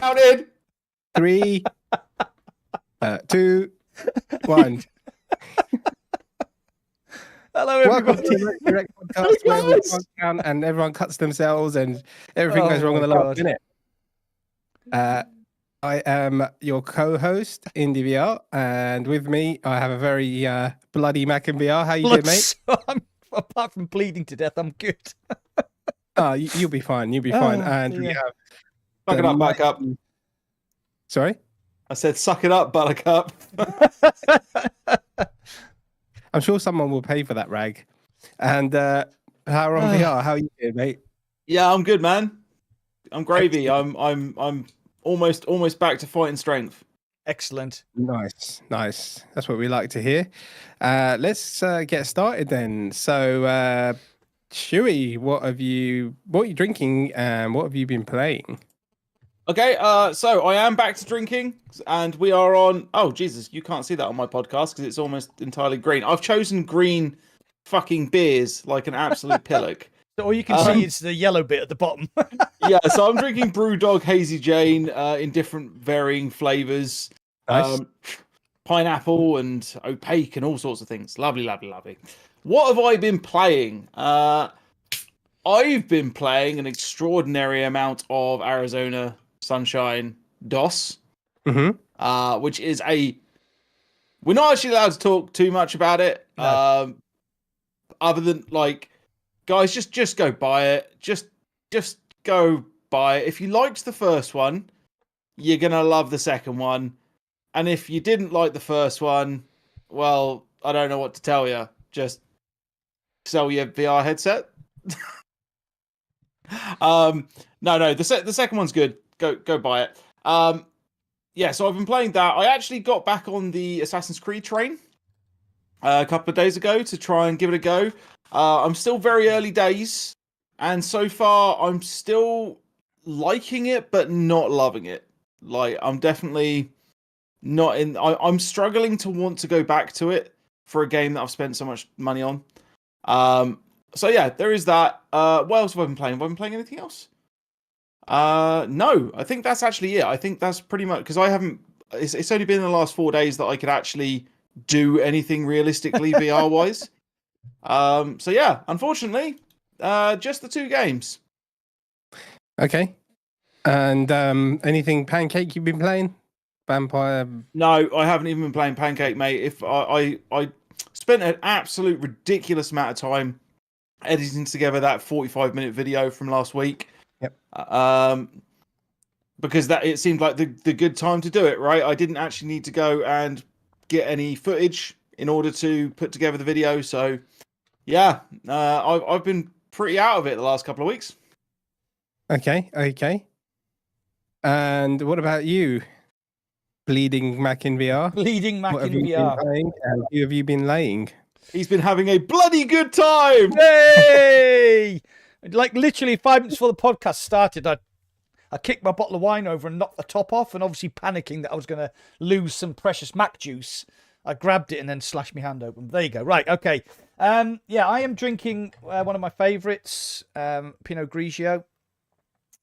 counted. 3, 2, 1. Hello, Welcome everybody. to the Rek't podcast where we can't count and everyone cuts themselves and everything goes wrong in the last minute. I am your co-host, IndieVR, and with me I have a very bloody Mac in VR. How you doing, mate? Apart from bleeding to death, I'm good. You'll be fine. You'll be fine. And we have Suck it up, Buttercup. Sorry? I said suck it up, Buttercup. I'm sure someone will pay for that rag. And Power on VR, how are you doing, mate? Yeah, I'm good, man. I'm gravy. I'm almost back to fighting strength. Excellent. Nice. That's what we like to hear. Let's get started then. So, Shuey, what are you drinking and what have you been playing? Okay, so I am back to drinking, and we are on. Oh Jesus, you can't see that on my podcast because it's almost entirely green. I've chosen green, fucking beers like an absolute pillock. So all you can see is the yellow bit at the bottom. Yeah, so I'm drinking BrewDog Hazy Jane in different varying flavors. Nice. Pineapple and opaque and all sorts of things. Lovely, lovely, lovely. What have I been playing? I've been playing an extraordinary amount of Arizona Sunshine DOS, which is we're not actually allowed to talk too much about it, other than like, guys, just go buy it. Just go buy it. If you liked the first one, you're gonna love the second one, and if you didn't like the first one, well, I don't know what to tell you. Just sell your VR headset. No, the second one's good. Go buy it. Yeah, so I've been playing that. I actually got back on the Assassin's Creed train a couple of days ago to try and give it a go. I'm still very early days, and so far I'm still liking it, but not loving it. Like, I'm definitely not in. I'm struggling to want to go back to it for a game that I've spent so much money on. So yeah, there is that. What else have I been playing? Have I been playing anything else? No, I think that's actually it. I think that's pretty much because I haven't. It's only been in the last 4 days that I could actually do anything realistically VR wise. So yeah, unfortunately, just the 2 games. Okay. And anything Pancake you've been playing? Vampire? No, I haven't even been playing Pancake, mate. If I spent an absolute ridiculous amount of time editing together that 45-minute video from last week. Yep. Because it seemed like the good time to do it, right? I didn't actually need to go and get any footage in order to put together the video. So yeah, I've been pretty out of it the last couple of weeks. Okay. And what about you? Bleeding Mac in VR? Bleeding Mac What have in you VR. been playing and who have you been laying? He's been having a bloody good time. Hey! Like literally 5 minutes before the podcast started, I kicked my bottle of wine over and knocked the top off, and obviously panicking that I was going to lose some precious Mac juice, I grabbed it and then slashed my hand open. There you go. Right, okay. Yeah, I am drinking one of my favourites, Pinot Grigio,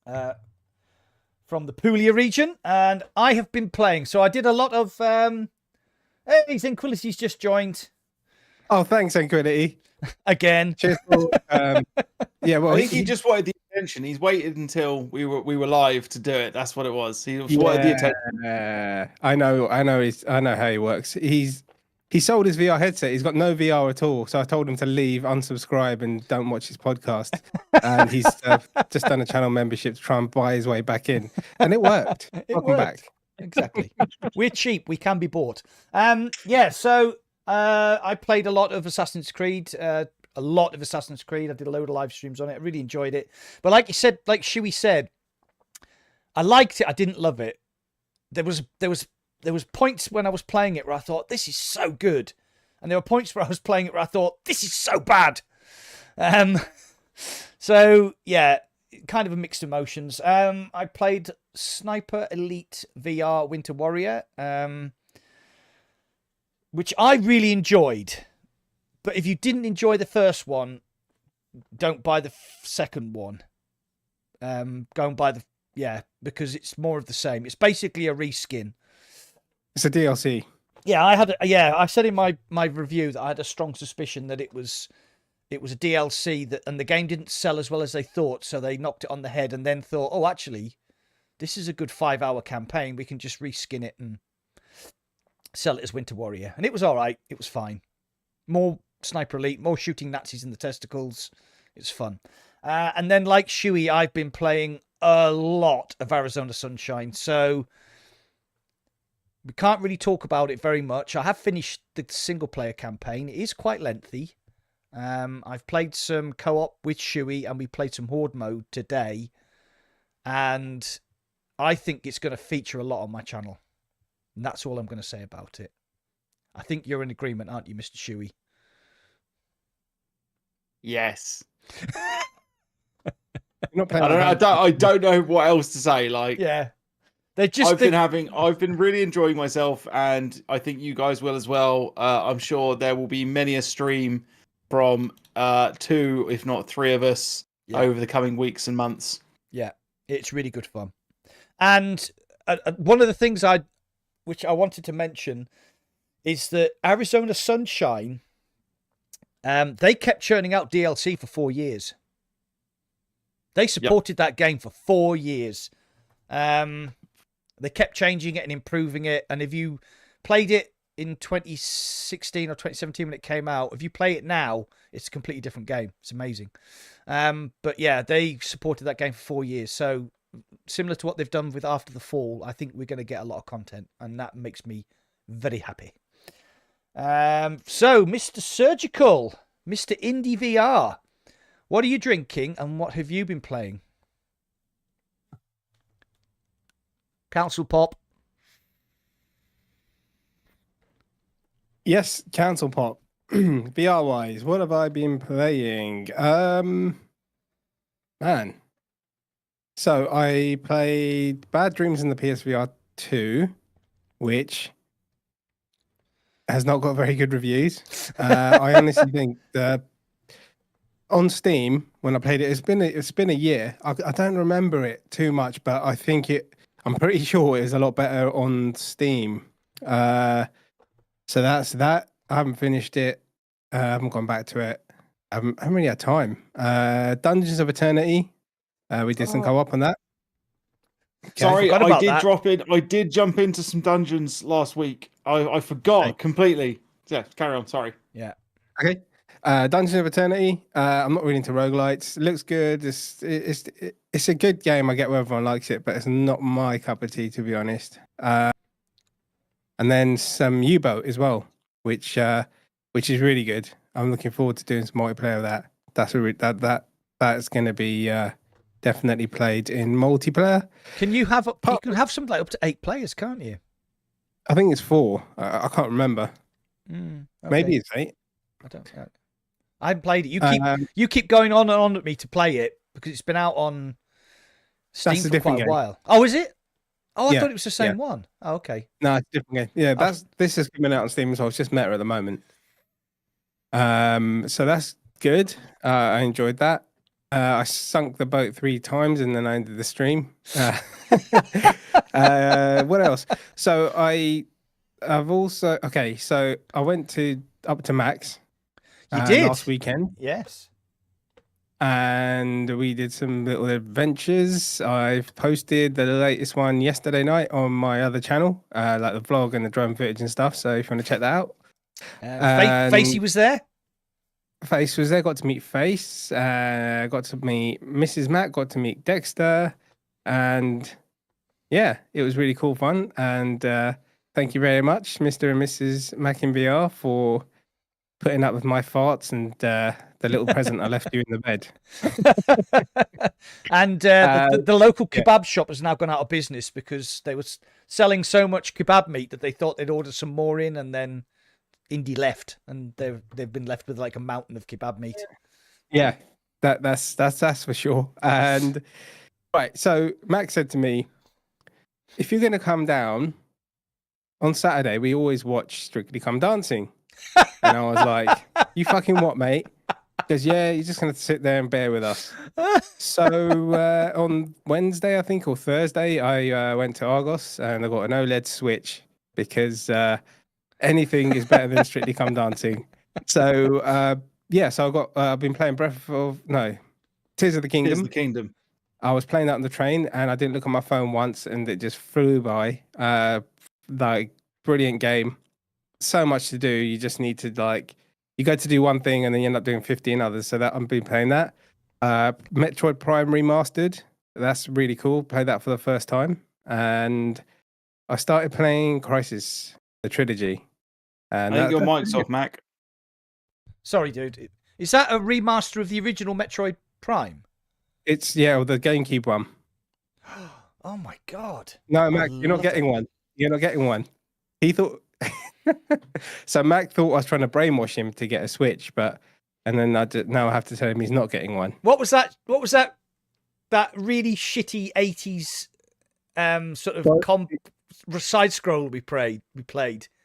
from the Puglia region, and I have been playing. So I did a lot of... Hey, Zinquility's just joined. Oh, thanks, Inquility. Again. Cheers. Yeah, well, I think he just wanted the attention. He's waited until we were live to do it. That's what it was. He wanted the attention. I know how he works. He sold his VR headset. He's got no VR at all. So I told him to leave, unsubscribe, and don't watch his podcast. And he's just done a channel membership to try and buy his way back in, and it worked. Welcome back. Exactly. We're cheap. We can be bought. Yeah. So I played a lot of Assassin's Creed. I did a load of live streams on it. I really enjoyed it. But like you said, like Shuey said, I liked it. I didn't love it. There was points when I was playing it where I thought, this is so good. And there were points where I was playing it where I thought, this is so bad. So yeah, kind of a mixed emotions. I played Sniper Elite VR Winter Warrior, which I really enjoyed. But if you didn't enjoy the first one, don't buy the second one. Go and buy yeah, because it's more of the same. It's basically a reskin. It's a DLC. Yeah, I said in my review that I had a strong suspicion that it was a DLC and the game didn't sell as well as they thought, so they knocked it on the head and then thought, oh, actually, this is a good 5-hour campaign. We can just reskin it and sell it as Winter Warrior. And it was all right. It was fine. More Sniper Elite, more shooting Nazis in the testicles. It's fun. And then, like Shuey, I've been playing a lot of Arizona Sunshine, so we can't really talk about it very much. I have finished the single-player campaign. It is quite lengthy. I've played some co-op with Shuey, and we played some Horde mode today. And I think it's going to feature a lot on my channel. And that's all I'm going to say about it. I think you're in agreement, aren't you, Mr. Shuey? Yes. Not playing I don't know what else to say. Like, yeah, they're just. I've been really enjoying myself, and I think you guys will as well. I'm sure there will be many a stream from 2, if not 3 of us over the coming weeks and months. Yeah, it's really good fun. And one of the things which I wanted to mention is that Arizona Sunshine, they kept churning out DLC for 4 years. They supported that game for 4 years. They kept changing it and improving it. And if you played it in 2016 or 2017 when it came out, if you play it now, it's a completely different game. It's amazing. But yeah, they supported that game for 4 years. So similar to what they've done with After the Fall, I think we're going to get a lot of content, and that makes me very happy. So, Mr. Surgical, Mr. Indie VR, what are you drinking and what have you been playing? Council Pop. Yes, Council Pop. VR wise, what have I been playing? Man. So I played Bad Dreams in the PSVR 2, which has not got very good reviews. I honestly think that on Steam, when I played it, it's been a year. I don't remember it too much, but I think I'm pretty sure it is a lot better on Steam. So that's that. I haven't finished it. I haven't gone back to it. I haven't really had time. Dungeons of Eternity. We did some co-op on that. Okay. Sorry, I did jump into some dungeons last week. I forgot completely. Yeah, carry on. Sorry. Yeah. Okay. Dungeons of Eternity. I'm not really into roguelites. It looks good. It's a good game. I get where everyone likes it, but it's not my cup of tea, to be honest. And then some U-Boat as well, which is really good. I'm looking forward to doing some multiplayer of that. That's going to be definitely played in multiplayer. You can have something like up to 8 players, can't you? I think it's 4. I can't remember. Okay. Maybe it's 8. I don't know. I haven't played it. You keep going on and on at me to play it because it's been out on Steam for quite a while. Oh, is it? Oh, I thought it was the same one. Oh, okay. No, it's a different game. Yeah, this is coming out on Steam as well. It's just meta at the moment. So that's good. I enjoyed that. I sunk the boat 3 times and then I ended the stream. What else? So I've also so I went up to Max. You did last weekend. Yes. And we did some little adventures. I've posted the latest one yesterday night on my other channel, like the vlog and the drone footage and stuff. So if you want to check that out. Facey was there. Face was there. Got to meet Face. Got to meet Mrs. Matt. Got to meet Dexter. And yeah, it was really cool fun. And thank you very much, Mr. and Mrs. Mac in VR, for putting up with my farts and the little present I left you in the bed. And the local kebab shop has now gone out of business because they were selling so much kebab meat that they thought they'd order some more in, and then Indy left, and they've been left with like a mountain of kebab meat. Yeah, that's for sure. And right, so Max said to me, if you're going to come down on Saturday, we always watch Strictly Come Dancing. And I was like, you fucking what, mate? Because yeah, you're just gonna sit there and bear with us. So on Wednesday, I think, or Thursday, I went to Argos and I got an OLED Switch because anything is better than Strictly Come Dancing. So yeah, so I've been playing Tears of the Here's the Kingdom. kingdom. I was playing that on the train and I didn't look at my phone once and it just flew by. Like brilliant game. So much to do. You just need to you go to do one thing and then you end up doing 15 others. So that I've been playing that. Metroid Prime Remastered. That's really cool. Played that for the first time. And I started playing Crisis, the trilogy. And I think your mic's off, Mac. Sorry, dude. Is that a remaster of the original Metroid Prime? It's the GameCube one. Oh my god. No, Mac, you're not getting one. You're not getting one. He thought so Mac thought I was trying to brainwash him to get a Switch, and then now I have to tell him he's not getting one. What was that? That really shitty 80s sort of side scroll we played.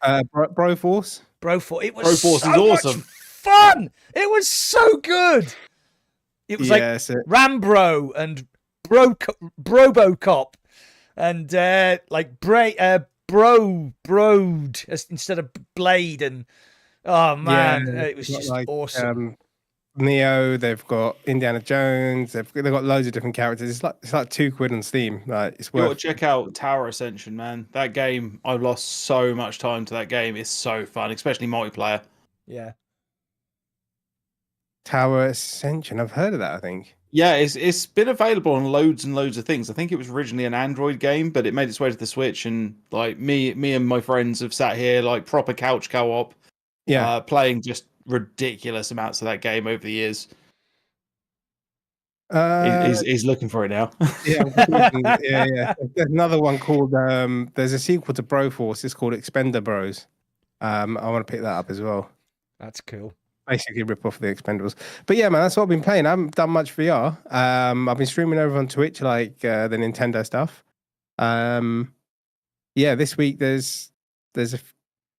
Broforce. Broforce. It was Broforce is awesome. much fun. It was so good. It was like Rambro and Brobocop and like Broad instead of Blade, and oh man, it was just awesome. Neo, they've got Indiana Jones, they've got loads of different characters. It's like £2 on Steam. Like it's worth. You got to check out Tower Ascension, man. That game, I've lost so much time to that game. It's so fun, especially multiplayer. Yeah. Tower Ascension, I've heard of that. I think. Yeah, it's been available on loads and loads of things. I think it was originally an Android game, but it made its way to the Switch. And like me and my friends have sat here like proper couch co-op, playing just ridiculous amounts of that game over the years. He's looking for it now. yeah. There's another one called. There's a sequel to Broforce. It's called Expender Bros. I want to pick that up as well. That's cool. Basically rip off the Expendables. But yeah, man, that's what I've been playing. I haven't done much VR. I've been streaming over on Twitch, like the Nintendo stuff. Yeah, this week there's a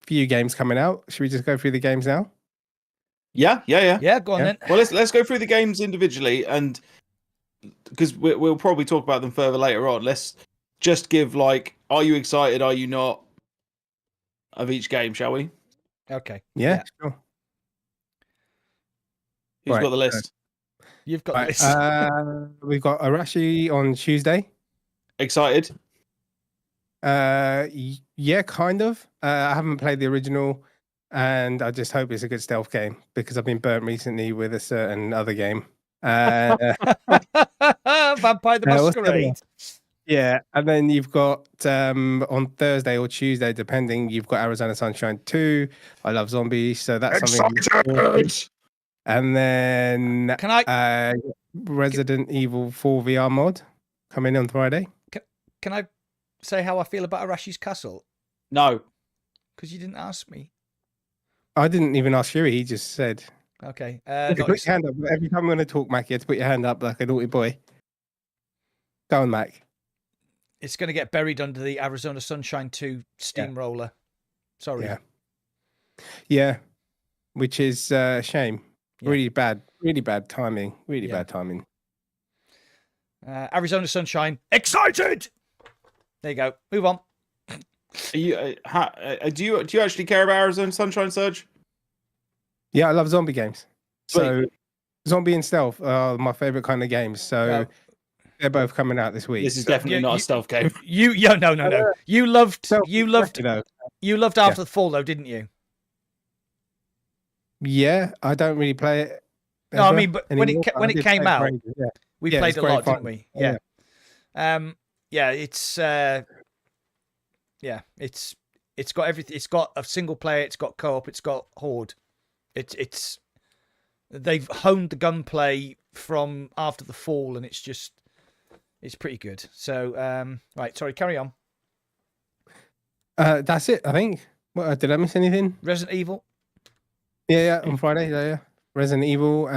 few games coming out. Should we just go through the games now? Yeah. Go on then. Well, let's go through the games individually, and because we'll probably talk about them further later on. Let's just give like, are you excited? Are you not? Of each game, shall we? Okay. Yeah. Sure. Who's got the list? You've got the list. We've got Arashi on Tuesday. Excited? Yeah, kind of. I haven't played the original, and I just hope it's a good stealth game because I've been burnt recently with a certain other game. Vampire the Masquerade. Yeah, and then you've got on Thursday or Tuesday, depending, you've got Arizona Sunshine 2. I love zombies, so that's something. And then Can I Resident Evil 4 VR mod coming on Friday. Can I say how I feel about Arashi's Castle? No, because you didn't ask me. I didn't even ask Yuri. He just said. Okay. Put your hand up every time I'm going to talk, Mac. You have to put your hand up like a naughty boy. Go on, Mac. It's going to get buried under the Arizona Sunshine 2 steamroller. Sorry. Yeah. Which is a shame. Really bad timing. Bad timing. Arizona Sunshine. Excited. There you go. Move on. Are you? Do you actually care about Arizona Sunshine, Surge? Yeah, I love zombie games. So, zombie and stealth are my favorite kind of games. So, they're both coming out this week. This is definitely not a stealth game. No. You loved After the Fall, though, didn't you? Yeah, I don't really play it. No, I mean, but when it came out, we played a lot, didn't we? Yeah. It's got everything. It's got a single player. It's got co-op. It's got horde. They've honed the gunplay from After the Fall, and it's pretty good. So, right, sorry, carry on. That's it, I think. Did I miss anything? Resident Evil. Yeah, on Friday. Yeah. Resident Evil.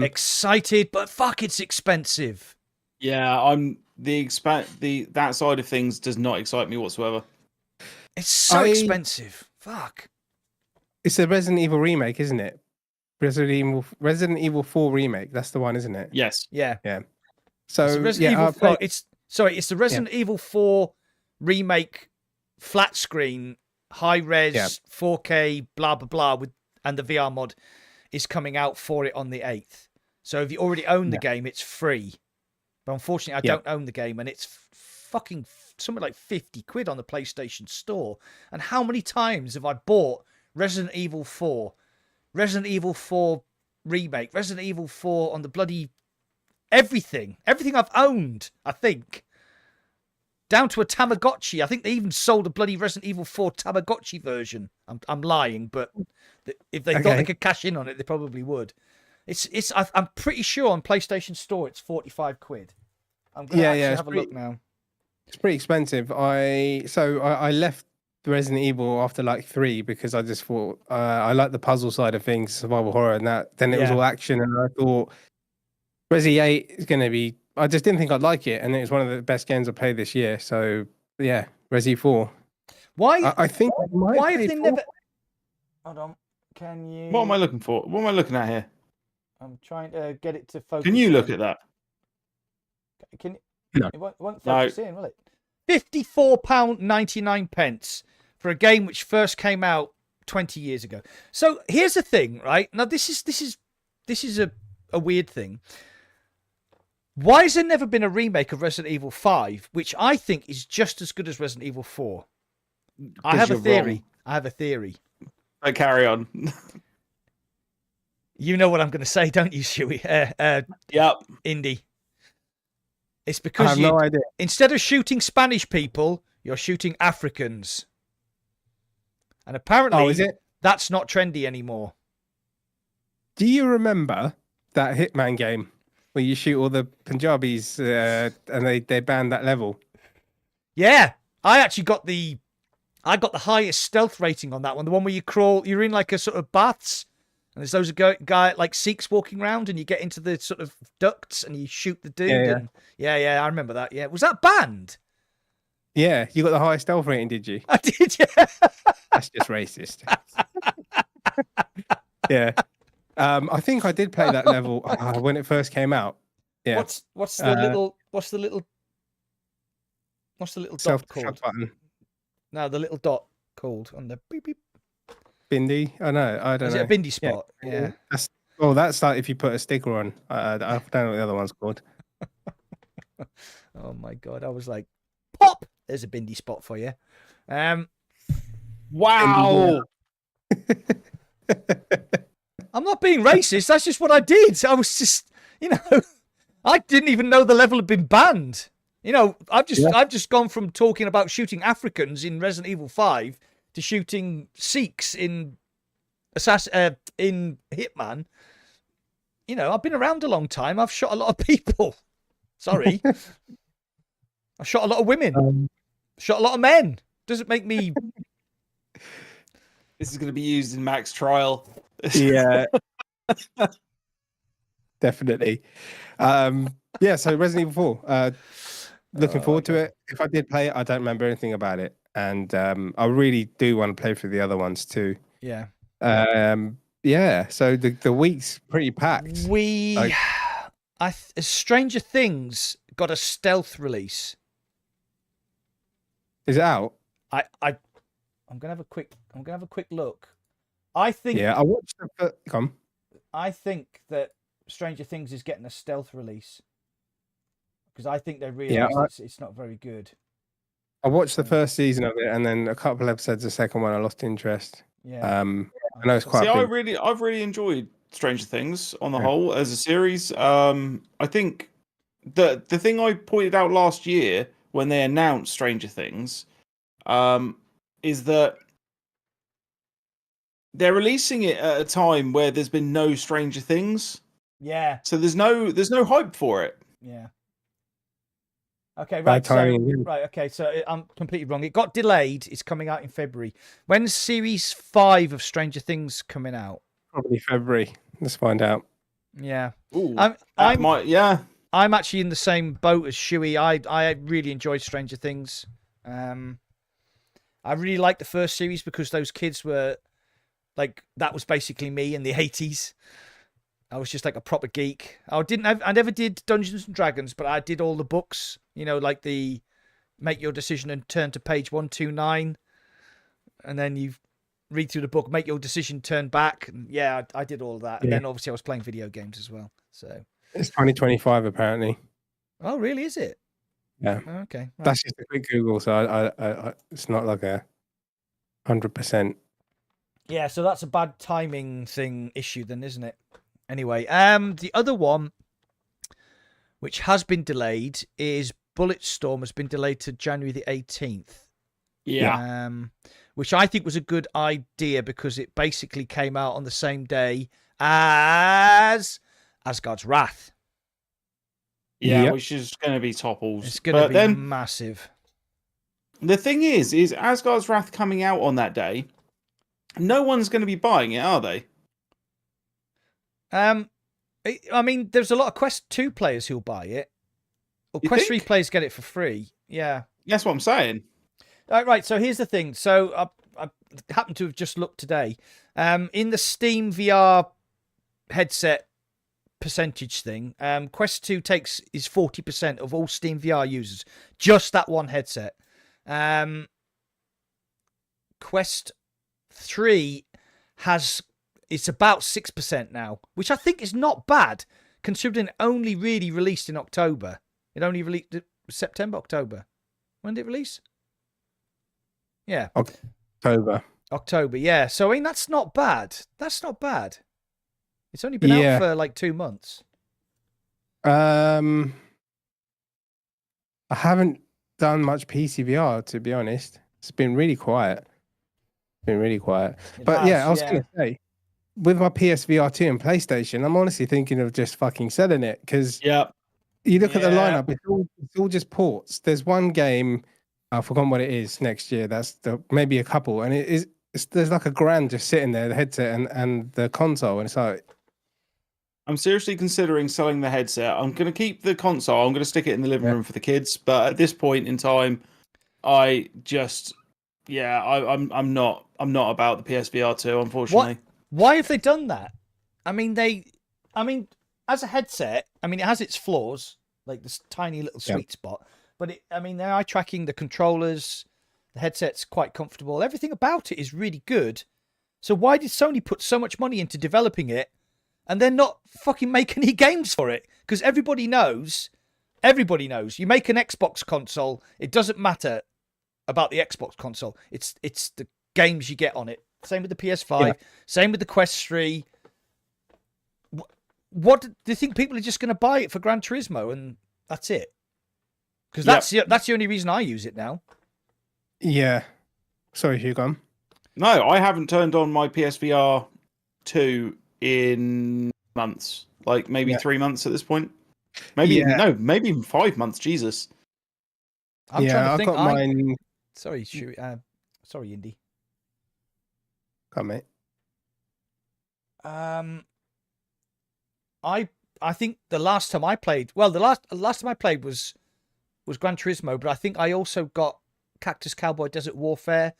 Excited, but fuck, it's expensive. Yeah, I'm that side of things does not excite me whatsoever. It's so expensive. Fuck. It's a Resident Evil remake, isn't it? Resident Evil 4 remake. That's the one, isn't it? Yes. Yeah. Yeah. It's the So Resident yeah, Evil I 4. played- It's the Resident Evil 4 remake, flat screen, high res, Yeah. 4K, blah blah blah, and the VR mod is coming out for it on the 8th. So if you already own the game, it's free. But unfortunately, I don't own the game, and it's fucking something like 50 quid on the PlayStation Store. And how many times have I bought Resident Evil 4, Resident Evil 4 remake, Resident Evil 4 on the bloody everything I've owned, I think, down to a Tamagotchi. I think they even sold a bloody Resident Evil 4 Tamagotchi version. I'm lying, but if they thought they could cash in on it, they probably would. I'm pretty sure on PlayStation Store it's 45 quid. I'm gonna have a look now. It's pretty expensive. I left Resident Evil after like 3 because I just thought I like the puzzle side of things, survival horror, and that. Then it was all action, and I thought Resi 8 is going to be. I just didn't think I'd like it, and it was one of the best games I played this year. So yeah, Resi 4. Why? I think. Why have they never? Hold on. Can you? What am I looking for? What am I looking at here? I'm trying to get it to focus. Can you look at that? Can No. It won't focus in, will it? £54.99 for a game which first came out 20 years ago. So here's the thing, right? Now this is a weird thing. Why has there never been a remake of Resident Evil 5, which I think is just as good as Resident Evil 4? I have a theory. Carry on. You know what I'm going to say, don't you, Shuey? Yep. Indy. It's I because have no idea. instead of shooting Spanish people, you're shooting Africans. And apparently, that's not trendy anymore. Do you remember that Hitman game where you shoot all the Punjabis and they banned that level? Yeah, I actually got the highest stealth rating on that one. The one where you're in like a sort of baths, and there's those guy like Sikhs walking around, and you get into the sort of ducts and you shoot the dude. Yeah, I remember that. Yeah, was that banned? Yeah, you got the highest stealth rating, did you? I did. Yeah. That's just racist. Yeah. I think I did play that level when it first came out. Yeah. What's the little dot called? Button. No, the little dot called on the beep beep. Bindi? I don't know. Is it a bindi spot? Yeah. That's like if you put a sticker on. I don't know what the other one's called. Oh my god! I was like, pop. There's a bindi spot for you. Wow. I'm not being racist. That's just what I did. I was just, I didn't even know the level had been banned. I've just gone from talking about shooting Africans in Resident Evil 5 to shooting Sikhs in Hitman. I've been around a long time. I've shot a lot of people. Sorry. I've shot a lot of women. Shot a lot of men. Doesn't make me. This is going to be used in Mac's trial. Yeah. Definitely. Yeah, so Resident Evil 4. Looking forward to it. If I did play it, I don't remember anything about it. And I really do want to play through the other ones too. Yeah. Yeah, so the week's pretty packed. Stranger Things got a stealth release. Is it out? I'm gonna have a quick look. I think. Yeah, I watched the. Come. I think that Stranger Things is getting a stealth release because I think they realised it's not very good. I watched the first season of it, and then a couple episodes of the second one. I lost interest. Yeah. I know it's quite. I've really enjoyed Stranger Things on the whole as a series. I think the thing I pointed out last year when they announced Stranger Things, is that they're releasing it at a time where there's been no Stranger Things. Yeah. So there's no hype for it. Yeah. Okay, right. So I'm completely wrong. It got delayed. It's coming out in February. When's Series 5 of Stranger Things coming out? Probably February. Let's find out. Yeah. Ooh, I'm actually in the same boat as Shuey. I really enjoyed Stranger Things. I really liked the first series because those kids were Like that was basically me in the 80s. I was just like a proper geek. I never did Dungeons and Dragons, but I did all the books, you know, like the make your decision and turn to page 129. And then you read through the book, make your decision, turn back. And yeah, I did all of that. And then obviously I was playing video games as well. So it's 2025 apparently. Oh, really? Is it? Yeah. Oh, okay. Right. That's just a quick Google, so I it's not like 100%. Yeah, so that's a bad timing issue then, isn't it? Anyway, the other one, which has been delayed, is Bulletstorm has been delayed to January the 18th. Yeah. Which I think was a good idea because it basically came out on the same day as Asgard's Wrath. Yeah, which is going to be topples. It's going to be massive. The thing is Asgard's Wrath coming out on that day, no one's going to be buying it, are they? I mean, there's a lot of Quest 2 players who'll buy it. Well, Quest 3 players get it for free. Yeah. That's what I'm saying. Right, so here's the thing. So I happened to have just looked today. In the Steam VR headset percentage thing, Quest 2 is 40% of all Steam VR users. Just that one headset. Quest 3 it's about 6% now, which I think is not bad, considering it only really released in October. It only released September, October. When did it release? Yeah. October, yeah. So, I mean, that's not bad. That's not bad. It's only been out for like 2 months. I haven't done much PCVR, to be honest. It's been really quiet. But yeah, I was going to say, with my PSVR 2 and PlayStation, I'm honestly thinking of just fucking selling it because you look at the lineup, it's all just ports. There's one game, I've forgotten what it is next year. That's maybe a couple, and there's like $1,000 just sitting there, the headset and the console, and it's like. I'm seriously considering selling the headset. I'm going to keep the console. I'm going to stick it in the living room for the kids. But at this point in time, I'm not about the PSVR 2, unfortunately. Why have they done that? I mean, as a headset, I mean, it has its flaws, like this tiny little sweet spot. But they're eye tracking, the controllers, the headset's quite comfortable. Everything about it is really good. So why did Sony put so much money into developing it and then not fucking make any games for it? Because everybody knows, you make an Xbox console, it doesn't matter about the Xbox console. It's the games you get on it. Same with the PS5, same with the Quest 3. What do you think? People are just going to buy it for Gran Turismo and that's it? Because that's the only reason I use it now. Yeah. Sorry, Hugo. No, I haven't turned on my PSVR 2 in months. Like maybe 3 months at this point. Maybe even 5 months. Jesus. I'm trying to think. I've got mine. Sorry, Indy. Come, mate. I think the last time I played, the last time I played was Gran Turismo, but I think I also got Cactus Cowboy Desert Warfare.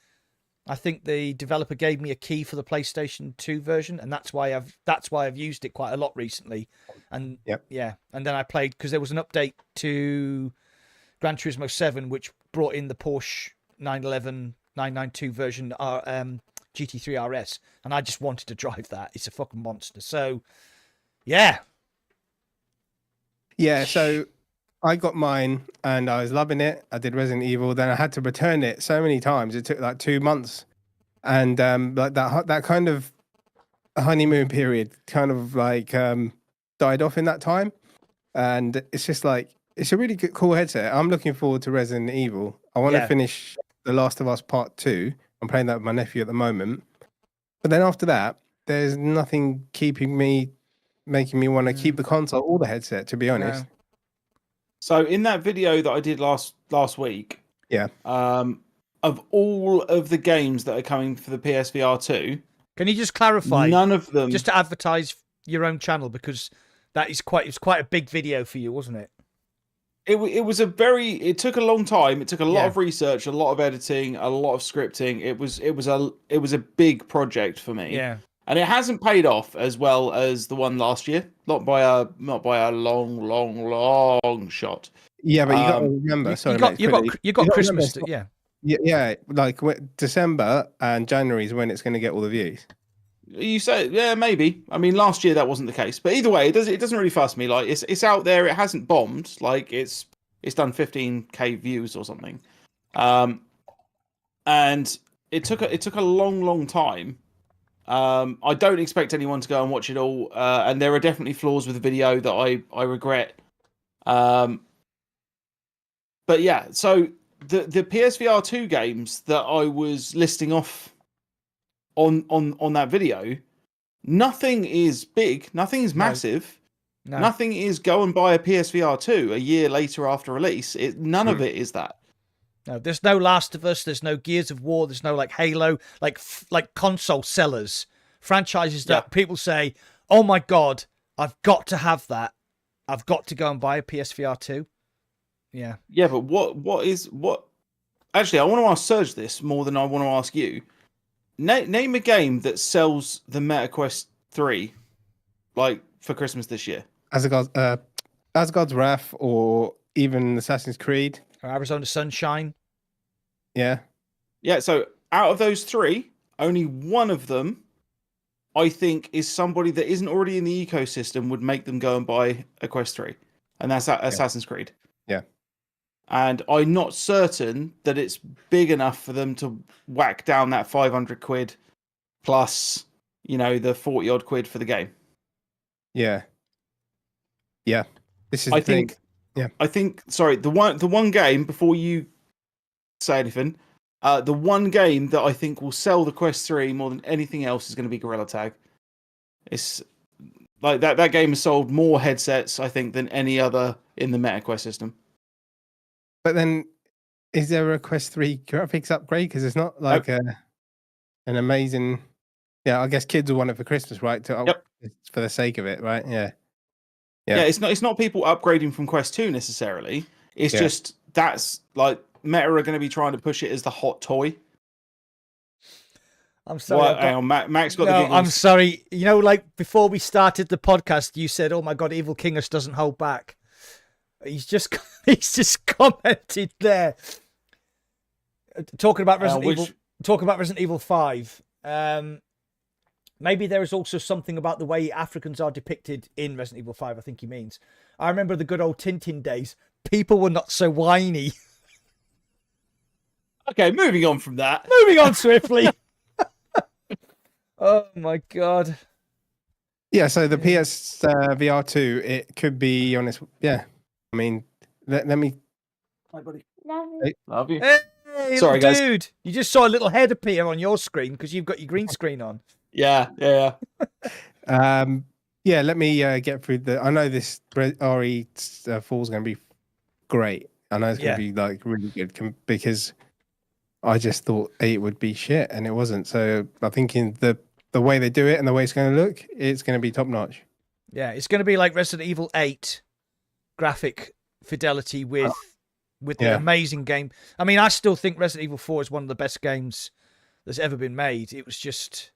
I think the developer gave me a key for the PlayStation 2 version, and that's why I've used it quite a lot recently. And and then I played because there was an update to Gran Turismo 7, which brought in the Porsche 911 992 version GT3 RS, and I just wanted to drive that. It's a fucking monster. So, yeah. So I got mine and I was loving it. I did Resident Evil. Then I had to return it so many times. It took like 2 months, and like that kind of honeymoon period kind of like died off in that time. And it's just like it's a really good, cool headset. I'm looking forward to Resident Evil. I want to finish The Last of Us Part 2. I'm playing that with my nephew at the moment. But then after that, there's nothing making me want to keep the console or the headset, to be honest. So in that video that I did last week, of all of the games that are coming for the PSVR 2, can you just clarify? None of them. Just to advertise your own channel, because it's quite a big video for you, wasn't it? It took a long time. It took a lot Yeah. of research, a lot of editing, a lot of scripting. It was a big project for me. Yeah. And it hasn't paid off as well as the one last year. Not by a long shot. Yeah, but you got to Um, remember. You Sorry, got mate, you quickly. got you got gotta Christmas. remember, Yeah. yeah, like December and January is when it's going to get all the views. You say, yeah, maybe. I mean, last year that wasn't the case, but either way, it doesn't really fuss me. Like it's out there. It hasn't bombed. Like it's done 15K views or something. And it took a long time. I don't expect anyone to go and watch it all. And there are definitely flaws with the video that I regret. But yeah, so the PSVR 2 games that I was listing off on that video, nothing is big, nothing is massive, No. nothing is go and buy a PSVR 2 a year later after release. None of it is that. No, there's no Last of Us. There's no Gears of War. There's no like Halo, like console sellers, franchises that people say, "Oh my god, I've got to have that. I've got to go and buy a PSVR 2." Yeah. Yeah, but what? Actually, I want to ask Serge this more than I want to ask you. Name a game that sells the MetaQuest 3 like for Christmas this year. Asgard's Wrath, or even Assassin's Creed. Arizona Sunshine. Yeah. Yeah, so out of those 3, only one of them I think is somebody that isn't already in the ecosystem would make them go and buy a Quest 3. And that's Assassin's Creed. Yeah. And I'm not certain that it's big enough for them to whack down that 500 quid plus, the 40 odd quid for the game. Yeah. Yeah. This is I the thing. think. Yeah. I think. Sorry, the one game before you say anything, the one game that I think will sell the Quest 3 more than anything else is going to be Gorilla Tag. It's like that game has sold more headsets, I think, than any other in the MetaQuest system. But then, is there a Quest 3 graphics upgrade? Because it's not like an amazing. Yeah, I guess kids will want it for Christmas, right? For the sake of it, right? Yeah. Yeah, it's not people upgrading from Quest 2 necessarily. It's just that's like Meta are going to be trying to push it as the hot toy. I'm sorry. Hang on, Max got the giggles. I'm sorry. Like before we started the podcast, you said, "Oh my god, Evil Kingus doesn't hold back." He's just commented there, talking about Resident Evil 5. Maybe there is also something about the way Africans are depicted in Resident Evil 5. I think he means. I remember the good old Tintin days. People were not so whiny. Okay, moving on from that. Moving on swiftly. Oh my god. Yeah, so the PS VR 2, it could be honest. Yeah, I mean, let me. Hi, buddy. Love you. Hey, Sorry, guys. dude. You just saw a little head appear on your screen because you've got your green screen on. Yeah. Yeah, let me get through I know this RE4 is going to be great. I know it's going to be like really good because I just thought 8 would be shit and it wasn't. So I'm thinking the way they do it and the way it's going to look, it's going to be top notch. Yeah, it's going to be like Resident Evil 8 graphic fidelity with the amazing game. I mean, I still think Resident Evil 4 is one of the best games that's ever been made. It was just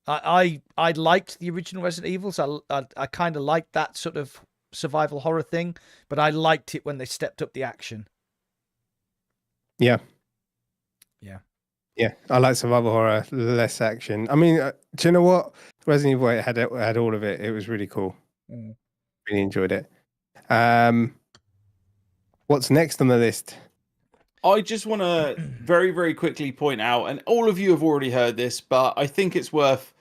I liked the original Resident Evil, so I kind of liked that sort of survival horror thing, but I liked it when they stepped up the action. Yeah. Yeah. Yeah, I like survival horror, less action. I mean, do you know what? Resident Evil 8 had all of it. It was really cool. Really enjoyed it. What's next on the list? I just want to very, very quickly point out, and all of you have already heard this, but I think it's worth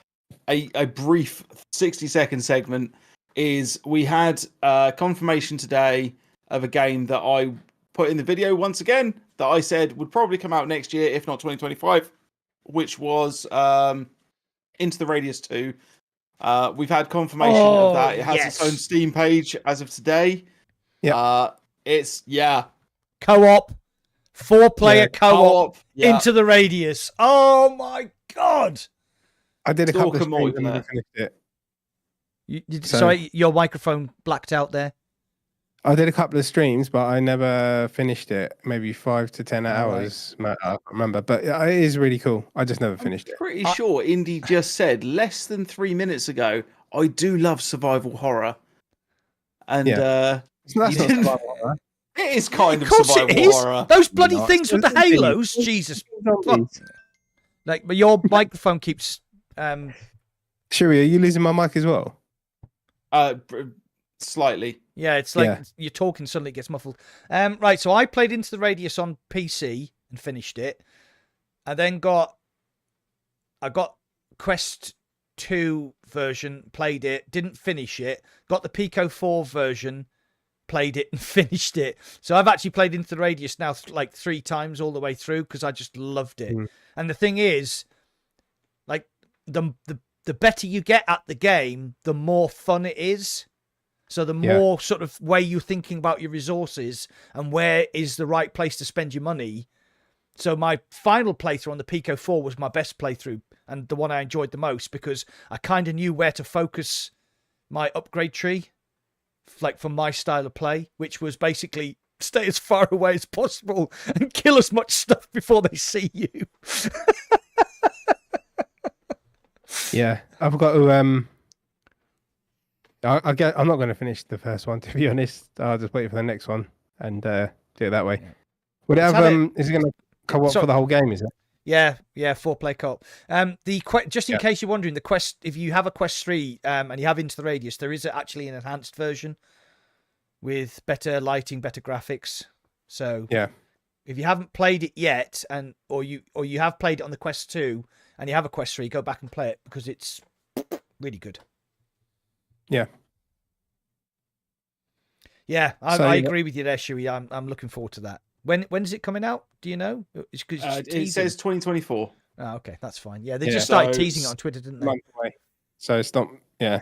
a brief 60-second segment, is we had confirmation today of a game that I put in the video once again that I said would probably come out next year, if not 2025, which was Into the Radius 2. We've had confirmation of that. It has its own Steam page as of today. Yeah. It's, co-op, 4-player co-op, yeah. Into the Radius. Oh my god! I did a couple of Stalker streams and I finished it. Sorry, your microphone blacked out there. I did a couple of streams, but I never finished it. Maybe 5 to 10 All right. hours. I can't remember, but it is really cool. I just never finished it. Pretty sure Indy just said less than 3 minutes ago, I do love survival horror. And It's not you didn't- survival horror. it is kind of course survival it is. horror. Those bloody No, things with the it's zombies. halos. Jesus. Zombies. Like, but your microphone keeps. Shuri, are you losing my mic as well? Slightly. Yeah, it's like Yeah. you're talking, suddenly it gets muffled. Right, so I played Into the Radius on PC and finished it. I then I got Quest 2 version, played it, didn't finish it. Got the Pico 4 version, played it and finished it. So I've actually played Into the Radius now like 3 times all the way through because I just loved it. And the thing is, like the better you get at the game, the more fun it is. So the more sort of way you're thinking about your resources and where is the right place to spend your money. So my final playthrough on the Pico 4 was my best playthrough and the one I enjoyed the most because I kind of knew where to focus my upgrade tree, like for my style of play, which was basically stay as far away as possible and kill as much stuff before they see you. Yeah, I've got to. I'm not going to finish the first one, to be honest. I'll just wait for the next one and do it that way. Would it have? Is it going to co-op for the whole game? Is it? Yeah, 4-player co-op. Just in case you're wondering, the Quest, if you have a Quest 3 and you have Into the Radius, there is actually an enhanced version with better lighting, better graphics. So yeah, if you haven't played it yet, or you have played it on the Quest 2 and you have a Quest 3, go back and play it because it's really good. Yeah. Yeah, I agree with you there, Shui. I'm looking forward to that. When is it coming out? Do you know? It says 2024. Oh, okay, that's fine. Yeah, they just started teasing it on Twitter, didn't they? So it's not. Yeah.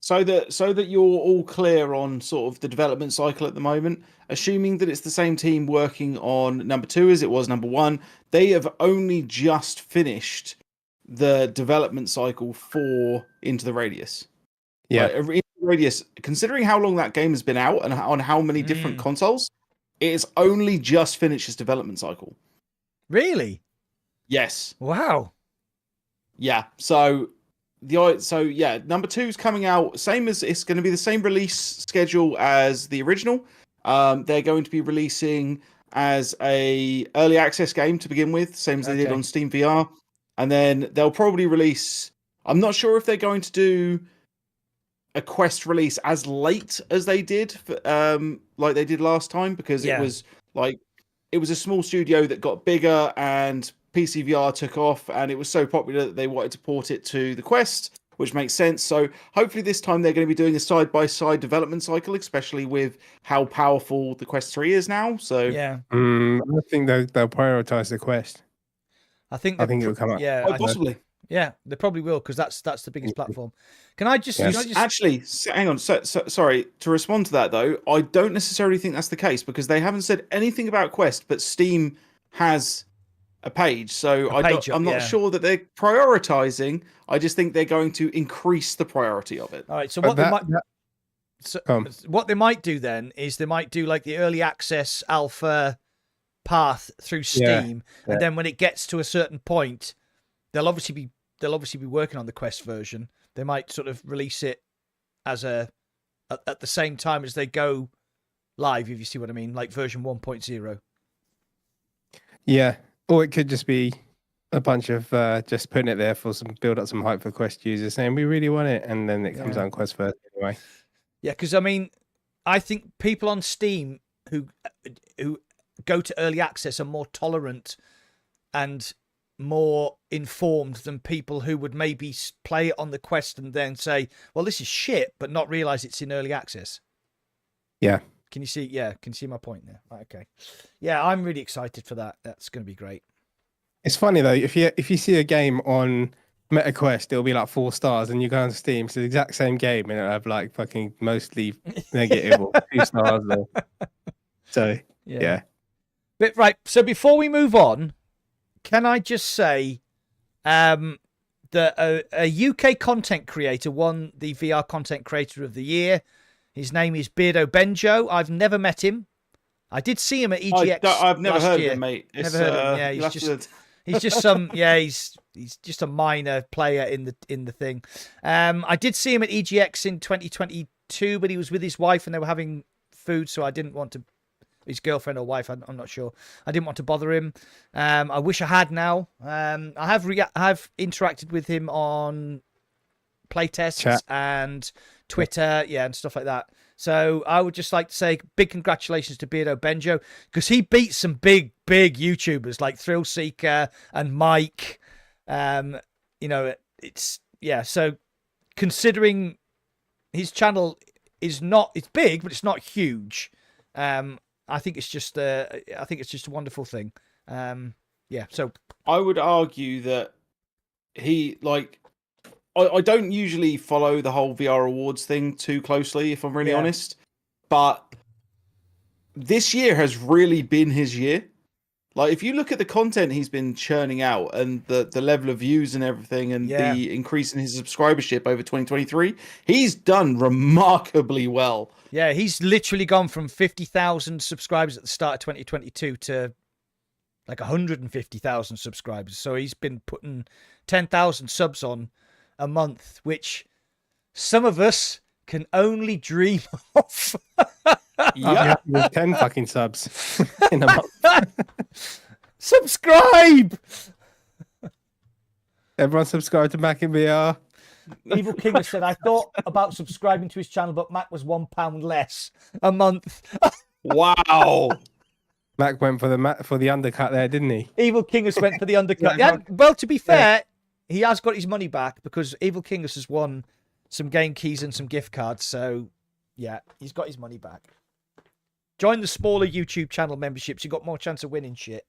So that you're all clear on sort of the development cycle at the moment, assuming that it's the same team working on number 2 as it was number 1, they have only just finished the development cycle for Into the Radius. Yeah. Into the Radius, considering how long that game has been out and on how many different consoles, it has only just finished its development cycle. Really? Yes. Wow. Yeah. So number 2 is coming out. It's going to be the same release schedule as the original. They're going to be releasing as a early access game to begin with, same as they did on Steam VR, and then they'll probably release. I'm not sure if they're going to do a Quest release as late as they did, like they did last time, because it was a small studio that got bigger and PC VR took off, and it was so popular that they wanted to port it to the Quest, which makes sense. So hopefully this time they're going to be doing a side-by-side development cycle, especially with how powerful the Quest 3 is now. So yeah, I think they'll prioritize the Quest. I think it'll come up. Yeah, possibly. Yeah, they probably will because that's the biggest platform. Can I just actually hang on? So, sorry to respond to that though. I don't necessarily think that's the case because they haven't said anything about Quest, but Steam has a page. So I'm not sure that they're prioritizing. I just think they're going to increase the priority of it. All right. So what they might do then is they might do like the early access alpha path through Steam, and then when it gets to a certain point, they'll obviously be working on the Quest version. They might sort of release it as at the same time as they go live, if you see what I mean, like version 1.0. Yeah, or it could just be a bunch of just putting it there for build up some hype for Quest users, saying we really want it, and then it comes out on Quest first anyway. Yeah, because I mean, I think people on Steam who go to early access are more tolerant and more informed than people who would maybe play it on the Quest and then say, well, this is shit, but not realize it's in early access. Yeah. Can you see? Yeah, can you see my point there? Right, okay. Yeah, I'm really excited for that. That's going to be great. It's funny though, if you see a game on MetaQuest, it'll be like 4 stars, and you go on Steam, it's the exact same game, and it'll have like fucking mostly negative or 2 stars. So yeah. But right, so before we move on, can I just say that a UK content creator won the VR Content Creator of the Year. His name is Beardo Benjo. I've never met him. I did see him at EGX. I've never heard year. of him, mate. Never heard of him. Yeah, he's just some. Yeah, he's just a minor player in the thing. I did see him at EGX in 2022, but he was with his wife and they were having food, so I didn't want to. His girlfriend or wife, I'm not sure. I didn't want to bother him. I wish I had now. I have interacted with him on playtests and Twitter, and stuff like that. So I would just like to say big congratulations to Beardo Benjo, because he beat some big YouTubers like Thrillseeker and Mike. So considering his channel it's big, but it's not huge. I think it's just a wonderful thing. So I would argue that I don't usually follow the whole VR awards thing too closely, if I'm really honest. But this year has really been his year. Like, if you look at the content he's been churning out and the level of views and everything and the increase in his subscribership over 2023, he's done remarkably well. Yeah, he's literally gone from 50,000 subscribers at the start of 2022 to like 150,000 subscribers. So he's been putting 10,000 subs on a month, which some of us can only dream of. Yeah, 10 fucking subs in a month. Subscribe! Everyone subscribe to Mac in VR. Evil King has said, I thought about subscribing to his channel, but Mac was £1 less a month. Wow. Mac went for the undercut there, didn't he? Evil King has went for the undercut. Well, to be fair, he has got his money back because Evil King has won some game keys and some gift cards. So, yeah, he's got his money back. Join the smaller YouTube channel memberships. You got more chance of winning shit.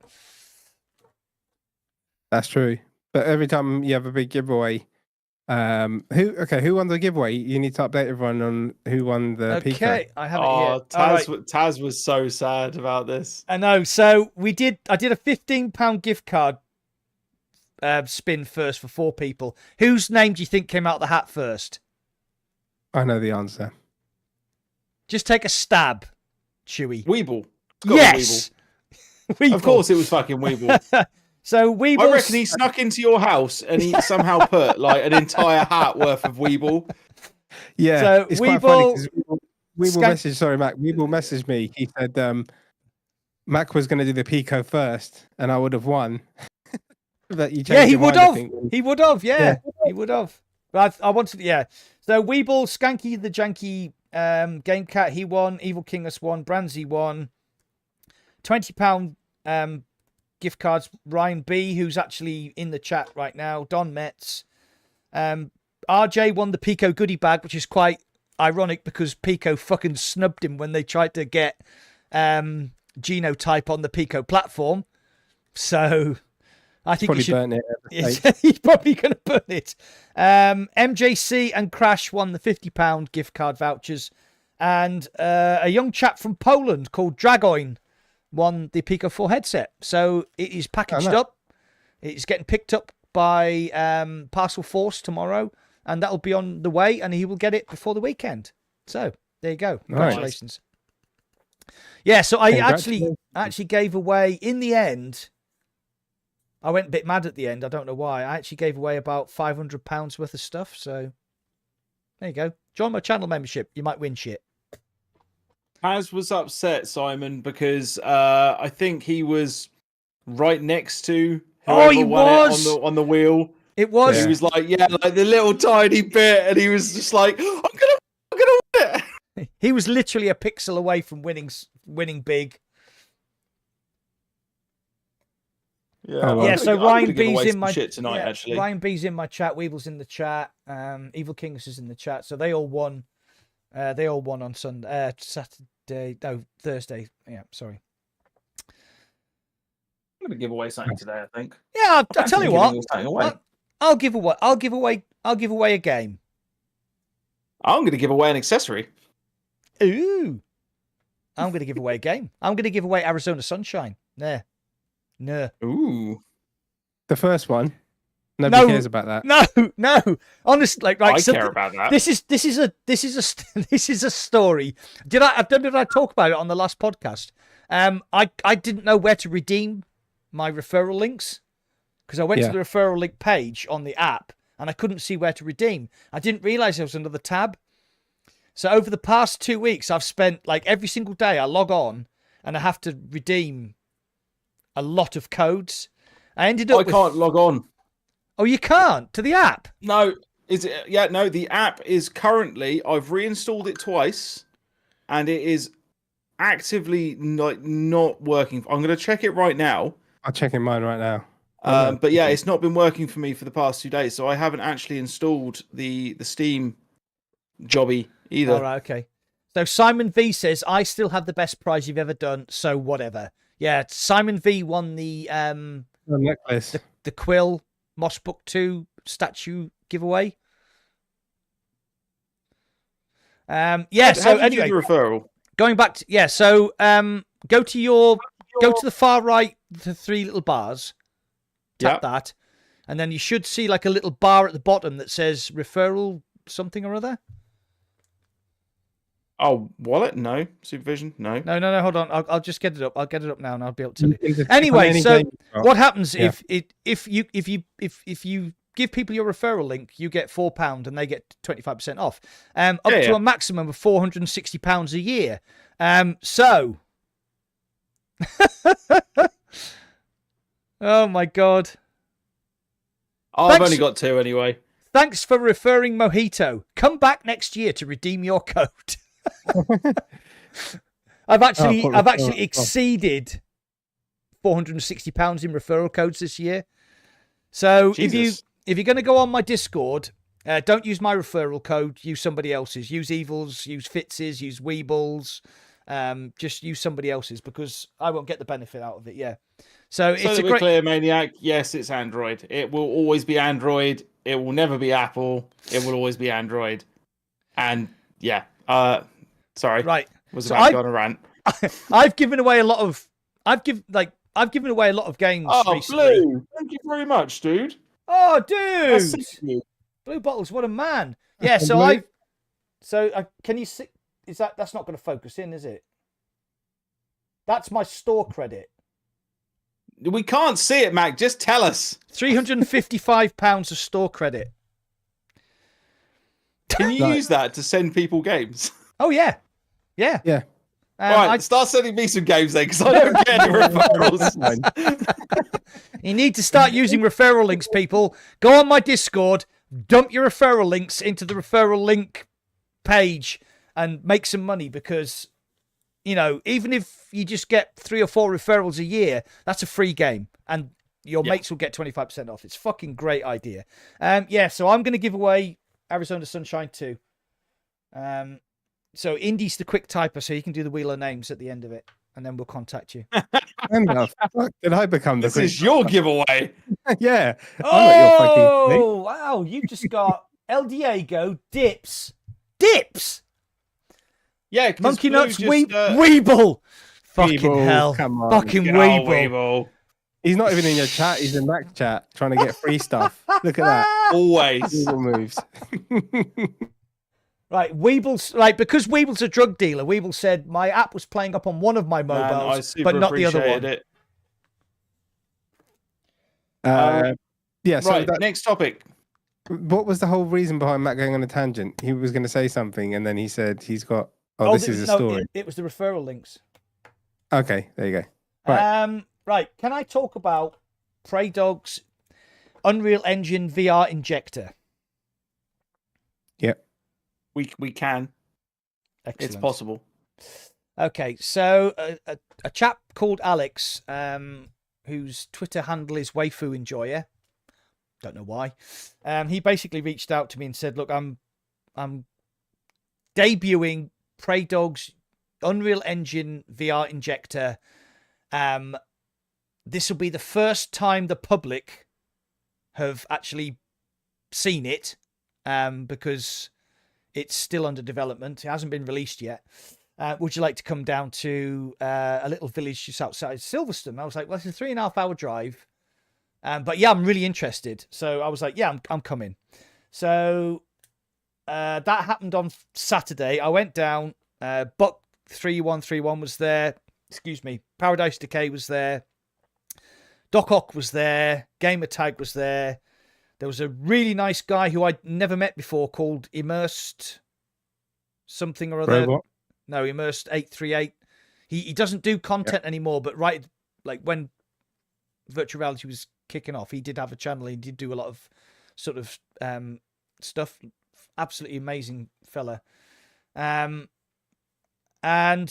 That's true. But every time you have a big giveaway, who won the giveaway? You need to update everyone on who won the Pico. Okay, I have it here. Taz was so sad about this. I know. So I did a £15 gift card spin first for 4 people. Whose name do you think came out of the hat first? I know the answer. Just take a stab, Chewy. Weeble. Yes. Weeble. Of course, it was fucking Weeble. So Weeble. I reckon he snuck into your house and he somehow put like an entire hat worth of Weeble. Yeah. So it's Weeble. Quite funny Weeble messaged me. He said Mac was going to do the Pico first, and I would have won. But you he would have. He would have. Yeah, he would have. But I wanted. Yeah. So Weeble, Skanky the Janky, Game Cat, he won. Evil King has won. Brandsy won. £20 gift cards. Ryan B, who's actually in the chat right now. Don Metz. RJ won the Pico goodie bag, which is quite ironic because Pico fucking snubbed him when they tried to get Genotype on the Pico platform. So I think he should burn it. He's probably going to burn it. MJC and Crash won the £50 gift card vouchers. And a young chap from Poland called Dragoin won the Pico 4 headset. So it is packaged up. It's getting picked up by Parcel Force tomorrow. And that'll be on the way. And he will get it before the weekend. So there you go. Congratulations. Nice. Yeah, so I actually gave away, in the end, I went a bit mad at the end. I don't know why. I actually gave away about £500 worth of stuff. So there you go. Join my channel membership. You might win shit. Paz was upset, Simon, because I think he was right next to whoever won it on the wheel. It was. He was like, like the little tiny bit, and he was just like, I'm gonna win it. He was literally a pixel away from winning big. So Ryan B's in my shit tonight. Actually, Ryan B's in my chat. Weeble's in the chat. Evil Kings is in the chat. So they all won. They all won on Sunday, Thursday. Yeah, sorry. I'm gonna give away something today. I think. Yeah, I'll tell you what. I'll give away a game. I'm gonna give away an accessory. Ooh. I'm gonna give away a game. I'm gonna give away Arizona Sunshine. There. No. Ooh. The first one? Nobody cares about that. No. Honestly, like, right. I care about that. This is a story. Did I talk about it on the last podcast? I didn't know where to redeem my referral links because I went to the referral link page on the app and I couldn't see where to redeem. I didn't realize there was another tab. So over the past 2 weeks, I've spent like every single day I log on and I have to redeem a lot of codes. I can't log on. Oh, you can't to the app? No, is it? Yeah, no. The app is currently. I've reinstalled it twice, and it is actively not working. I'm going to check it right now. I'll check in mine right now. But yeah, it's not been working for me for the past 2 days, so I haven't actually installed the Steam jobby either. All right, okay. So Simon V says, I still have the best prize you've ever done, so whatever. Yeah, Simon V won the necklace. The Quill Moss Book 2 statue giveaway. So anyway, the referral. Going back to so go to the far right, the 3 little bars. Tap that, and then you should see like a little bar at the bottom that says referral something or other. Oh, wallet? No. Supervision? No. No. Hold on. I'll just get it up. I'll get it up now, and I'll be able to tell you. Anyway, so what happens if you give people your referral link, you get £4 and they get 25% off, up to a maximum of £460 a year. Oh my God. I've only got 2 anyway. Thanks for referring Mojito. Come back next year to redeem your code. I've actually exceeded £460 in referral codes this year. So Jesus. if you're going to go on my Discord, don't use my referral code. Use somebody else's. Use Evils. Use Fitz's. Use Weebles. Just use somebody else's because I won't get the benefit out of it. Yeah. So it's a great. Clear, Maniac. Yes, it's Android. It will always be Android. It will never be Apple. It will always be Android. And yeah. Sorry. Right. Was about to go on a rant. I've given away a lot of. I've given away a lot of games. Oh, recently. Blue! Thank you very much, dude. Oh, dude! Blue Bottles, what a man! Yeah. Can you see? That's not going to focus in, is it? That's my store credit. We can't see it, Mac. Just tell us. £355 of store credit. Can you use that to send people games? Oh, yeah. Yeah. Yeah. Right, start sending me some games then, because I don't get any referrals. You need to start using referral links, people. Go on my Discord, dump your referral links into the referral link page and make some money because, you know, even if you just get 3 or 4 referrals a year, that's a free game. And your mates will get 25% off. It's a fucking great idea. So I'm going to give away Arizona Sunshine 2. So Indy's the quick typer, so you can do the wheel of names at the end of it, and then we'll contact you. When the fuck did I become the This is your giveaway. Yeah. Oh, wow. You just got El Diego, Dips. Yeah, Monkey Nuts, Weeble. Fucking Weeble, hell. come on. Fucking Weeble. He's not even in your chat. He's in Mac chat trying to get free stuff. Look at that. Always. Weeble moves. Right, because Weeble's a drug dealer, Weeble said my app was playing up on one of my mobiles, but not the other one. It. So right, next topic. What was the whole reason behind Matt going on a tangent? He was going to say something, and then he said he's got. This is a story. It was the referral links. Okay, there you go. Right. Right. Can I talk about Preydog's Unreal Engine VR injector? Yep. We can. Excellent. It's possible. Okay, so a chap called Alex, whose Twitter handle is Waifu Enjoyer. Don't know why. He basically reached out to me and said, "Look, I'm debuting Preydog's Unreal Engine VR injector. This will be the first time the public have actually seen it, because it's still under development. It hasn't been released yet. Would you like to come down to a little village just outside Silverstone?" I was like, well, it's a 3.5 hour drive. But yeah, I'm really interested. So I was like, yeah, I'm coming. So that happened on Saturday. I went down. Buck 3131 was there. Excuse me. Paradise Decay was there. Doc Ock was there. Gamer Tag was there. There was a really nice guy who I'd never met before called Immersed something or other. Robot? No, Immersed 838. He doesn't do content anymore, but right, like when virtual reality was kicking off, he did have a channel. He did do a lot of sort of stuff. Absolutely amazing fella. And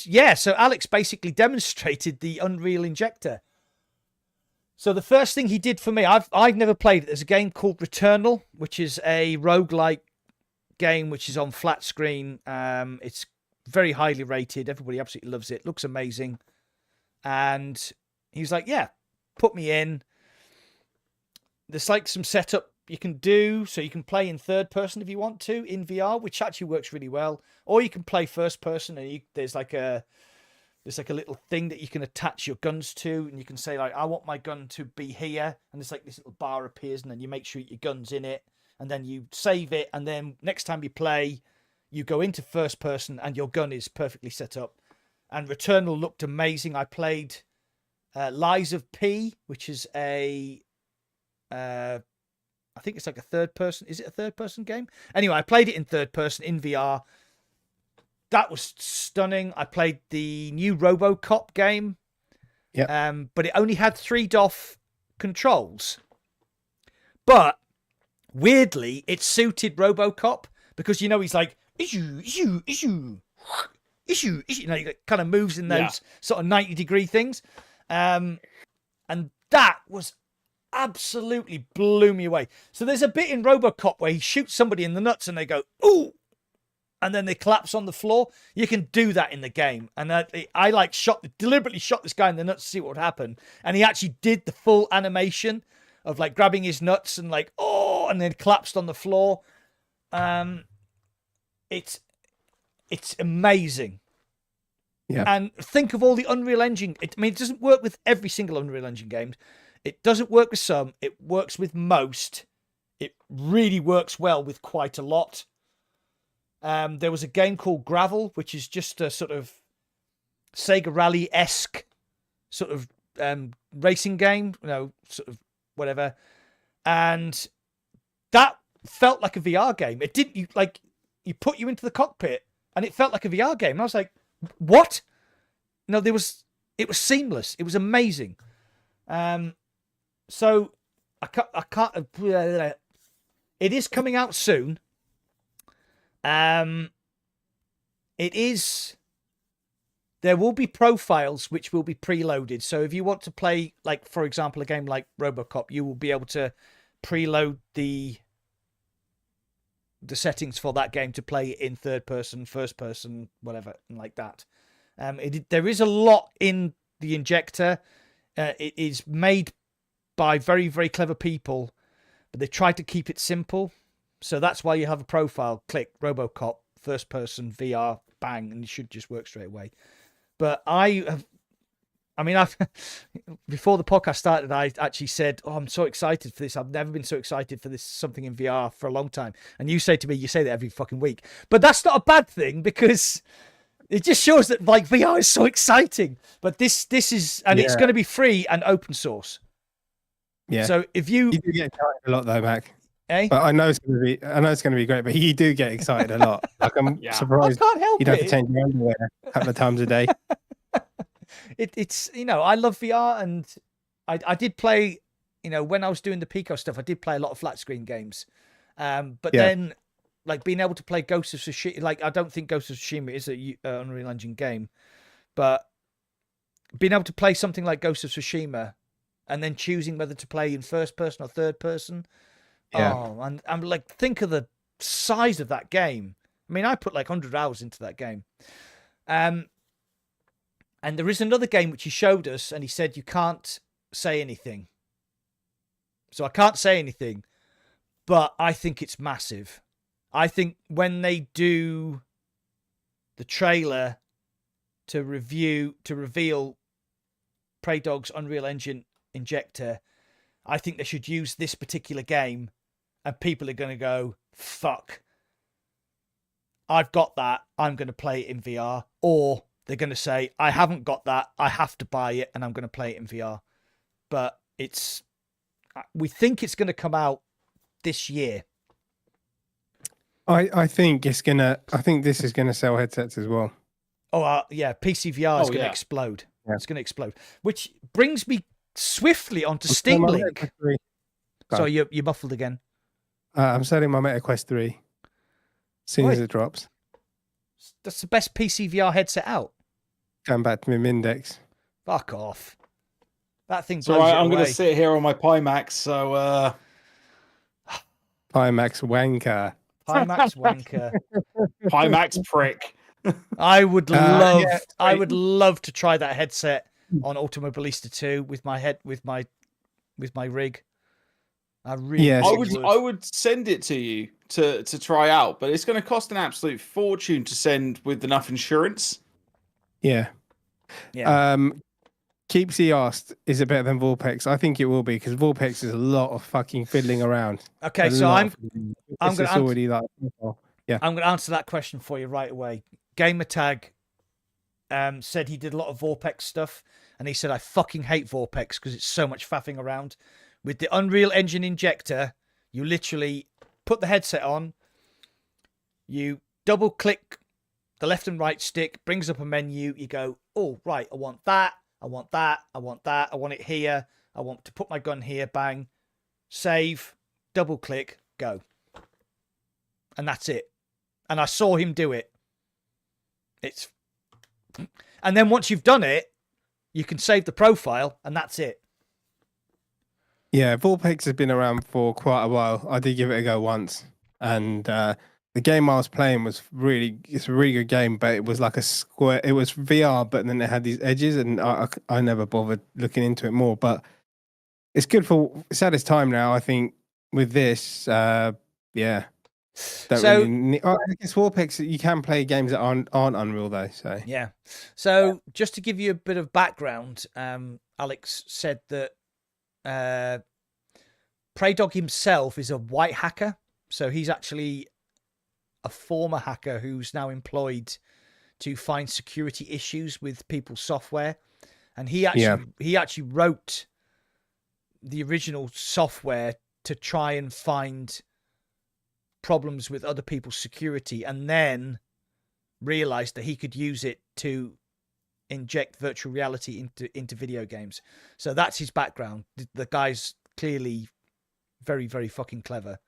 yeah, so Alex basically demonstrated the Unreal Injector. So the first thing he did for me, I've never played it. There's a game called Returnal, which is a roguelike game which is on flat screen. It's very highly rated. Everybody absolutely loves it. Looks amazing. And he's like, yeah, put me in. There's like some setup you can do. So you can play in third person if you want to in VR, which actually works really well. Or you can play first person and there's like a little thing that you can attach your guns to, and you can say like, I want my gun to be here, and there's like this little bar appears, and then you make sure your gun's in it, and then you save it, and then next time you play, you go into first person, and your gun is perfectly set up. And Returnal looked amazing. I played Lies of P, which is I think it's like a third person. Is it a third person game? Anyway, I played it in third person in VR. That was stunning. I played the new RoboCop game. Yeah. But it only had 3 DOF controls. But weirdly, it suited RoboCop because, he's like, issue. You know, he kind of moves in those sort of 90-degree things. And that was absolutely blew me away. So there's a bit in RoboCop where he shoots somebody in the nuts and they go, ooh, and then they collapse on the floor. You can do that in the game. And I deliberately shot this guy in the nuts to see what would happen. And he actually did the full animation of like grabbing his nuts and like, oh, and then collapsed on the floor. It's amazing. Yeah. And think of all the Unreal Engine. It doesn't work with every single Unreal Engine game. It doesn't work with some. It works with most. It really works well with quite a lot. There was a game called Gravel, which is just a sort of Sega Rally-esque sort of racing game, sort of whatever. And that felt like a VR game. It didn't, you put you into the cockpit and it felt like a VR game. And I was like, what? No, it was seamless. It was amazing. So I can't, it is coming out soon. There will be profiles which will be preloaded. So if you want to play, like, for example, a game like RoboCop, you will be able to preload the settings for that game to play in third person, first person, whatever, and like that. There is a lot in the injector. It is made by very, very clever people, but they tried to keep it simple. So that's why you have a profile, click RoboCop, first person, VR, bang, and it should just work straight away. But I've before the podcast started, I actually said, oh, I'm so excited for this. I've never been so excited for this, something in VR for a long time. And you say to me, you say that every fucking week. But that's not a bad thing because it just shows that like VR is so exciting. But this is, and it's going to be free and open source. Yeah. So if you do get excited a lot though, Mac. Eh? But I know it's going to be great, but you do get excited a lot. Like I'm surprised I can't help you don't have to change your underwear a couple of times a day. It's I love VR, and I did play, when I was doing the Pico stuff, I did play a lot of flat screen games. But then like being able to play Ghost of Tsushima, like I don't think Ghost of Tsushima is a Unreal Engine game, but being able to play something like Ghost of Tsushima and then choosing whether to play in first person or third person. Yeah. Oh, and I'm like, think of the size of that game. I mean, I put like 100 hours into that game. And there is another game which he showed us, and he said you can't say anything. So I can't say anything, but I think it's massive. I think when they do the trailer to reveal Prey Dog's Unreal Engine injector, I think they should use this particular game, and people are going to go, fuck, I've got that, I'm going to play it in VR. Or they're going to say, I haven't got that, I have to buy it, and I'm going to play it in VR. But we think it's going to come out this year. I think this is gonna sell headsets as well. Oh, yeah, PC VR is going to explode. Yeah. It's going to explode. Which brings me swiftly onto Steam Link. Sorry, you're muffled again. I'm selling my Meta Quest 3 as soon as it drops. That's the best PC VR headset out. Going back to my Mindex. Fuck off. That thing blows so it I'm away. going to sit here on my Pimax, so... Pimax wanker. Pimax wanker. Pimax prick. I would love I would love to try that headset on Automobilista 2 with my rig. I would send it to you to try out, but it's going to cost an absolute fortune to send with enough insurance. Yeah. Keepsy asked, is it better than Vorpex? I think it will be, because Vorpex is a lot of fucking fiddling around. Okay, so I'm going to answer that question for you right away. Gamertag said he did a lot of Vorpex stuff, and he said, I fucking hate Vorpex because it's so much faffing around. With the Unreal Engine injector, you literally put the headset on, you double click the left and right stick, brings up a menu, you go, oh, right, I want that, I want that, I want that, I want it here, I want to put my gun here, bang, save, double click, go. And that's it. And I saw him do it. And then once you've done it, you can save the profile, and that's it. Yeah, Vorpex has been around for quite a while. I did give it a go once, and the game I was playing it's a really good game, but it was like a square. It was VR, but then it had these edges, and I never bothered looking into it more. But it's good it's at its time now, I think, with this. I guess Vorpex, you can play games that aren't Unreal though. So yeah. So just to give you a bit of background, Alex said that Preydog himself is a white hacker, so he's actually a former hacker who's now employed to find security issues with people's software, and he actually wrote the original software to try and find problems with other people's security, and then realized that he could use it to inject virtual reality into video games. So that's his background. The guy's clearly very, very fucking clever.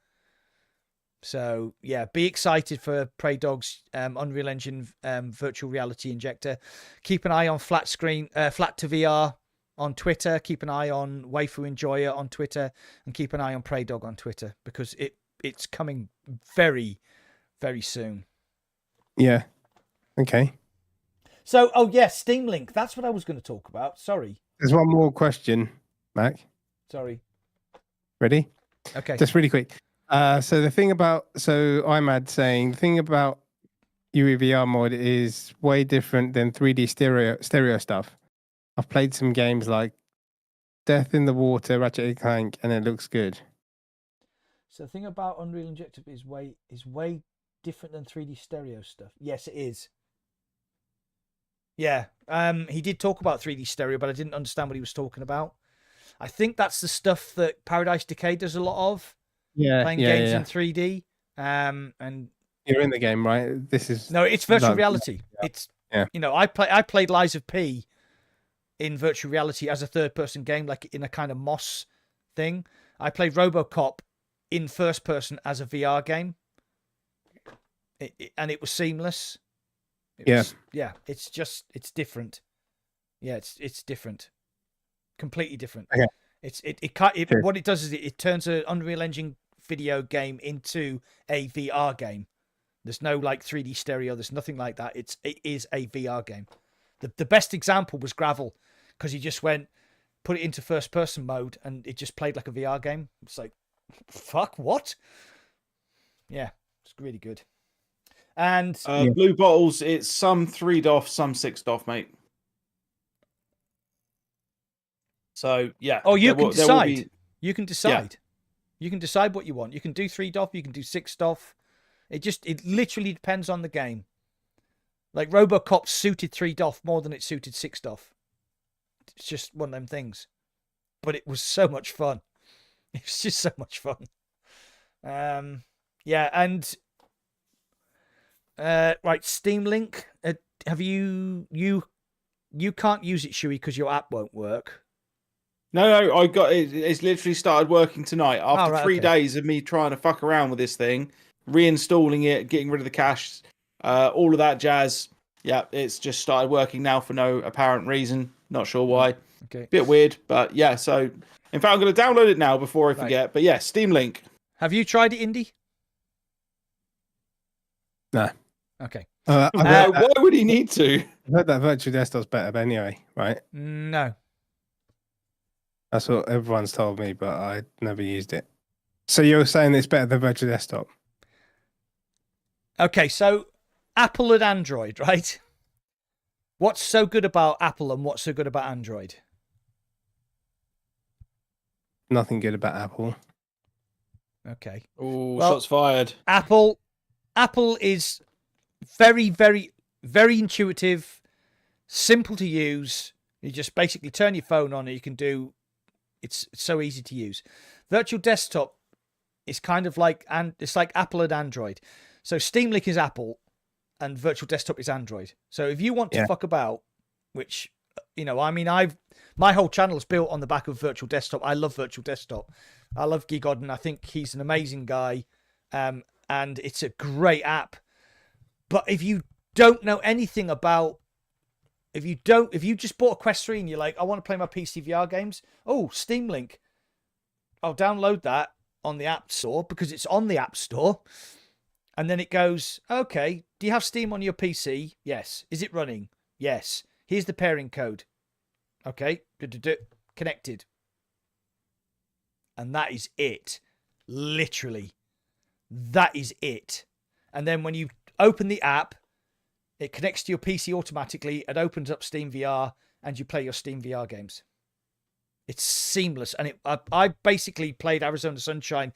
So yeah, be excited for Preydog's Unreal Engine virtual reality injector. Keep an eye on Flat to VR on Twitter. Keep an eye on Waifu Enjoyer on Twitter, and keep an eye on Preydog on Twitter, because it's coming very, very soon. Yeah. Okay. So, Steam Link. That's what I was going to talk about. Sorry. There's one more question, Mac. Sorry. Ready? Okay. Just really quick. IMAD saying the thing about UEVR mod is way different than 3D stereo stuff. I've played some games like Death in the Water, Ratchet & Clank, and it looks good. So the thing about Unreal Engine is way different than 3D stereo stuff. Yes, it is. Yeah. He did talk about 3D stereo, but I didn't understand what he was talking about. I think that's the stuff that Paradise Decay does a lot of. Yeah. Playing games in 3D. And you're in the game, right? No, it's virtual reality. Yeah. It's I played Lies of P in virtual reality as a third-person game, like in a kind of Moss thing. I played RoboCop in first person as a VR game, and it was seamless. It's different. Yeah, it's different, completely different. Okay. What it does is it turns an Unreal Engine video game into a VR game. There's no like 3D stereo. There's nothing like that. It is a VR game. The best example was Gravel, because he just put it into first person mode, and it just played like a VR game. It's like, fuck, what? Yeah, it's really good. And Blue Bottles, it's some 3 DOF, some 6 DOF, mate. So yeah. Oh, you can decide. You can decide. You can decide what you want. You can do 3 DOF, you can do 6 DOF. It literally depends on the game. Like RoboCop suited 3 DOF more than it suited 6 DOF. It's just one of them things. But it was so much fun. It was just so much fun. Yeah, and right, Steam Link. Have you can't use it, Shuey, because your app won't work. No, I got it. It's literally started working tonight after 3 days of me trying to fuck around with this thing, reinstalling it, getting rid of the cache, all of that jazz. Yeah, it's just started working now for no apparent reason. Not sure why. Okay. Bit weird, but yeah. So, in fact, I'm going to download it now before I forget. Right. But yeah, Steam Link. Have you tried it, Indy? No. Okay. Why would he need to? I've heard that virtual desktop's better anyway, right? No. That's what everyone's told me, but I never used it. So you're saying it's better than virtual desktop? Okay, so Apple and Android, right? What's so good about Apple and what's so good about Android? Nothing good about Apple. Okay. Oh, well, shots fired. Apple is very, very, very intuitive, simple to use. You just basically turn your phone on and you can do. It's so easy to use. Virtual desktop is kind of like, and it's like Apple and Android. So Steam Link is Apple and virtual desktop is Android. So if you want to fuck about, which, you know, I mean, my whole channel is built on the back of virtual desktop. I love virtual desktop. I love Guy Godden. I think he's an amazing guy. And it's a great app. But if you don't know anything about, if you just bought a Quest 3 and you're like, I want to play my PC VR games. Oh, Steam Link. I'll download that on the App Store because it's on the App Store. And then it goes, okay, do you have Steam on your PC? Yes. Is it running? Yes. Here's the pairing code. Okay. Connected. And that is it. Literally. That is it. And then when you open the app, it connects to your PC automatically. It opens up Steam VR and you play your Steam VR games. It's seamless. And I basically played Arizona Sunshine.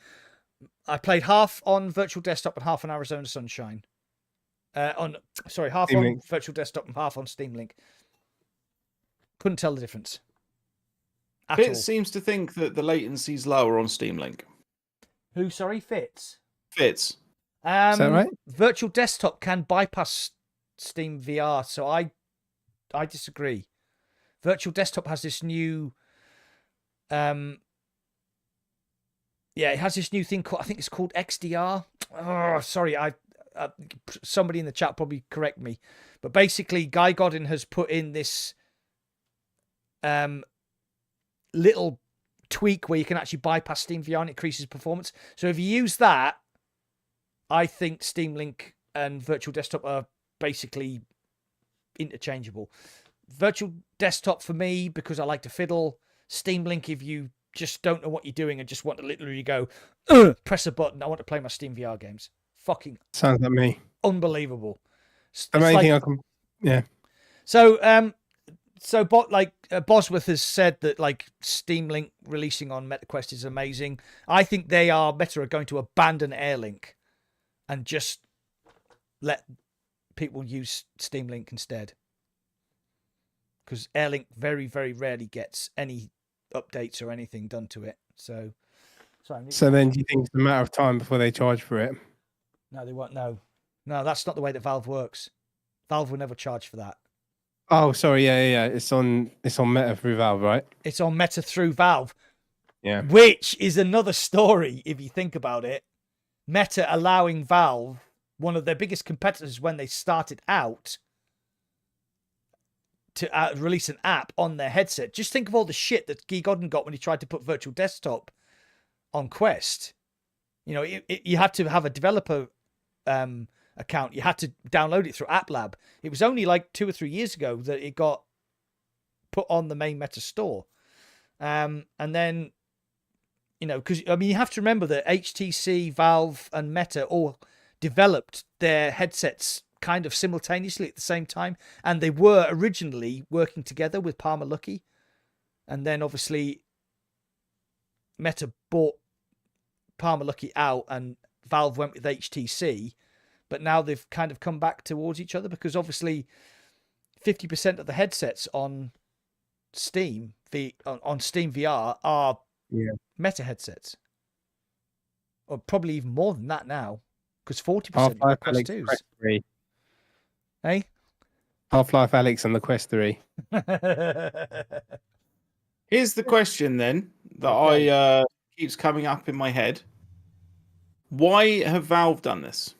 I played half on virtual desktop and half on Arizona Sunshine. Half on virtual desktop and half on Steam Link. Couldn't tell the difference. Fitz seems to think that the latency's lower on Steam Link. Who, sorry? Fitz? Fitz. Is that right? Virtual desktop can bypass Steam VR, so I disagree. Virtual desktop has this new it has this new thing called, I think it's called XDR. Oh, sorry, somebody in the chat probably correct me, but basically Guy Godden has put in this little tweak where you can actually bypass Steam VR and it increases performance. So if you use that, I think Steam Link and virtual desktop are basically interchangeable. Virtual desktop for me, because I like to fiddle. Steam Link, if you just don't know what you're doing and just want to literally go, press a button, I want to play my Steam VR games. Fucking sounds like me. Unbelievable. Amazing. Like, yeah. So, Bosworth has said that like Steam Link releasing on MetaQuest is amazing. I think Meta are going to abandon Airlink and just let people use Steam Link instead. Because Airlink very, very rarely gets any updates or anything done to it. So then do you think it's a matter of time before they charge for it? No, they won't. No, that's not the way that Valve works. Valve will never charge for that. Oh, sorry. Yeah. It's on Meta through Valve, right? It's on Meta through Valve. Yeah. Which is another story if you think about it. Meta allowing Valve, one of their biggest competitors when they started out, to release an app on their headset. Just think of all the shit that Guy Godden got when he tried to put virtual desktop on Quest. You know, you had to have a developer account. You had to download it through App Lab. It was only like 2 or 3 years ago that it got put on the main Meta store. And then, you know, because, I mean, you have to remember that HTC, Valve, and Meta all developed their headsets kind of simultaneously at the same time. And they were originally working together with Palmer Luckey. And then, obviously, Meta bought Palmer Luckey out and Valve went with HTC, but now they've kind of come back towards each other because obviously 50% of the headsets on Steam on Steam VR are Meta headsets, or probably even more than that now, because 40% are Quest 2s. Hey, Half-Life Alyx and the Quest 3. Here's the question then that I keeps coming up in my head. Why have Valve done this?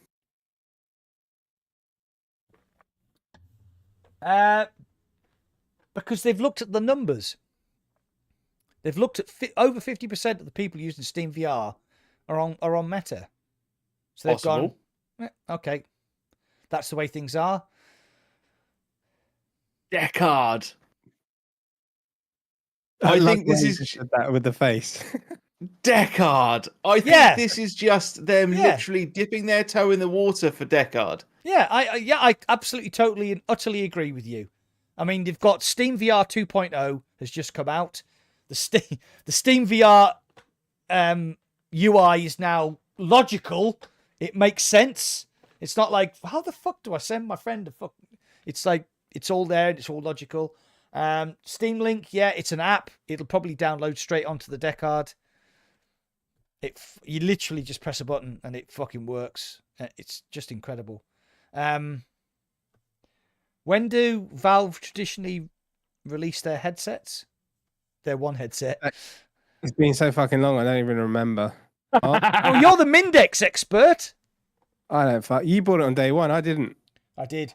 Because they've looked at the numbers. They've looked at over 50% of the people using Steam VR are on Meta. So they've gone, okay, that's the way things are. Deckard. I think this is that with the face. Deckard. I think this is just them literally dipping their toe in the water for Deckard. Yeah, I absolutely, totally, and utterly agree with you. I mean, they've got Steam VR 2.0 has just come out. The Steam VR UI is now logical. It makes sense. It's not like, how the fuck do I send my friend a fuck? It's like, it's all there. It's all logical. Steam Link, it's an app. It'll probably download straight onto the Deckard. You literally just press a button and it fucking works. It's just incredible. When do Valve traditionally release their headsets? Their one headset. It's been so fucking long, I don't even remember. Oh, you're the Mindex expert. I don't fuck. You bought it on day one. I didn't. I did.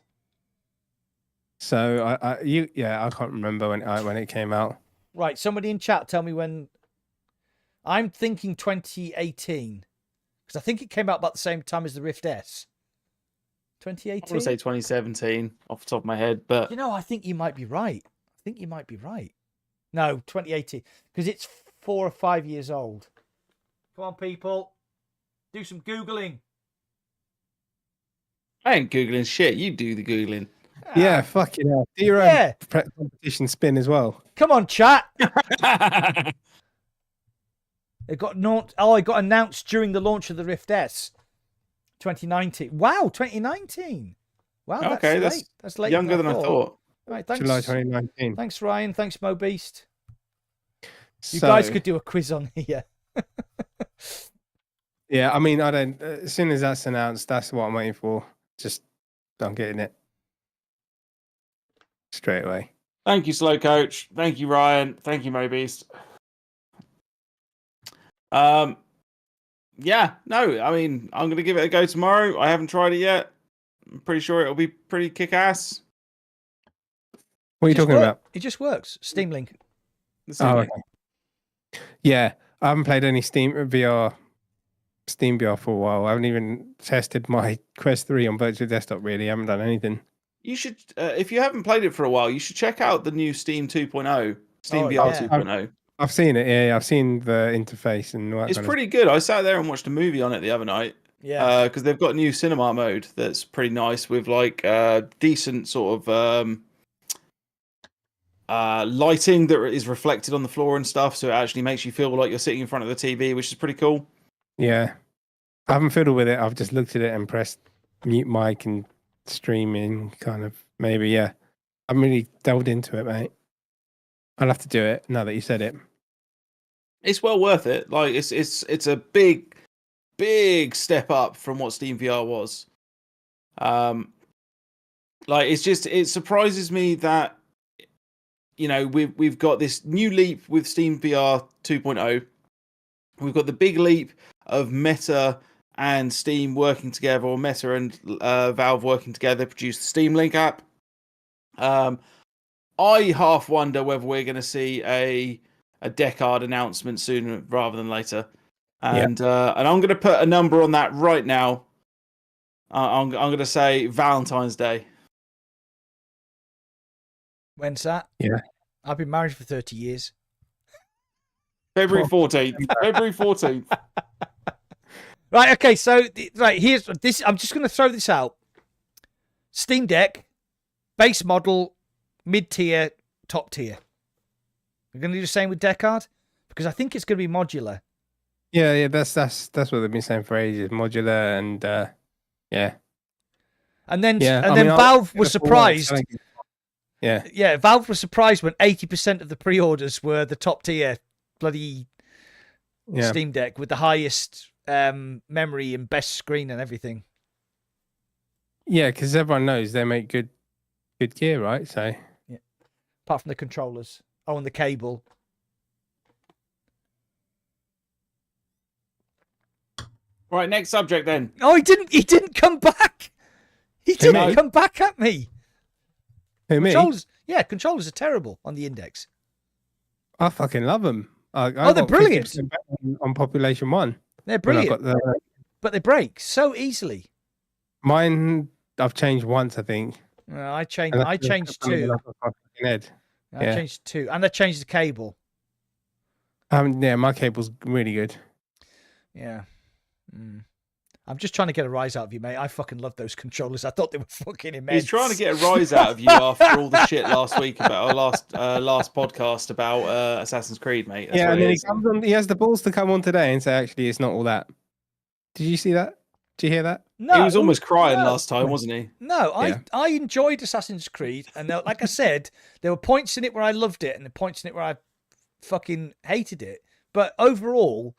So I can't remember when it came out. Right, somebody in chat tell me when. I'm thinking 2018 because I think it came out about the same time as the Rift S. 2018. I want to say 2017 off the top of my head, but I think you might be right. No, 2018 because it's 4 or 5 years old. Come on, people, do some googling. I ain't googling shit. You do the googling. Yeah, fucking hell. Do your own competition spin as well. Come on, chat. It got announced during the launch of the Rift S, 2019. Wow, 2019. Wow, okay, that's late. That's late. Younger than I thought. Right, thanks. July 2019. Thanks, Ryan. Thanks, Mo Beast. You guys could do a quiz on here. Yeah, I mean, I don't. As soon as that's announced, that's what I'm waiting for. Just, I'm getting it straight away. Thank you, Slow Coach. Thank you, Ryan. Thank you, Mo Beast. Yeah, no, I mean, I'm gonna give it a go tomorrow. I haven't tried it yet. I'm pretty sure it'll be pretty kick-ass. What are you talking about? It just works. Steam Link. Okay. Yeah, I haven't played any Steam VR for a while. I haven't even tested my Quest 3 on virtual desktop, really. I haven't done anything. You should, if you haven't played it for a while, you should check out the new Steam 2.0, Steam VR 2.0. I've seen it, yeah. I've seen the interface and all that. It's pretty good. I sat there and watched a movie on it the other night. Yeah. Because they've got a new cinema mode that's pretty nice with like decent sort of lighting that is reflected on the floor and stuff. So it actually makes you feel like you're sitting in front of the TV, which is pretty cool. Yeah. I haven't fiddled with it. I've just looked at it and pressed mute mic and streaming kind of maybe, yeah. I haven't really delved into it, mate. I'll have to do it now that you said it. It's well worth it. Like it's a big step up from what Steam VR was. Like it surprises me that we've got this new leap with Steam VR 2.0. We've got the big leap of Meta and Steam working together, or Meta and Valve working together to produce the Steam Link app. I half wonder whether we're going to see a Deckard announcement sooner rather than later. And I'm going to put a number on that right now. I'm going to say Valentine's Day. When's that? Yeah. I've been married for 30 years. February 14th. February 14th. Right, okay, so here's this. I'm just going to throw this out. Steam Deck, base model, mid-tier, top tier. We're going to do the same with Deckard. because I think it's going to be modular. Yeah, that's what they've been saying for ages. Modular and yeah. And then I mean, Valve was surprised. Yeah. Valve was surprised when 80% of the pre-orders were the top tier bloody Steam Deck with the highest memory and best screen and everything. Yeah, because everyone knows they make good gear, right? So yeah. Apart from the controllers. Oh, and the cable. Right, next subject then. Oh, he didn't come back. He didn't come back at me. Who, me? Controllers are terrible on the Index. I fucking love them. They're brilliant. On Population 1. They're brilliant. But they break so easily. Mine, I've changed once, I think. I changed 2. I changed 2. And I changed the cable. Yeah, my cable's really good. Yeah. I'm just trying to get a rise out of you, mate. I fucking love those controllers. I thought they were fucking immense. He's trying to get a rise out of you after all the shit last week about our last podcast about Assassin's Creed, mate. That's and then he has the balls to come on today and say, actually, it's not all that. Did you see that? Did you hear that? No, he was almost crying last time, wasn't he? No, I enjoyed Assassin's Creed, and like I said, there were points in it where I loved it, and the points in it where I fucking hated it. But overall,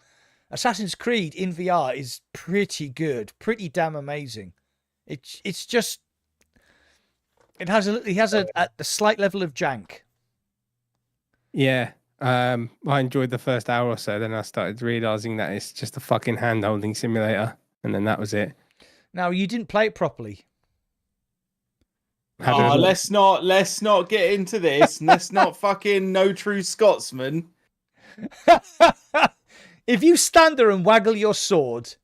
Assassin's Creed in VR is pretty good, pretty damn amazing. It's just he has a slight level of jank. Yeah, I enjoyed the first hour or so. Then I started realizing that it's just a fucking hand-holding simulator, and then that was it. Now, you didn't play it properly. Let's not get into this. Let's not fucking no true Scotsman. If you stand there and waggle your sword,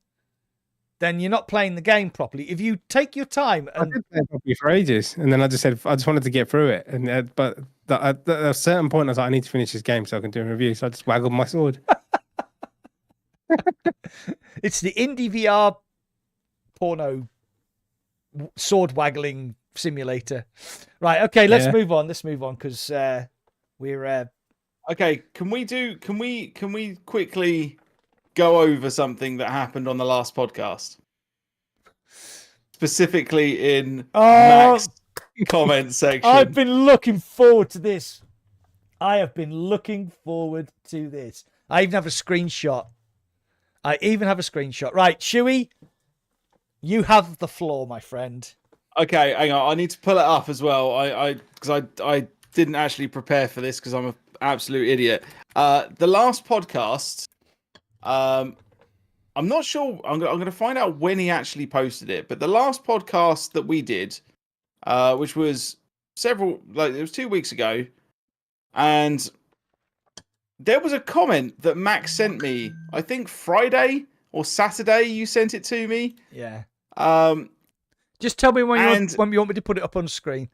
then you're not playing the game properly. If you take your time, I did play it properly for ages, and then I just said I just wanted to get through it. And but at a certain point, I was like, I need to finish this game so I can do a review. So I just waggled my sword. It's the indie VR porno sword waggling simulator. Right? Okay, let's move on. Let's move on because we're. Okay, can we quickly go over something that happened on the last podcast? Specifically in Mac's comment section. I've been looking forward to this. I have been looking forward to this. I even have a screenshot. Right, Shuey, you have the floor, my friend. Okay, hang on. I need to pull it up as well. Because I didn't actually prepare for this because I'm an absolute idiot. The last podcast, I'm not sure. I'm going to find out when he actually posted it. But the last podcast that we did, which was it was 2 weeks ago, and there was a comment that Max sent me. I think Friday or Saturday. You sent it to me. Yeah. Just tell me when you want me to put it up on the screen.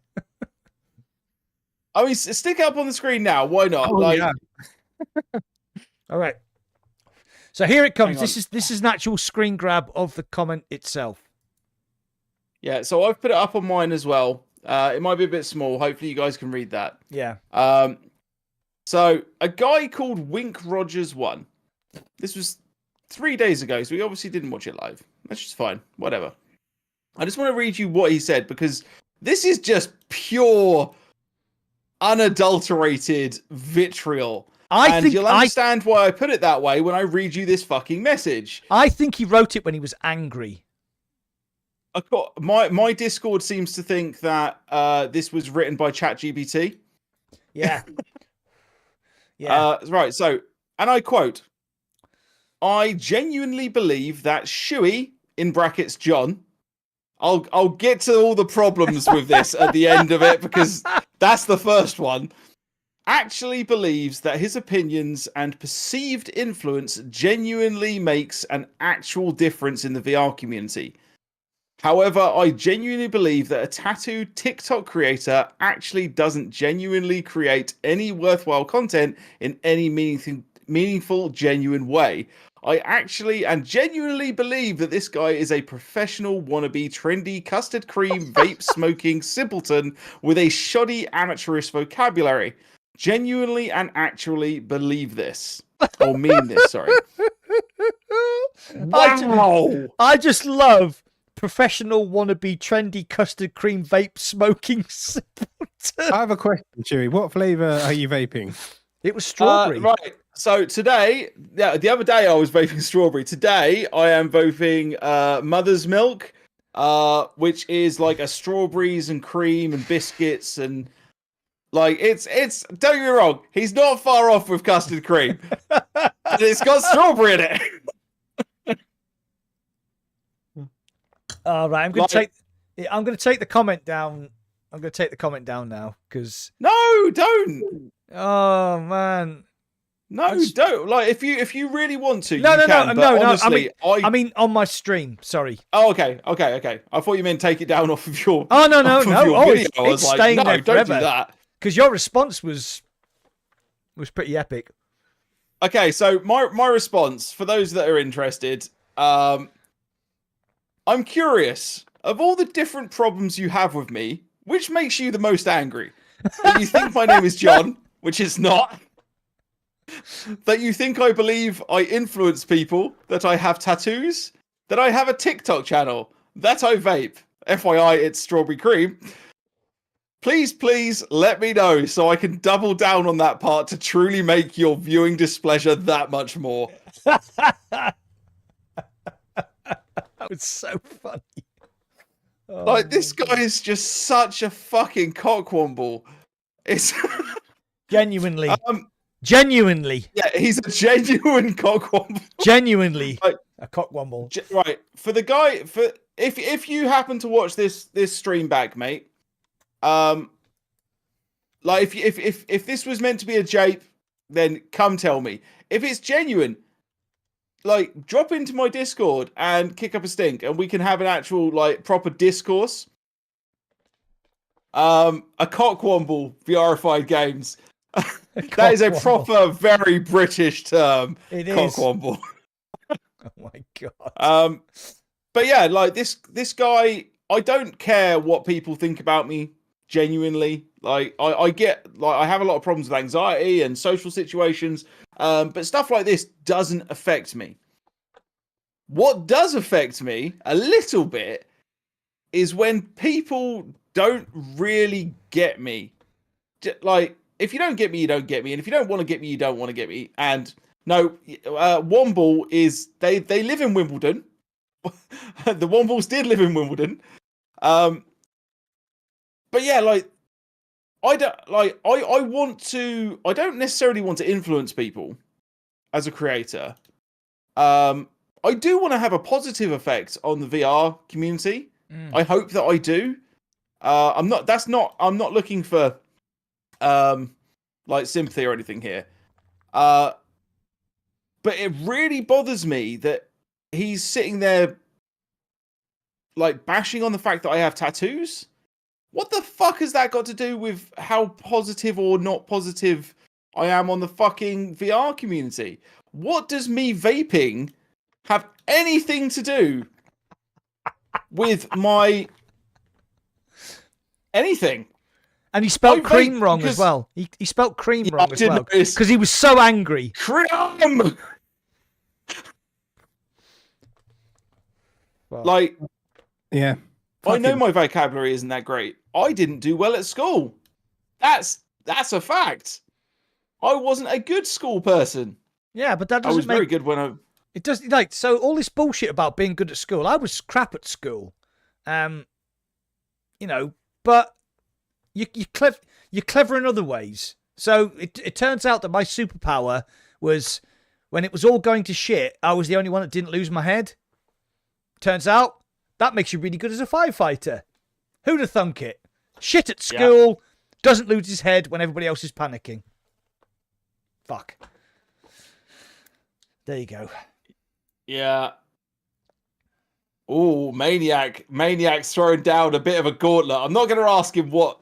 I mean, stick it up on the screen now. Why not? Yeah. All right. So here it comes. This is an actual screen grab of the comment itself. Yeah. So I've put it up on mine as well. It might be a bit small. Hopefully you guys can read that. Yeah. So a guy called Wink Rogers 1. This was 3 days ago, so we obviously didn't watch it live. That's just fine. Whatever. I just want to read you what he said because this is just pure, unadulterated vitriol. You'll understand why I put it that way when I read you this fucking message. I think he wrote it when he was angry. My Discord seems to think that this was written by ChatGPT. Yeah. Yeah. Right. So, and I quote, "I genuinely believe that Shuey, in brackets John, I'll get to all the problems with this at the end of it because that's the first one, actually believes that his opinions and perceived influence genuinely makes an actual difference in the VR community. However, I genuinely believe that a tattooed TikTok creator actually doesn't genuinely create any worthwhile content in any meaningful, genuine way. I actually and genuinely believe that this guy is a professional wannabe trendy custard cream vape smoking simpleton with a shoddy amateurish vocabulary. genuinely and actually believe this or mean this. Sorry. Wow. I just love professional wannabe trendy custard cream vape smoking simpleton. I have a question, Chewy. What flavor are you vaping? It was strawberry. Right. So today, the other day I was vaping strawberry. Today I am vaping Mother's Milk, which is like a strawberries and cream and biscuits and like it's. Don't get me wrong, he's not far off with custard cream, but it's got strawberry in it. All right, I'm going to take the comment down. I'm going to take the comment down now because No, don't. oh man. No, don't. Like, if you really want to, No, you no, can. no. Honestly, I mean, on my stream. Sorry. Oh, okay. I thought you meant take it down off of your. Oh no. Oh, video. I was it's like, staying no, there don't forever. do that. Because your response was pretty epic. Okay, so my response for those that are interested, I'm curious of all the different problems you have with me, which makes you the most angry? That you think my name is John, which is not. That you think I believe I influence people, that I have tattoos, that I have a TikTok channel, that I vape. FYI, it's strawberry cream. Please let me know so I can double down on that part to truly make your viewing displeasure that much more. That was so funny. Oh, Like, this guy is just such a fucking cockwomble. It's genuinely. Genuinely. Yeah, he's a genuine cockwomble. Genuinely. Like, a cockwomble. Right. For the guy, if you happen to watch this stream back, mate, like if this was meant to be a jape, then come tell me. If it's genuine, like, drop into my Discord and kick up a stink, and we can have an actual, like, proper discourse. A cockwomble VRified games. That is a proper, very British term. It is. Cockwomble. Oh my god. But yeah, like this guy, I don't care what people think about me. Genuinely, like I get, like, I have a lot of problems with anxiety and social situations, but stuff like this doesn't affect me. What does affect me a little bit is when people don't really get me. Like, if you don't get me, you don't get me, and if you don't want to get me, you don't want to get me. And no, Womble is they live in Wimbledon. The Wombles did live in Wimbledon. But yeah, like, I don't necessarily want to influence people as a creator. I do want to have a positive effect on the VR community. I hope that I do. I'm not looking for like sympathy or anything here. But it really bothers me that he's sitting there like bashing on the fact that I have tattoos. What the fuck has that got to do with how positive or not positive I am on the fucking VR community? What does me vaping have anything to do with my anything? And he spelled cream wrong as well. He spelled cream wrong as well because he was so angry. Cream. Well, like, yeah. I know my vocabulary isn't that great. I didn't do well at school. That's a fact. I wasn't a good school person. Yeah, but that doesn't I was make... very good when I... It does, like, so all this bullshit about being good at school. I was crap at school. You know, but you're clever in other ways. So it turns out that my superpower was when it was all going to shit, I was the only one that didn't lose my head. Turns out that makes you really good as a firefighter. Who'd have thunk it? Shit at school, doesn't lose his head when everybody else is panicking. Fuck. There you go. Yeah. Oh, Maniac's throwing down a bit of a gauntlet. I'm not going to ask him what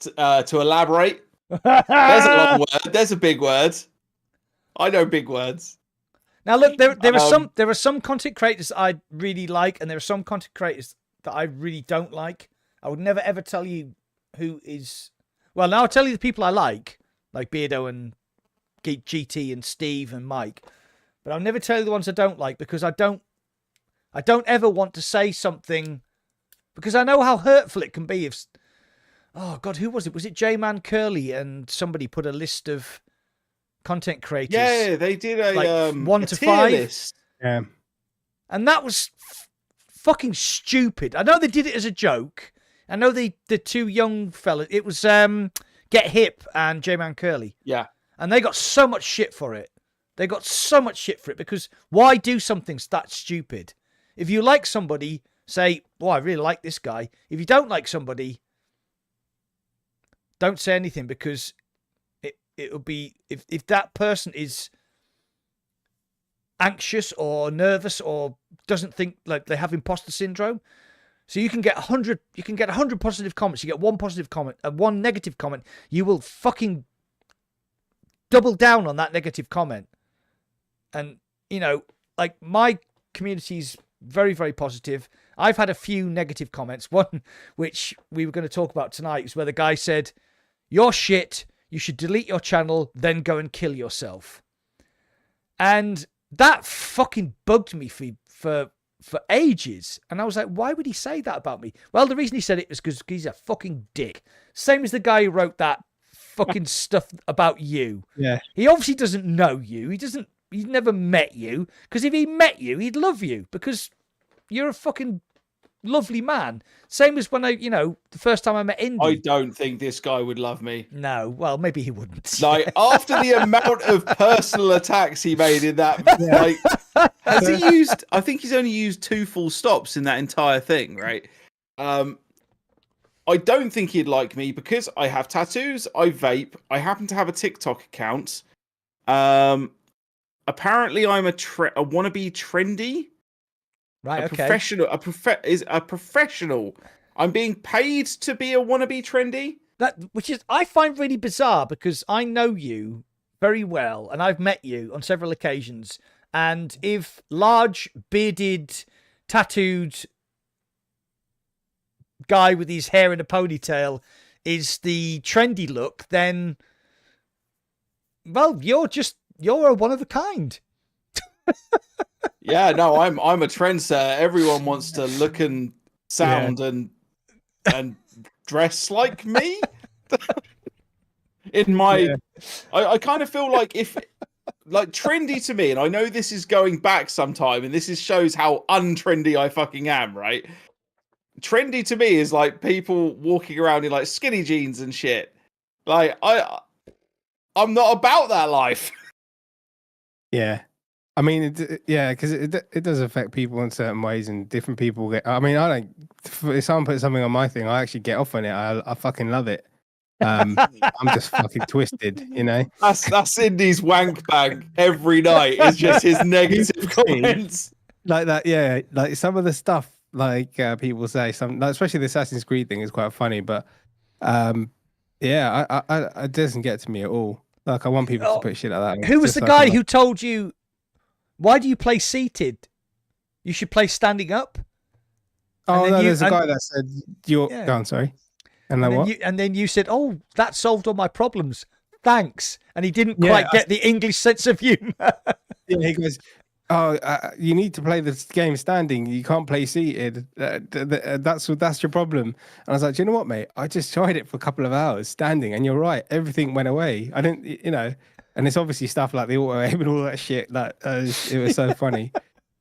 to elaborate. There's a long word. There's a big word. I know big words. Now look, there are some content creators I really like, and there are some content creators that I really don't like. I would never ever tell you who is. Well, now I'll tell you the people I like Beardo and GT and Steve and Mike. But I'll never tell you the ones I don't like, because I don't ever want to say something, because I know how hurtful it can be if... Oh, God, who was it? Was it J-Man Curly and somebody put a list of content creators? Yeah, they did a 1 a to tier 5. list. Yeah. And that was fucking stupid. I know they did it as a joke. I know the two young fellas... It was Get Hip and J-Man Curly. Yeah. And they got so much shit for it. They got so much shit for it, because why do something that stupid? If you like somebody, say, "Oh, I really like this guy." If you don't like somebody, don't say anything, because it'll be if that person is anxious or nervous or doesn't think, like they have imposter syndrome. So you can get 100 positive comments, you get one positive comment and one negative comment, you will fucking double down on that negative comment. And, you know, like, my community's very, very positive. I've had a few negative comments. One, which we were going to talk about tonight, is where the guy said, "You're shit. You should delete your channel, then go and kill yourself." And that fucking bugged me for ages. And I was like, why would he say that about me? Well, the reason he said it was because he's a fucking dick. Same as the guy who wrote that fucking stuff about you. Yeah. He obviously doesn't know you. He's never met you, because if he met you, he'd love you, because you're a fucking lovely man. Same as when the first time I met Indy. I don't think this guy would love me. No, well, maybe he wouldn't. Like, after the amount of personal attacks he made in that, like, has he used? I think he's only used 2 full stops in that entire thing, right? I don't think he'd like me because I have tattoos, I vape, I happen to have a TikTok account. Apparently, I'm a wannabe trendy. Right, a okay. Professional. I'm being paid to be a wannabe trendy. Which I find really bizarre, because I know you very well and I've met you on several occasions. And if large, bearded, tattooed guy with his hair in a ponytail is the trendy look, then, well, you're a one of a kind. Yeah, no, I'm a trendsetter. Everyone wants to look and sound and dress like me. I kind of feel like trendy to me, and I know this is going back some time, and this shows how untrendy I fucking am, right? Trendy to me is like people walking around in like skinny jeans and shit. Like, I'm not about that life. Yeah. I mean, because it does affect people in certain ways, and different people get. I mean, I don't. If someone puts something on my thing, I actually get off on it. I fucking love it. I'm just fucking twisted, you know. That's Indy's wank bag every night. It's just his negative comments like that. Yeah, like some of the stuff like people say, especially the Assassin's Creed thing is quite funny, but yeah, it doesn't get to me at all. Like, I want people to put shit like that. Who was the guy who told you, why do you play seated? You should play standing up. Oh, no, there's a guy that said, go on, sorry. And then you said, "Oh, that solved all my problems. Thanks." And he didn't quite get the English sense of humor. Yeah, he goes, "Oh, you need to play this game standing. You can't play seated. That's your problem." And I was like, "Do you know what, mate? I just tried it for a couple of hours standing, and you're right. Everything went away. I didn't, And it's obviously stuff like the auto aim and all that shit. That it was so funny.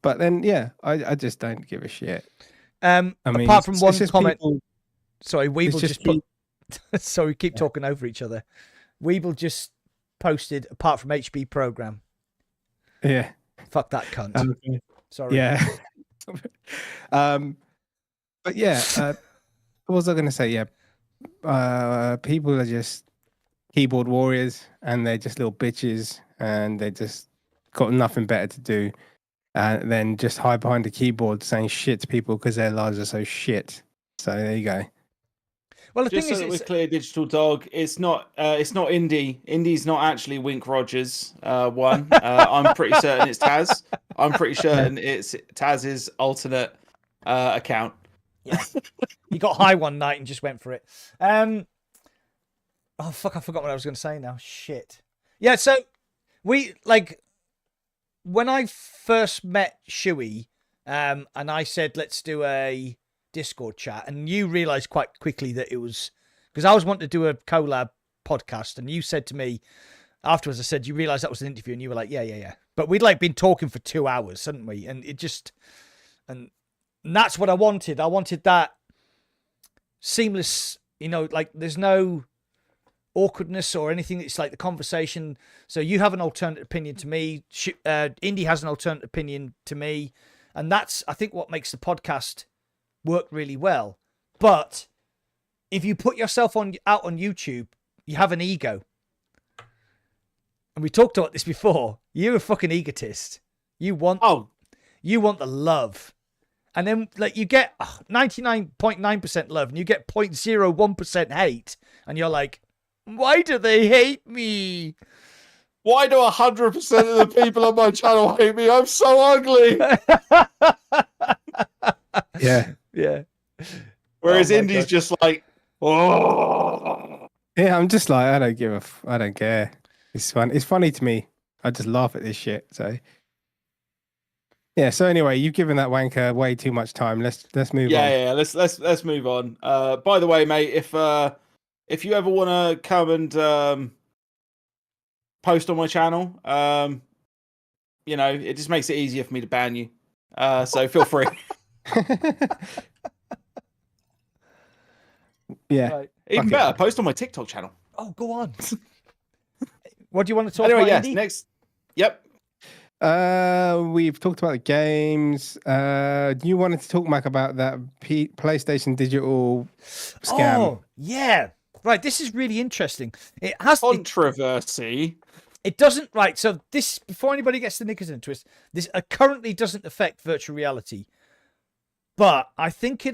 But then, I just don't give a shit. I mean, apart from one comment. Sorry, Weeble just put. Sorry, we keep talking over each other. Weeble just posted, apart from HB program. Yeah. Fuck that cunt. Okay. Sorry. Yeah. But yeah, what was I going to say? Yeah. People are just keyboard warriors, and they're just little bitches, and they just got nothing better to do. And then just hide behind the keyboard saying shit to people because their lives are so shit. So there you go. Well, the thing is, we're clear, Digital Dog. It's not Indy. Indy's not actually Wink Rogers. I'm pretty certain it's Taz. I'm pretty certain it's Taz's alternate account. Yeah, he got high one night and just went for it. Oh fuck! I forgot what I was going to say now. Shit. Yeah. So we like when I first met Shuey, and I said let's do a Discord chat, and you realised quite quickly that it was because I was wanting to do a collab podcast, and you said to me afterwards, I said you realised that was an interview, and you were like, yeah. But we'd like been talking for 2 hours, hadn't we? And it just and that's what I wanted. I wanted that seamless, like there's no awkwardness or anything. It's like the conversation. So you have an alternate opinion to me. Indy has an alternate opinion to me. And that's, I think, what makes the podcast work really well. But if you put yourself out on YouTube, you have an ego. And we talked about this before. You're a fucking egotist. You want the love. And then like you get 99.9% love and you get 0.01% hate. And you're like, why do they hate me? Why do 100% of the people on my channel hate me? I'm so ugly. Yeah. Whereas Indy's just like, oh. Yeah, I'm just like, I don't care. It's fun. It's funny to me. I just laugh at this shit. So yeah. So anyway, you've given that wanker way too much time. Let's move on. Yeah. Let's move on. By the way, mate, if you ever want to come and post on my channel, it just makes it easier for me to ban you. So feel free. Yeah. Right. Even better, post on my TikTok channel. Oh, go on. What do you want to talk Anyway, about, yes, Indy? next. Yep. We've talked about the games. You wanted to talk, Mac, about that PlayStation Digital scam. Oh, yeah. Right, this is really interesting. It has Controversy. It doesn't, right, so this, before anybody gets the knickers into it, this currently doesn't affect virtual reality. But I think it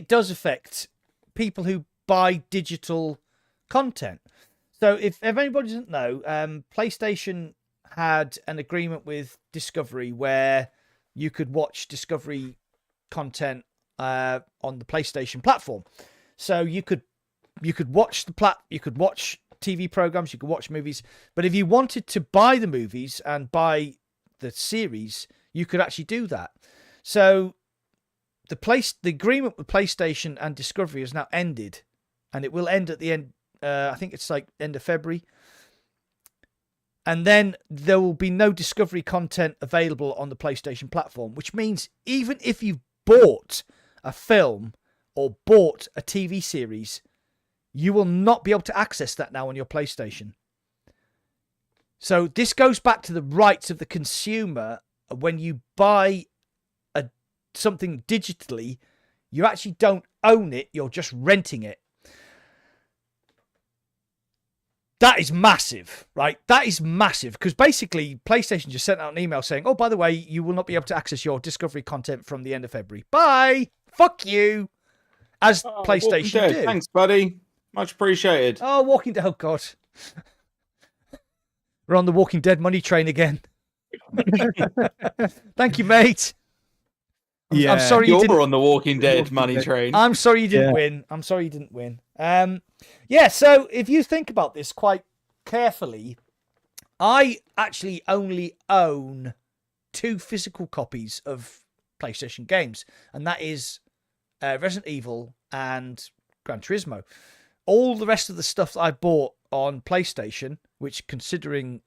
does affect people who buy digital content. So if anybody doesn't know, PlayStation had an agreement with Discovery where you could watch Discovery content on the PlayStation platform. So you could watch you could watch TV programs, you could watch movies, but if you wanted to buy the movies and buy the series, you could actually do that. So the agreement with PlayStation and Discovery has now ended, and it will end at the end. I think it's like end of February. And then there will be no Discovery content available on the PlayStation platform, which means even if you've bought a film or bought a TV series, you will not be able to access that now on your PlayStation. So this goes back to the rights of the consumer. When you buy something digitally, you actually don't own it, you're just renting it. That is massive, right? That is massive, because basically PlayStation just sent out an email saying, oh, by the way, you will not be able to access your Discovery content from the end of February. Bye. Fuck you. As PlayStation do. Thanks, buddy. Much appreciated. Oh, Walking Dead. Oh, God. We're on the Walking Dead money train again. Thank you, mate. I'm sorry you're on the Walking Dead money train. I'm sorry you didn't win. I'm sorry you didn't win. Yeah, so if you think about this quite carefully, I actually only own 2 physical copies of PlayStation games, and that is Resident Evil and Gran Turismo. All the rest of the stuff that I bought on PlayStation, which considering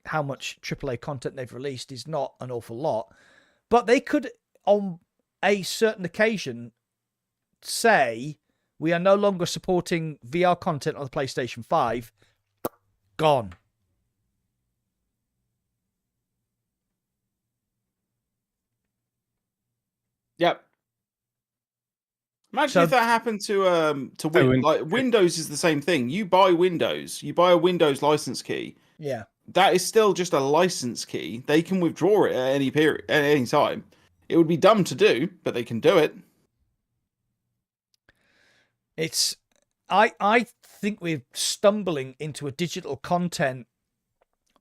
how much AAA content they've released is not an awful lot, but they could, on a certain occasion, say we are no longer supporting VR content on the PlayStation 5. Gone. Yep. Imagine if that happened to Windows is the same thing. You buy Windows, you buy a Windows license key. Yeah. That is still just a license key. They can withdraw it at any period, at any time. It would be dumb to do, but they can do it. I think we're stumbling into a digital content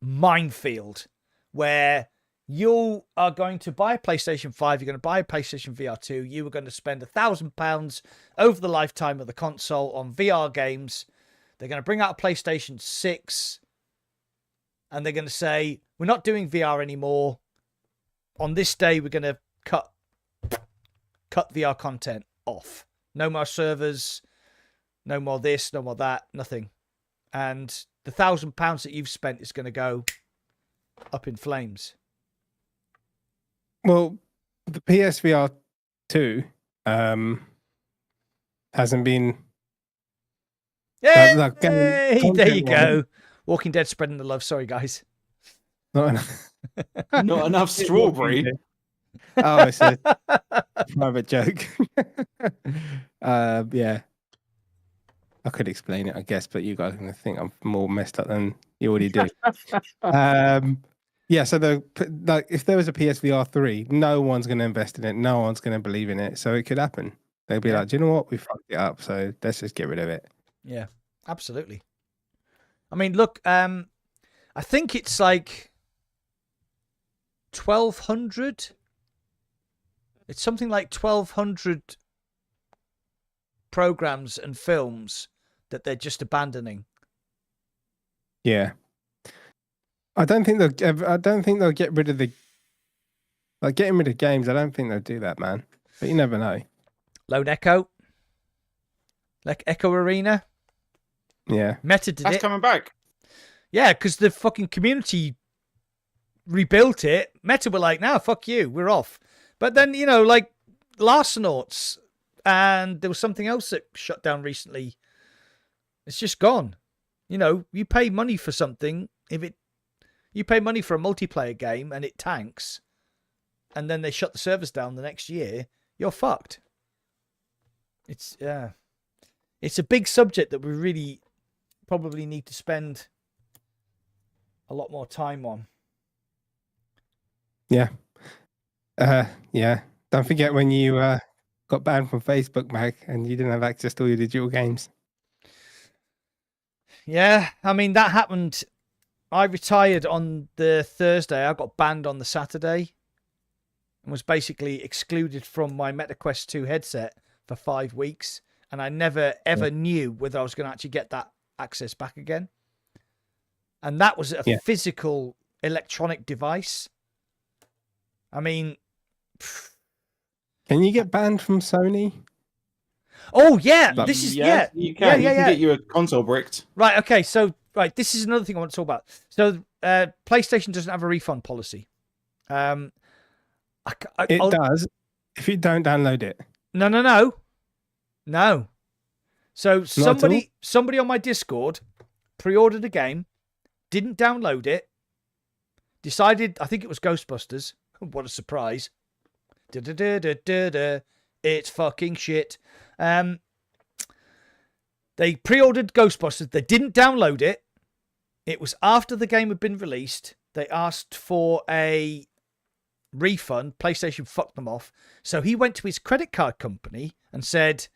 minefield where you are going to buy a PlayStation 5, you're going to buy a PlayStation VR 2, you were going to spend £1,000 over the lifetime of the console on VR games. They're going to bring out a PlayStation 6 and they're going to say, we're not doing VR anymore. On this day, we're going to cut VR content off. No more servers, no more this, no more that, nothing. And the £1,000 that you've spent is going to go up in flames. Well, the PSVR 2 hasn't been. Hey, like, there you go. Walking Dead spreading the love. Sorry, guys. Not enough. Not enough strawberry. Oh, it's a private joke. Yeah. I could explain it, I guess, but you guys are going to think I'm more messed up than you already do. Yeah, so if there was a PSVR 3, no one's going to invest in it. No one's going to believe in it. So it could happen. They'll be like, do you know what? We fucked it up. So let's just get rid of it. Yeah, absolutely. I mean, look, I think it's like 1,200. It's something like 1,200 programs and films that they're just abandoning. Yeah. I don't think they'll get rid of getting rid of games. I don't think they'll do that, man. But you never know. Lone Echo. Like Echo Arena. Yeah. Meta did That's it. coming back. Yeah, because the fucking community rebuilt it. Meta were like, "No, fuck you, we're off." But then, like Larcenauts, and there was something else that shut down recently. It's just gone. You pay money for something. You pay money for a multiplayer game and it tanks, and then they shut the servers down the next year, you're fucked. It's a big subject that we really probably need to spend a lot more time on. Yeah. Yeah. Don't forget when you got banned from Facebook, Mag, and you didn't have access to all your digital games. Yeah, I mean, that happened. I retired on the Thursday. I got banned on the Saturday and was basically excluded from my MetaQuest 2 headset for 5 weeks. And I never, ever knew whether I was going to actually get that access back again. And that was a physical electronic device. I mean... Can you get banned from Sony? Oh, yeah. But this is... yeah. You can. You can get you a console bricked. Right, okay. So, this is another thing I want to talk about. So, PlayStation doesn't have a refund policy. It does if you don't download it. No. So somebody on my Discord pre-ordered a game, didn't download it, decided, I think it was Ghostbusters. What a surprise. It's fucking shit. They pre-ordered Ghostbusters. They didn't download it. It was after the game had been released. They asked for a refund. PlayStation fucked them off. So he went to his credit card company and said,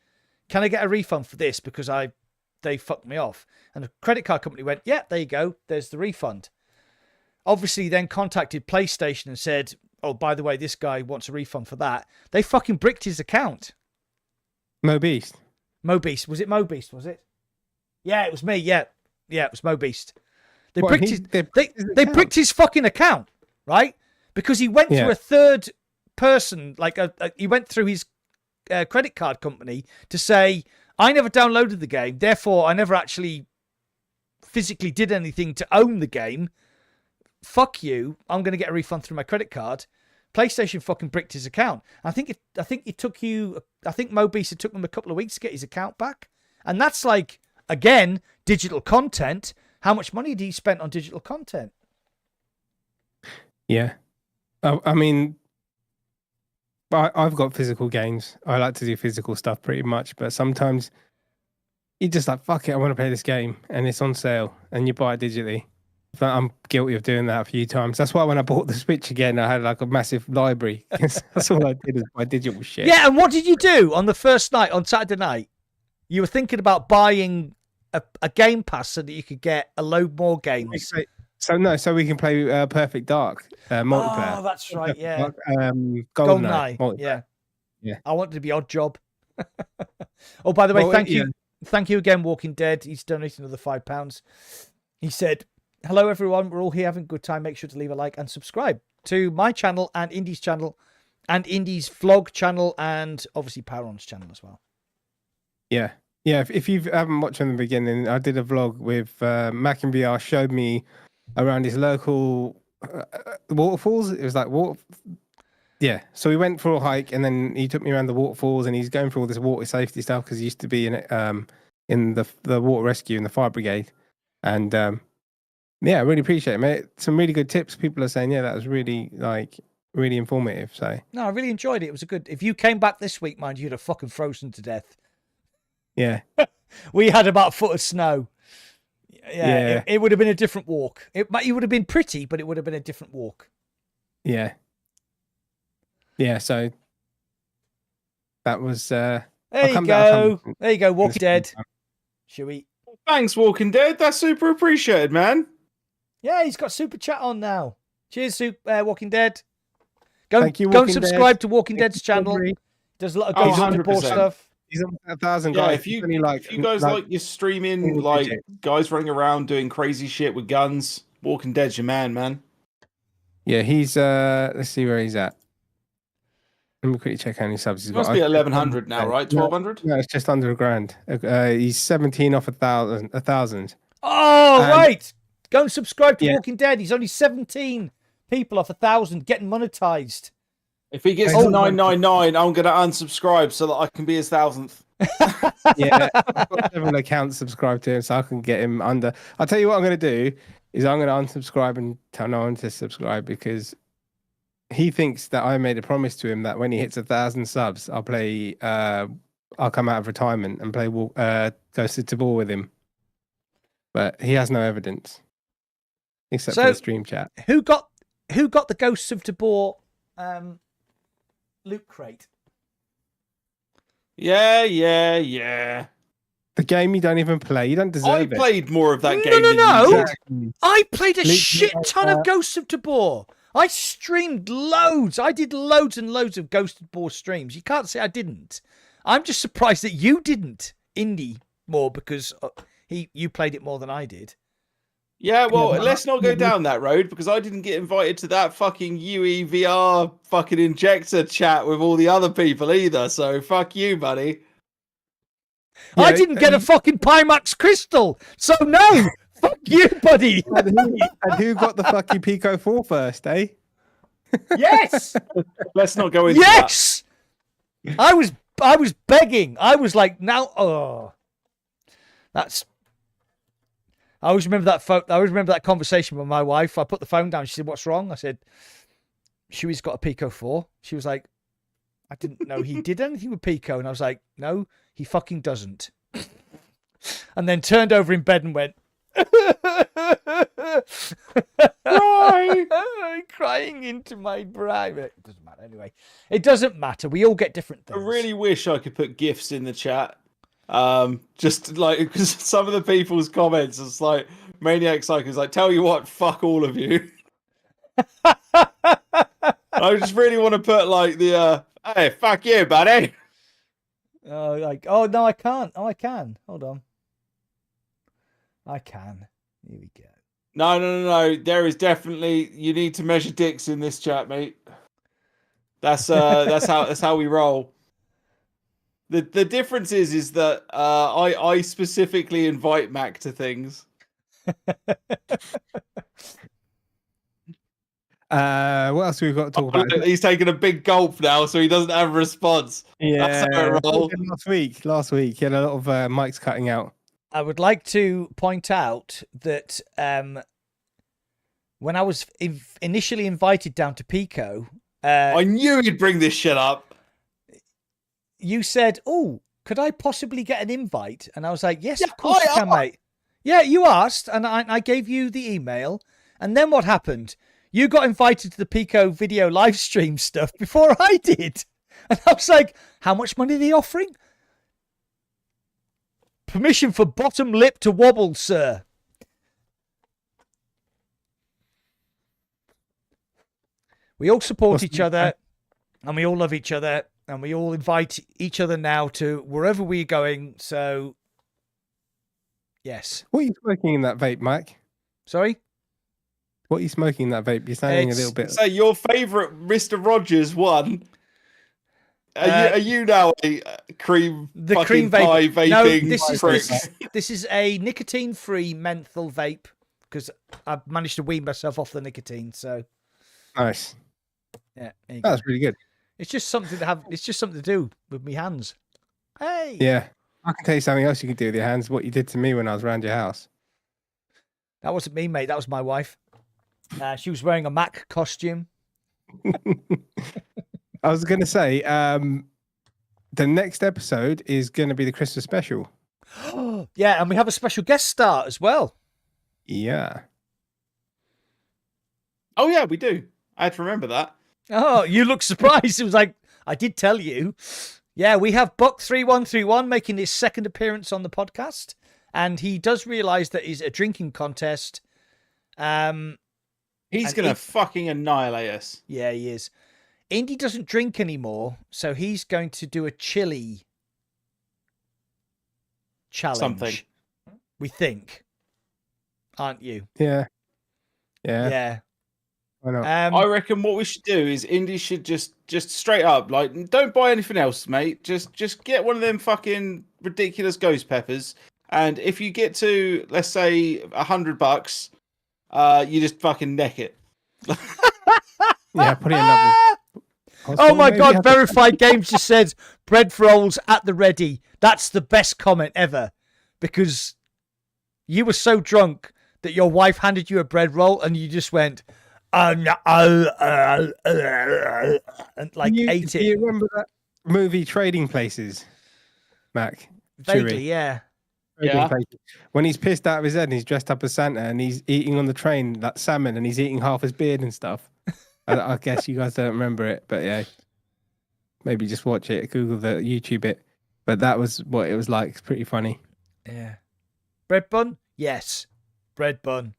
"Can I get a refund for this? Because they fucked me off." And the credit card company went, "Yeah, there you go. There's the refund." Obviously then contacted PlayStation and said, "Oh, by the way, this guy wants a refund for that." They fucking bricked his account. MoBeast. Was it MoBeast, was it? Yeah, it was me. Yeah, it was MoBeast. They bricked his fucking account, right? Because he went through a third person, he went through his credit card company to say, "I never downloaded the game, therefore I never actually physically did anything to own the game. Fuck you, I'm going to get a refund through my credit card." PlayStation fucking bricked his account. I think MoBeast, it took them a couple of weeks to get his account back. And that's like, again, digital content. How much money did he spend on digital content? Yeah. I mean, I've got physical games. I like to do physical stuff pretty much, but sometimes you're just like, fuck it, I want to play this game, and it's on sale, and you buy it digitally. But I'm guilty of doing that a few times. That's why when I bought the Switch again, I had like a massive library. That's all I did is buy digital shit. Yeah, and what did you do on the first night, on Saturday night? You were thinking about buying a Game Pass so that you could get a load more games. So we can play Perfect Dark multiplayer. Oh, that's right. Yeah. GoldenEye GoldenEye. multiplayer. Yeah. I wanted to be Odd Job. Oh, by the way, thank you again, Walking Dead. He's donated another £5. He said, "Hello everyone, we're all here having a good time. Make sure to leave a like and subscribe to my channel and Indy's channel and Indy's vlog channel and obviously Poweron's channel as well." Yeah. If you haven't watched from the beginning, I did a vlog with Mac and VR. Showed me around his local waterfalls. It was like Yeah, so we went for a hike, and then he took me around the waterfalls, and he's going through all this water safety stuff because he used to be in the water rescue in the fire brigade, and yeah, I really appreciate it, mate. Some really good tips. People are saying, yeah, that was really really informative. So no, I really enjoyed it. It was a good. If you came back this week, mind you, you'd have fucking frozen to death. Yeah, we had about a foot of snow. Yeah. It would have been a different walk. It would have been pretty, but it would have been a different walk. Yeah. So that was there you go. Walking Dead. Should we? Thanks, Walking Dead. That's super appreciated, man. Yeah, he's got super chat on now. Cheers, Walking Dead. Go and subscribe to Walking Dead's channel. Does a lot of Ghost of War stuff. He's on 1,000 guys. Yeah, if you guys like your streaming, like guys running around doing crazy shit with guns, Walking Dead's your man. Yeah, he's let's see where he's at. Let me quickly check how many subs he's got. Must be 1,100 now, right? 1,200? No, it's just under $1,000. He's 17 off 1,000. Oh, right. Go and subscribe to Walking Dead. He's only 17 people off 1,000 getting monetized. If he gets to 999, I'm going to unsubscribe so that I can be his 1,000th. Yeah, I've got 7 accounts subscribed to him, so I can get him under. I'll tell you what I'm going to do is I'm going to unsubscribe and tell no one to subscribe because he thinks that I made a promise to him that when he hits 1,000 subs, I'll play. I'll come out of retirement and play Ghost of Tabor with him. But he has no evidence, except for the stream chat. Who got the Ghosts of Tabor loot crate? Yeah. The game you don't even play. You don't deserve it. I played more of that game. No. I played a shit ton of Ghosts of Tabor. I streamed loads. I did loads and loads of Ghost of Tabor streams. You can't say I didn't. I'm just surprised that you didn't, Indy, more because you played it more than I did. Yeah, well, let's not go down that road because I didn't get invited to that fucking UEVR fucking injector chat with all the other people either. So fuck you, buddy. Yeah, I didn't get a fucking Pimax crystal. So no, fuck you, buddy. And who got the fucking Pico 4 first, eh? Yes. Let's not go into that. Yes. I was begging. I was like, now, that's. I always remember that conversation with my wife. I put the phone down. She said, "What's wrong?" I said, "Shuey's got a Pico 4." She was like, "I didn't know he did anything with Pico." And I was like, "No, he fucking doesn't." And then turned over in bed and went, crying into my private. It doesn't matter anyway. It doesn't matter. We all get different things. I really wish I could put GIFs in the chat. Just like because some of the people's comments, it's like Maniac Psycho's like, "Tell you what, fuck all of you." I just really want to put like the "Hey, fuck you, buddy." Oh no, I can't. Oh, I can. Hold on. I can. Here we go. No. There is definitely you need to measure dicks in this chat, mate. That's how we roll. The difference is that I specifically invite Mac to things. What else we've got to talk about? He's taking a big gulp now, so he doesn't have a response. Yeah, last week he had a lot of mics cutting out. I would like to point out that when I was initially invited down to Pico, I knew you'd bring this shit up. You said, "Oh, could I possibly get an invite?" And I was like, "Yes, of course you can, mate." Yeah, you asked, and I gave you the email. And then what happened? You got invited to the Pico video live stream stuff before I did. And I was like, "How much money are they offering?" "Permission for bottom lip to wobble, sir." We all support What's each the- other, and we all love each other, and we all invite each other now to wherever we're going. So, yes. What are you smoking in that vape, Mike? Sorry? What are you smoking in that vape? You're sounding a It's- little bit. So your favourite Mr. Rogers one. Uh, Are you now a cream The fucking cream pie vape. No, vaping prick? this is a nicotine-free menthol vape because I've managed to wean myself off the nicotine. So, Nice. yeah, there you go. That's really good. It's just something to have. It's just something to do with my hands. Hey. Yeah. I can tell you something else you can do with your hands. What you did to me when I was around your house. That wasn't me, mate. That was my wife. She was wearing a Mac costume. I was going to say, the next episode is going to be the Christmas special. Yeah, and we have a special guest star as well. Yeah. Oh yeah, we do. I had to remember that. Oh, you look surprised. It was like, I did tell you. Yeah, we have Buck3131 making his second appearance on the podcast. And he does realise that it's a drinking contest. He's And gonna fucking annihilate us. Yeah, he is. Indy doesn't drink anymore, so he's going to do a chili challenge. Something. We think. Aren't you? Yeah. Yeah. Yeah. Why not? I reckon what we should do is Indy should just straight up, like, don't buy anything else, mate. Just get one of them fucking ridiculous ghost peppers, and if you get to, let's say, $100, you just fucking neck it. Yeah, put it in another. Oh my Maybe God, have to- Verified Games just said bread rolls at the ready. That's the best comment ever because you were so drunk that your wife handed you a bread roll and you just went, and like ate Do it. you remember that movie Trading Places, Mac? Vaguely, Chewy? yeah. Trading Yeah. Places. When he's pissed out of his head and he's dressed up as Santa and he's eating on the train that salmon and he's eating half his beard and stuff. I guess you guys don't remember it, but yeah, maybe just watch it, Google the YouTube it. But that was what it was like. It's pretty funny. Yeah. Bread bun? Yes. Bread bun.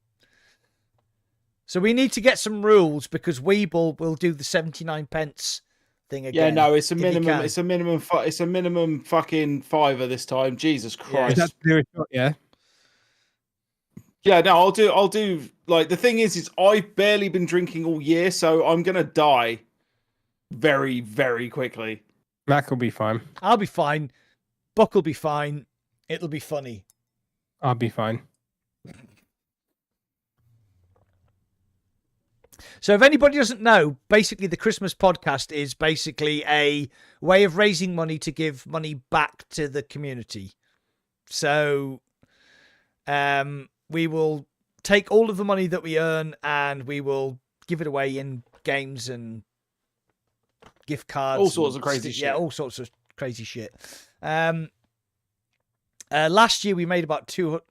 So we need to get some rules because Weeble will do the 79 pence thing Yeah, again. no, it's a if he minimum. can. It's a minimum. It's a minimum fucking $5 this time. Jesus Yeah. Is Christ. that to do a shot, yeah? Yeah, no, I'll do. Like, the thing is I've barely been drinking all year, so I'm gonna die very, very quickly. Mac will be fine. I'll be fine. Buck will be fine. It'll be funny. I'll be fine. So if anybody doesn't know, basically the Christmas podcast is basically a way of raising money to give money back to the community. So we will take all of the money that we earn and we will give it away in games and gift cards. All sorts and of crazy shit. Yeah, all sorts of crazy shit. Last year we made about 200...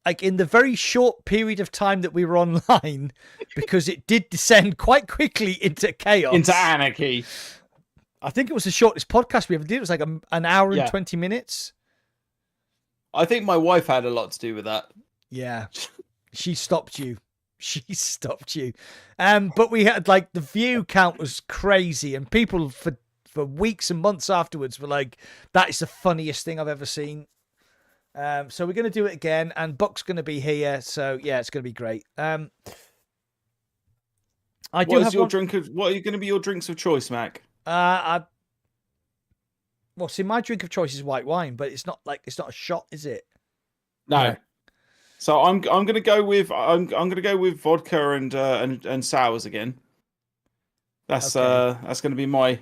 Like in the very short period of time that we were online, because it did descend quite quickly into chaos. Into anarchy. I think it was the shortest podcast we ever did. It was like an hour and Yeah. 20 minutes. I think my wife had a lot to do with that. Yeah. She stopped you. She stopped you. But we had like the view count was crazy and people for weeks and months afterwards were like, that is the funniest thing I've ever seen. So we're going to do it again and Buck's going to be here. So yeah, it's going to be great. I do What have is your one... drink of, what are going to be your drinks of choice, Mac? Well, see, my drink of choice is white wine, but it's not a shot, is it? No. No. So I'm going to go with I'm going to go with vodka and sours again. That's Okay. that's going to be my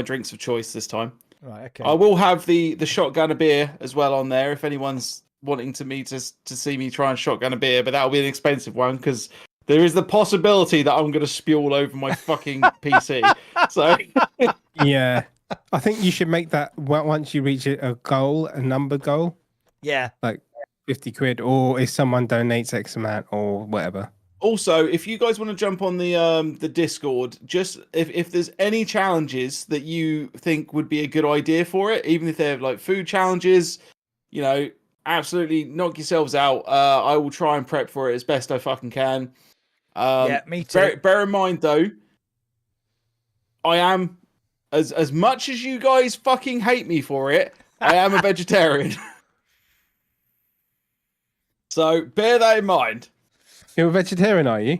drinks of choice this time. Right. Okay. I will have the shotgun of beer as well on there if anyone's wanting to see me try and shotgun a beer, but that'll be an expensive one because there is the possibility that I'm going to spew all over my fucking PC. So Yeah. I think you should make that once you reach a goal, a number goal, Yeah. like 50 quid, or if someone donates X amount or whatever. also, if you guys want to jump on the Discord, just if there's any challenges that you think would be a good idea for it, even if they're like food challenges, you know, absolutely knock yourselves out. I will try and prep for it as best I fucking can. Yeah, me too. Bear in mind though, I am, as much as you guys fucking hate me for it, I am a vegetarian. So bear that in mind. You're a vegetarian, are you?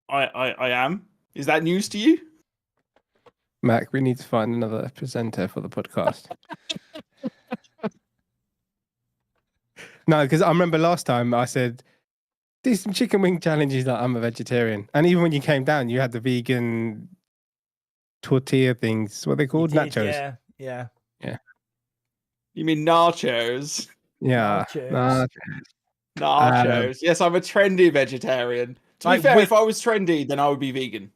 I am. Is that news to you? Mac, we need to find another presenter for the podcast. No, because I remember last time I said, do some chicken wing challenges that I'm a vegetarian. And even when you came down, you had the vegan tortilla things. What are they called? Nachos. Yeah. You mean nachos? Yeah. Nachos. Nachos. Yes, I'm a trendy vegetarian. To be fair, if I was trendy, then I would be vegan.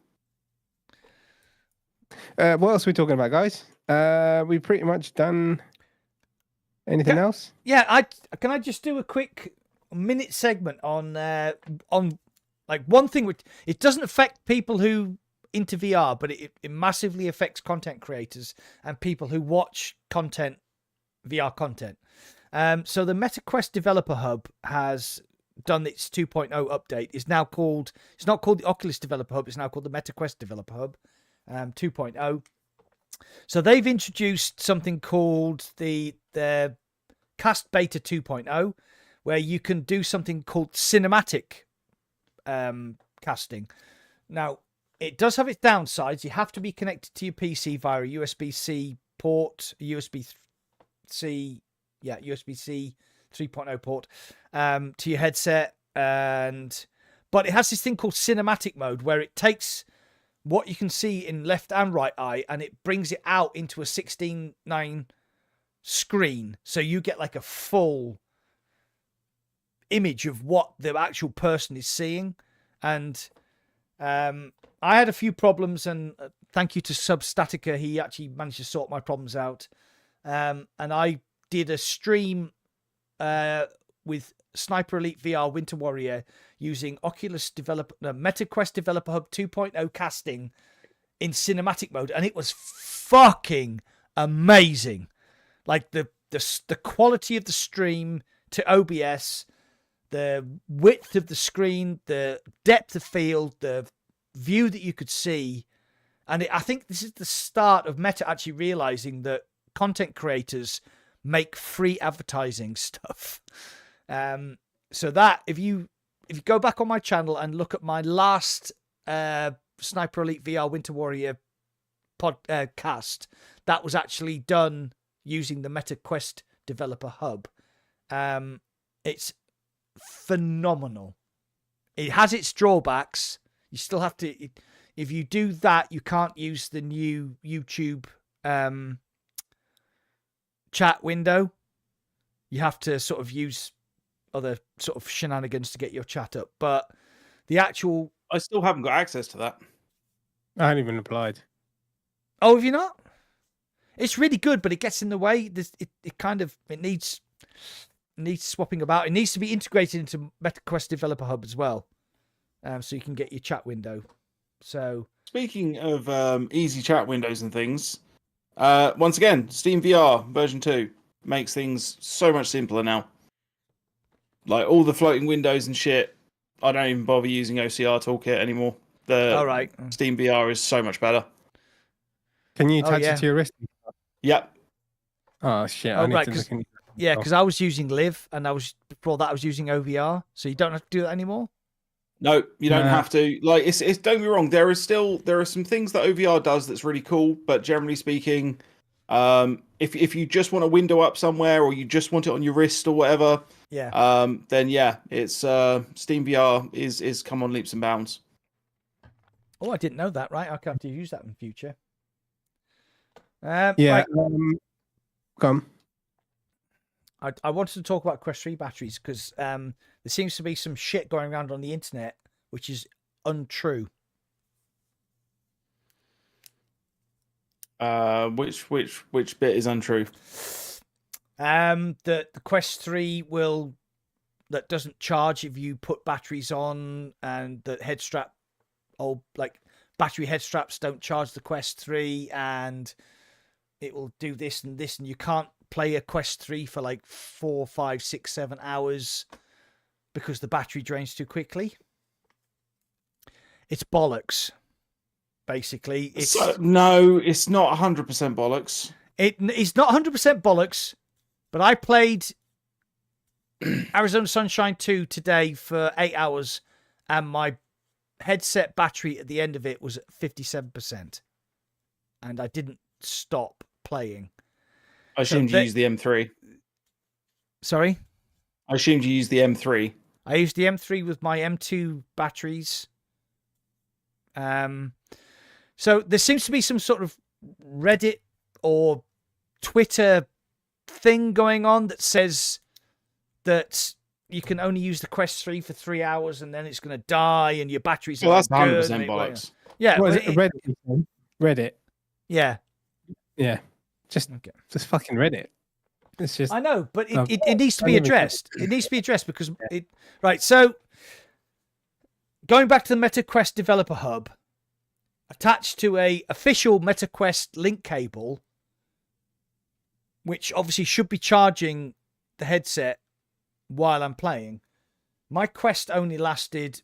What else are we talking about, guys? We pretty much done anything else? Yeah, can I just do a quick minute segment on like one thing which it doesn't affect people who into VR, but it massively affects content creators and people who watch content, VR content. So the MetaQuest Developer Hub has done its 2.0 update. It's not called the Oculus Developer Hub, it's now called the MetaQuest Developer Hub 2.0. So they've introduced something called the Cast Beta 2.0, where you can do something called cinematic casting. Now, it does have its downsides. You have to be connected to your PC via a USB-C port, USB-C 3.0 port to your headset, but it has this thing called cinematic mode where it takes what you can see in left and right eye and it brings it out into a 16:9 screen, so you get like a full image of what the actual person is seeing. And I had a few problems, and thank you to Substatica, he actually managed to sort my problems out. And I did a stream with Sniper Elite VR Winter Warrior using MetaQuest Developer Hub 2.0 casting in cinematic mode, and it was fucking amazing. Like the quality of the stream to OBS, the width of the screen, the depth of field, the view that you could see. And I think this is the start of Meta actually realizing that content creators make free advertising stuff. So that if you go back on my channel and look at my last Sniper Elite VR Winter Warrior podcast, that was actually done using the MetaQuest Developer Hub. It's phenomenal. It has its drawbacks. You still have to, if you do that, you can't use the new YouTube chat window. You have to sort of use other sort of shenanigans to get your chat up. But the actual... I still haven't got access to that. I haven't even applied. Oh, have you not? It's really good, but it gets in the way. It needs swapping about. It needs to be integrated into MetaQuest Developer Hub as well, so you can get your chat window. So speaking of easy chat windows and things, once again, Steam VR version 2 makes things so much simpler now. Like all the floating windows and shit, I don't even bother using OCR Toolkit anymore. The Steam VR is so much better. Can you attach it to your wrist? Yep. Oh shit! I need to look into that. Yeah, because I was using Live, and before that I was using OVR, so you don't have to do that anymore. No, you don't have to. Like, it's don't get me wrong. There are some things that OVR does that's really cool, but generally speaking, if you just want a window up somewhere or you just want it on your wrist or whatever, then it's Steam VR is come on leaps and bounds. Oh, I didn't know that. Right, I'll have to use that in the future. Come. I wanted to talk about Quest 3 batteries because there seems to be some shit going around on the internet which is untrue. Which bit is untrue? That the Quest 3 doesn't charge if you put batteries on, and the head strap, battery head straps don't charge the Quest 3, and it will do this and this, and you can't play a Quest 3 for like 4, 5, 6, 7 hours because the battery drains too quickly. It's bollocks. Basically, it's no, it's not 100% bollocks. It's not 100% bollocks, but I played Arizona Sunshine 2 today for 8 hours, and my headset battery at the end of it was at 57%, and I didn't stop playing. I assumed you used the M3. Sorry? I assumed you used the M3. I used the M3 with my M2 batteries. So there seems to be some sort of Reddit or Twitter thing going on that says that you can only use the Quest 3 for 3 hours and then it's going to die and your battery's well, that's 100% bollocks. Yeah. What is it? Reddit. Yeah. Yeah. Just fucking Reddit. It's just. I know, but it needs to be addressed. It needs to be addressed because right. So going back to the MetaQuest Developer Hub, attached to a official MetaQuest link cable, which obviously should be charging the headset while I'm playing. My Quest only lasted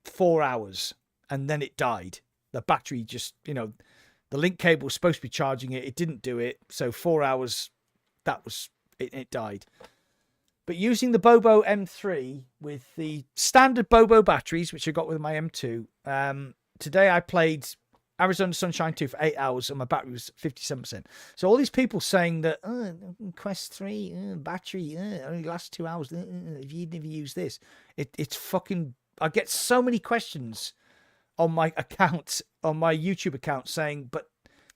4 hours and then it died. The battery just, the link cable was supposed to be charging it. It didn't do it. So 4 hours, that was it. It died. But using the Bobo M3 with the standard Bobo batteries, which I got with my M2, today I played Arizona Sunshine 2 for 8 hours and my battery was 57%. So all these people saying that Quest 3 battery only lasts 2 hours if you never use this, it's fucking. I get so many questions on my account, on my YouTube account, saying, but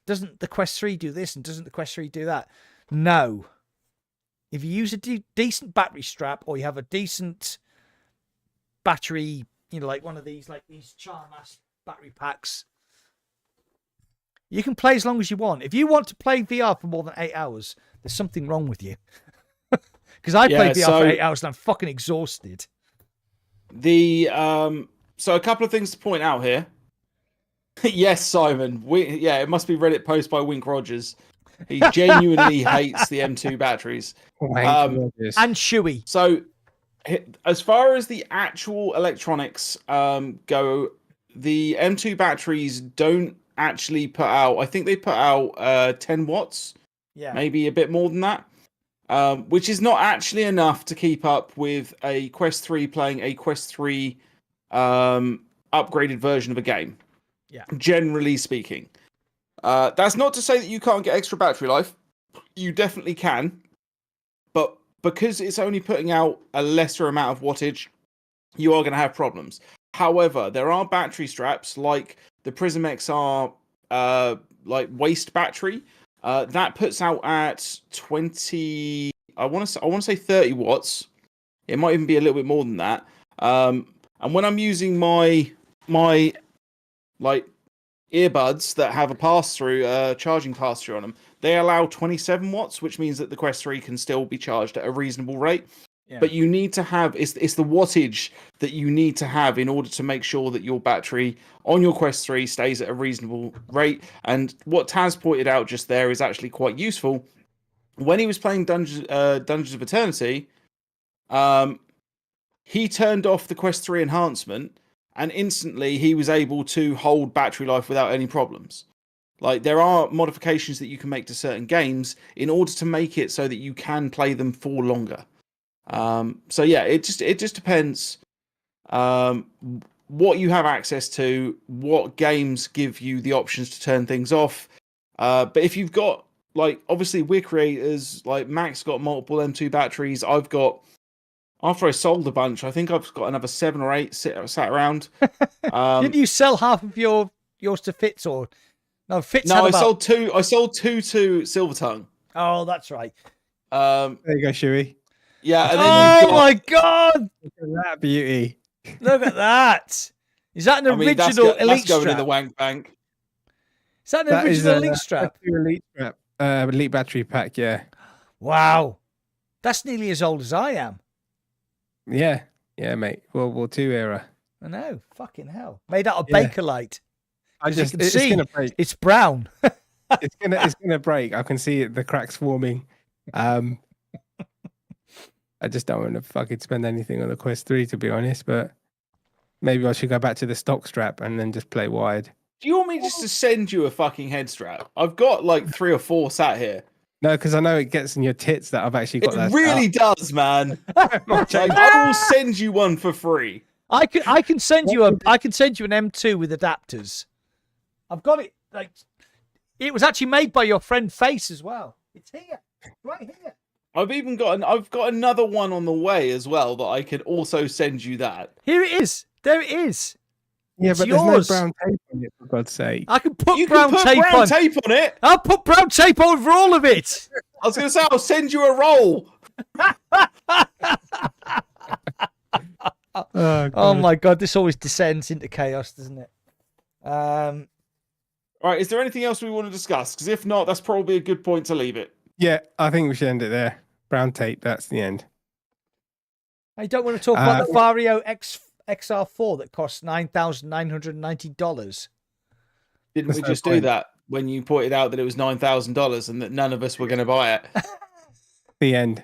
doesn't the Quest 3 do this and doesn't the Quest 3 do that? No. If you use a decent battery strap or you have a decent battery, like one of these, like these Charmas battery packs, you can play as long as you want. If you want to play VR for more than 8 hours, there's something wrong with you. Because I played VR for 8 hours and I'm fucking exhausted. So a couple of things to point out here. Yes, Simon. It must be Reddit post by Wink Rogers. He genuinely hates the M2 batteries. And Shuey. So as far as the actual electronics go, the M2 batteries don't actually put out, I think they put out 10 watts, maybe a bit more than that, which is not actually enough to keep up with a Quest 3 playing a Quest 3 upgraded version of a game. Yeah. Generally speaking. That's not to say that you can't get extra battery life. You definitely can. But because it's only putting out a lesser amount of wattage, you are going to have problems. However, there are battery straps like the Prism XR like waist battery that puts out at 20. I want to say 30 watts. It might even be a little bit more than that. And when I'm using my like earbuds that have a pass-through, charging pass-through on them, they allow 27 watts, which means that the Quest 3 can still be charged at a reasonable rate. Yeah. But you need to have, it's the wattage that you need to have in order to make sure that your battery on your Quest 3 stays at a reasonable rate. And what Taz pointed out just there is actually quite useful. When he was playing Dungeons of Eternity, he turned off the Quest 3 enhancement, and instantly he was able to hold battery life without any problems. Like, there are modifications that you can make to certain games in order to make it so that you can play them for longer. So yeah, it just depends what you have access to, what games give you the options to turn things off. But if you've got, like, obviously we're creators, like Mac's got multiple M2 batteries. I've got, after I sold a bunch, I think I've got another 7 or 8 sat around. Didn't you sell half of yours to Fitz or no? Fitz. No, I sold two. I sold 2 to Silver Tongue. Oh, that's right. There you go, Shuey. Yeah. And then my god! Look at that beauty. Look at that. Is that an original elite that's going strap? in the wank bank. Is that an original elite strap? Elite strap. Elite battery pack. Yeah. Wow, that's nearly as old as I am. Yeah, mate. World War II era. I know. Fucking hell. Made out of Bakelite. It's gonna break. It's brown. it's gonna break. I can see the cracks forming. I just don't want to fucking spend anything on the Quest 3, to be honest. But maybe I should go back to the stock strap and then just play wide. Do you want me just to send you a fucking head strap? I've got like 3 or 4 sat here. No, because I know it gets in your tits that I've actually got that. It really does, man. Like, I will send you one for free. I can send you an M2 with adapters. I've got it. Like, it was actually made by your friend Face as well. It's here, right here. I've got another one on the way as well that I can also send you that. Here it is. There it is. Yeah, It's but yours. there's no brown tape on it, for God's sake. I can put You brown can put tape brown on. tape on it. I'll put brown tape over all of it. I was going to say, I'll send you a roll. Oh my god, this always descends into chaos, doesn't it? All right, is there anything else we want to discuss? Because if not, that's probably a good point to leave it. Yeah, I think we should end it there. Brown tape, that's the end. I don't want to talk about the Vario XR4 that costs $9,990. Didn't we just do that when you pointed out that it was $9,000 and that none of us were going to buy it? The end.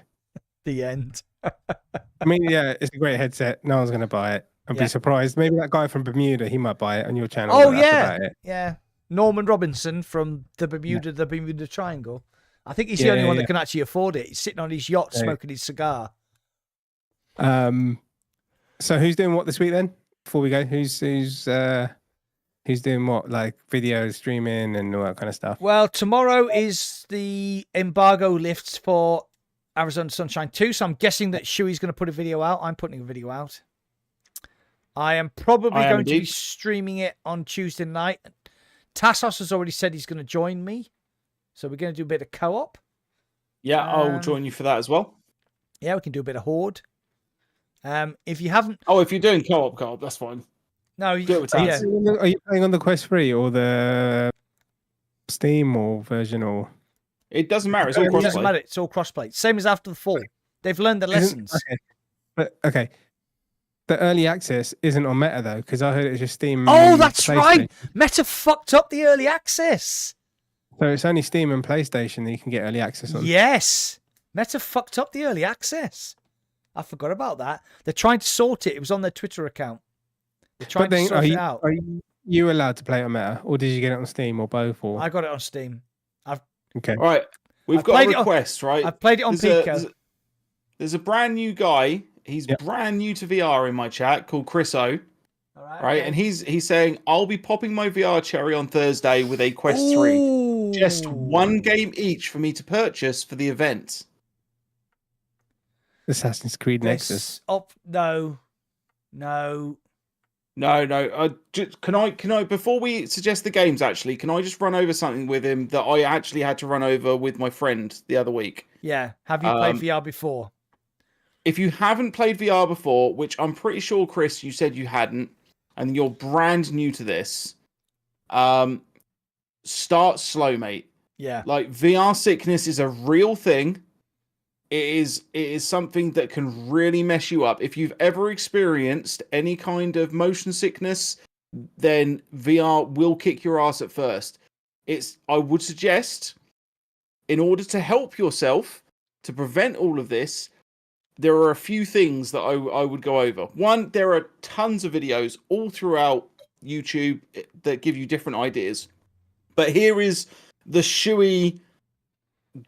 The end. I mean, yeah, it's a great headset. No one's going to buy it. I'd be surprised. Maybe that guy from Bermuda, he might buy it on your channel. Oh, but that's yeah. about it. Yeah. Norman Robinson from the Bermuda Triangle. I think he's the only one that can actually afford it. He's sitting on his yacht smoking his cigar. So who's doing what this week then? Before we go, who's doing what, like video streaming and all that kind of stuff? Well, tomorrow is the embargo lifts for Arizona Sunshine 2, so I'm guessing that Shuey's going to put a video out. I'm putting a video out. I am probably going to be streaming it on Tuesday night. Tassos has already said he's going to join me, so we're going to do a bit of co-op. Yeah, I'll join you for that as well. Yeah, we can do a bit of Horde. If you haven't... Oh, if you're doing co-op, that's fine. No, do it with Taz. Are you playing on the Quest 3 or the Steam or version or? It doesn't matter. It's all crossplay. It doesn't matter. It's all crossplay. Same as after the fall. They've learned the lessons. Okay. But okay, the early access isn't on Meta though, because I heard it was just Steam. Oh, that's right. Meta fucked up the early access. So it's only Steam and PlayStation that you can get early access on. Yes, Meta fucked up the early access. I forgot about that. They're trying to sort it. It was on their Twitter account. They're trying to sort it out. Are you allowed to play it on Meta, or did you get it on Steam, or both? Or I got it on Steam. Okay. All right. We've got a request, right? I've played it on Pico. There's a brand new guy. He's brand new to VR in my chat called KREW. Right? And he's saying, I'll be popping my VR cherry on Thursday with a Quest 3. Just one game each for me to purchase for the event. Assassin's Creed Nexus. No. Can I before we suggest the games, actually, can I just run over something with him that I actually had to run over with my friend the other week? Yeah. Have you played VR before? If you haven't played VR before, which I'm pretty sure, Chris, you said you hadn't, and you're brand new to this, start slow, mate. Yeah. Like, VR sickness is a real thing. It is something that can really mess you up. If you've ever experienced any kind of motion sickness, then VR will kick your ass at first. I would suggest, in order to help yourself, to prevent all of this, there are a few things that I would go over. One, there are tons of videos all throughout YouTube that give you different ideas. But here is the Shuey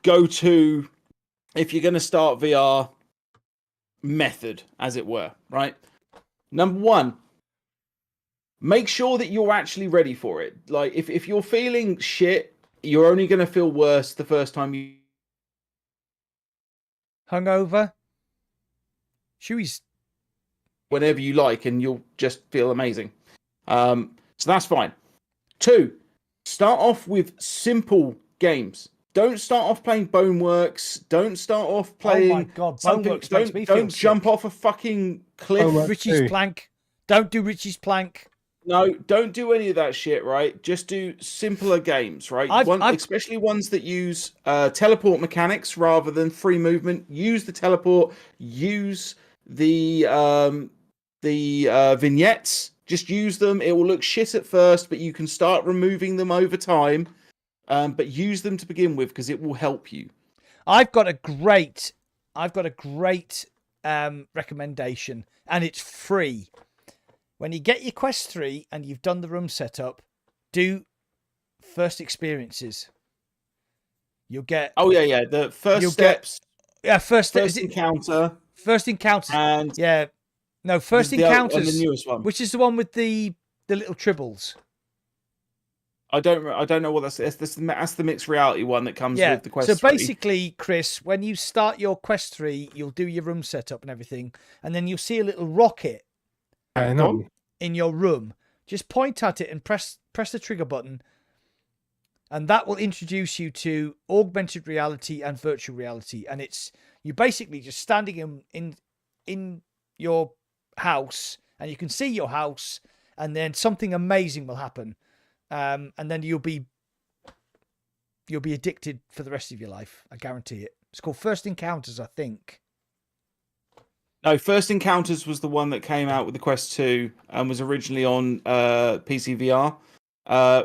go-to if you're going to start VR method, as it were, right? Number one, make sure that you're actually ready for it. Like, if you're feeling shit, you're only going to feel worse the first time you... Hungover? Shuey's... Whenever you like, and you'll just feel amazing. So that's fine. 2, start off with simple games. Don't start off playing Boneworks. Don't start off playing... Oh my God, Boneworks makes me feel Don't jump off a fucking cliff. Richie's Plank. Don't do Richie's Plank. No, don't do any of that shit, right? Just do simpler games, right? Especially ones that use teleport mechanics rather than free movement. Use the teleport. Use the vignettes. Just use them. It will look shit at first, but you can start removing them over time. But use them to begin with because it will help you. I've got a great recommendation, and it's free. when you get your Quest 3 and you've done the room setup, do first experiences. You'll get. Oh yeah. The first steps. First encounter. First encounters. And no, first encounters. And the newest one, which is the one with the little tribbles. I don't know what that's. That's the mixed reality one that comes with the Quest 3. So basically, Chris, when you start your Quest 3, you'll do your room setup and everything, and then you'll see a little rocket in your room. Just point at it and press the trigger button, and that will introduce you to augmented reality and virtual reality. And you're basically just standing in your house, and you can see your house, and then something amazing will happen. And then you'll be addicted for the rest of your life. I guarantee it. It's called First Encounters, I think. No, First Encounters was the one that came out with the Quest 2 and was originally on PC VR.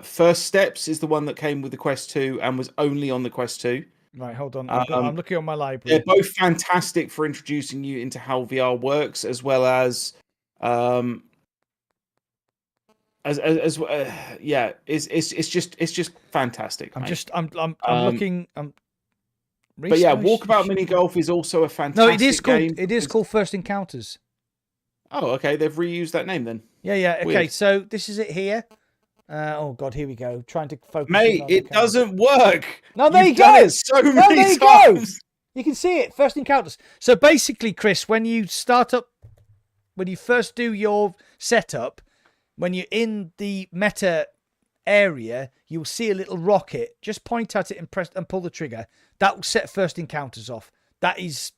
First Steps is the one that came with the Quest 2 and was only on the Quest 2. Right, hold on. I'm looking on my library. They're both fantastic for introducing you into how VR works, as well as it's just fantastic. I'm looking. But yeah, Walkabout Mini Golf is also a fantastic game. It is called First Encounters. Oh, okay. They've reused that name then. Yeah. Okay, Weird. So this is it here. Oh God, here we go. Trying to focus. Mate, it doesn't work. No, there you go. Done it so many times. You can see it. First Encounters. So basically, Chris, when you first do your setup, when you're in the meta area, you'll see a little rocket. Just point at it and pull the trigger. That will set First Encounters off. That is.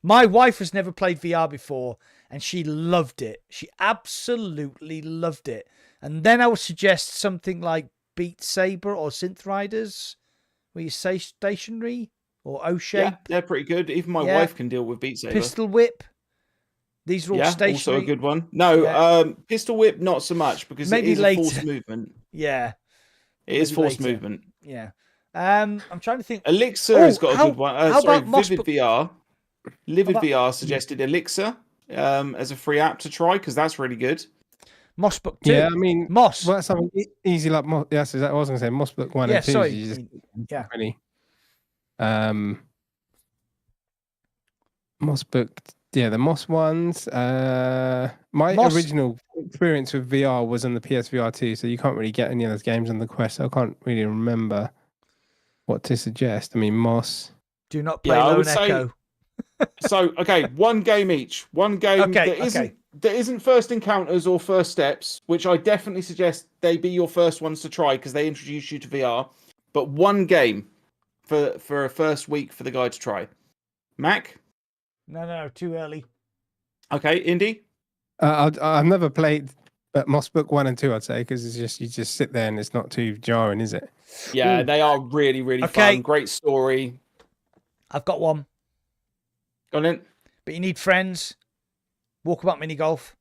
My wife has never played VR before, and she loved it. She absolutely loved it. And then I would suggest something like Beat Saber or Synth Riders, where you say stationary or O-shape. Yeah, they're pretty good. Even my wife can deal with Beat Saber. Pistol Whip. These are all stationary. Also a good one. No, Pistol Whip not so much because Maybe it is later. a forced movement. Yeah. It is forced movement. Yeah. I'm trying to think. Elixir has got a good one. Sorry, about Vivid VR. VR suggested Elixir as a free app to try because that's really good. Mossbook 2. Yeah, I mean, Moss. Well, that's something easy like Moss. Yes, I was going to say Mossbook 1 and 2. Sorry. You just, yeah. Really. Mossbook. Yeah, the Moss ones. My original experience with VR was on the PSVR 2, so you can't really get any of those games on the Quest. So I can't really remember what to suggest. I mean, Moss. Do not play Lone Echo. So, okay, one game each. One game that isn't First Encounters or First Steps, which I definitely suggest they be your first ones to try because they introduce you to VR. But one game for a first week for the guy to try. Mac? No, too early. Okay, Indy? I've never played Mossbook 1 and 2, I'd say, because it's just you just sit there and it's not too jarring, is it? Yeah, they are really, really fun. Great story. I've got one. Go on in. But you need friends. Walkabout Mini Golf.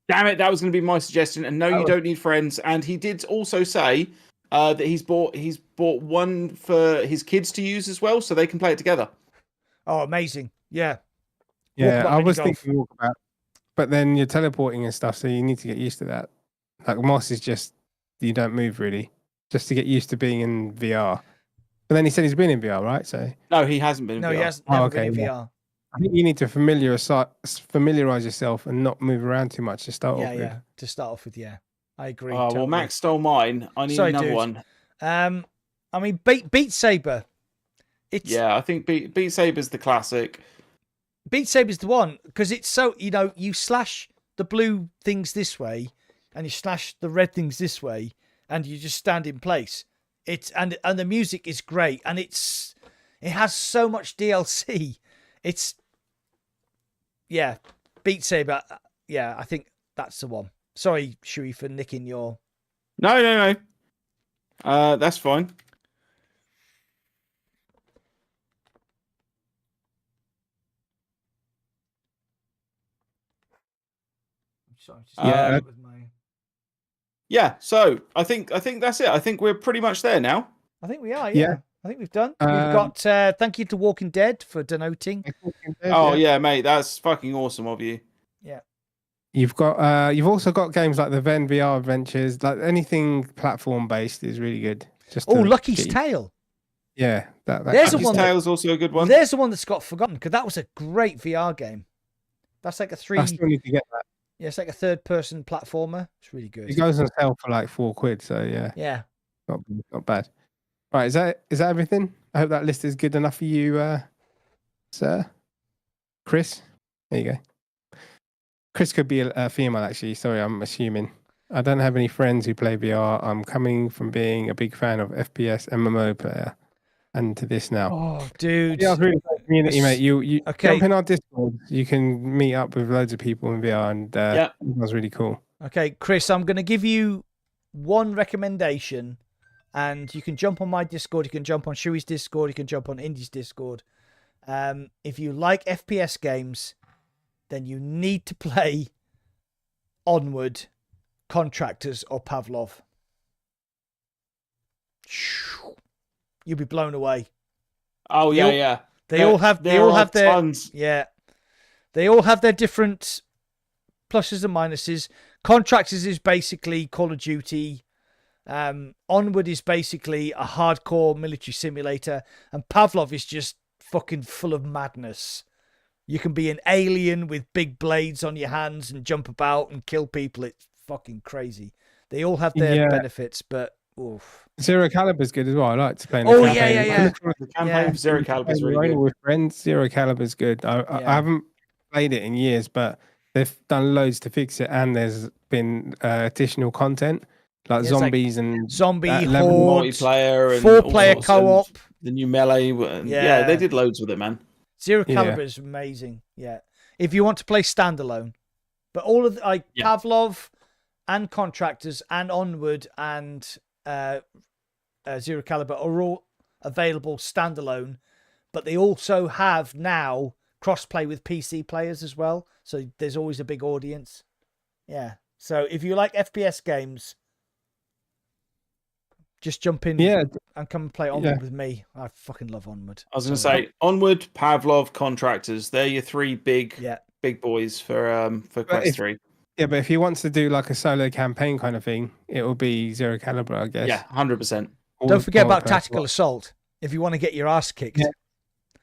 Damn it, that was going to be my suggestion. And no, you don't need friends. And he did also say that he's bought one for his kids to use as well, so they can play it together. Oh, amazing. Yeah. Yeah, I was thinking Walkabout, but then you're teleporting and stuff, so you need to get used to that. Like Moss is just, you don't move really, just to get used to being in VR. But then he said he's been in VR, right? So no, he hasn't been in VR. No, he hasn't been in VR. I think you need to familiarize yourself and not move around too much to start off with. Yeah, to start off with, yeah. I agree. Oh, well, Max stole mine. I need another one. I mean, Beat Saber. Yeah, I think Beat Saber's the classic. Beat Saber's the one because it's so, you slash the blue things this way and you slash the red things this way and you just stand in place. And the music is great and it has so much DLC. Beat Saber. Yeah, I think that's the one. Sorry, Shui, for nicking your. No. That's fine. Sorry, Yeah, so I think that's it. I think we're pretty much there now. I think we are, yeah. I think we've done. We've got thank you to Walking Dead for donating. Yeah, mate, that's fucking awesome of you. Yeah. You've also got games like the Ven VR Adventures, like anything platform based is really good. Just Lucky's Tale. Yeah, that There's Lucky's Tale is also a good one. There's the one that's got forgotten because that was a great VR game. That's like a I still need to get that. Yeah, it's like a third-person platformer. It's really good. It goes on sale for like £4, so yeah. Yeah. Not bad. Right, is that everything? I hope that list is good enough for you, sir. Chris? There you go. Chris could be a female, actually. Sorry, I'm assuming. I don't have any friends who play VR. I'm coming from being a big fan of FPS MMO player. And to this now. Oh, dude. Yeah, I was really great community, mate. You okay. Jump in our Discord. You can meet up with loads of people in VR, and it was really cool. Okay, Chris, I'm going to give you one recommendation, and you can jump on my Discord. You can jump on Shui's Discord. You can jump on Indy's Discord. If you like FPS games, then you need to play Onward, Contractors, or Pavlov. You'll be blown away. Oh yeah. They all have their tons. Yeah. They all have their different pluses and minuses. Contractors is basically Call of Duty. Onward is basically a hardcore military simulator, and Pavlov is just fucking full of madness. You can be an alien with big blades on your hands and jump about and kill people. It's fucking crazy. They all have their benefits, but oof. Zero Caliber is good as well. I like to play in the campaign. Yeah. The campaign of Zero Caliber is really good. With friends, Zero Caliber is good. I haven't played it in years, but they've done loads to fix it, and there's been additional content like zombies and zombie horde, multiplayer, and 4-player co-op. The new melee. Yeah, they did loads with it, man. Zero Caliber is amazing. Yeah, if you want to play standalone, but all of Pavlov and Contractors and Onward and Zero Caliber are all available standalone, but they also have now crossplay with PC players as well. So there's always a big audience. Yeah. So if you like FPS games, just jump in and come and play Onward with me. I fucking love Onward. I was going to say Onward, Pavlov, Contractors. They're your three big boys for Quest 3. Yeah, but if he wants to do like a solo campaign kind of thing, it will be Zero Caliber, I guess. Yeah, 100%. Don't forget about Tactical Assault if you want to get your ass kicked.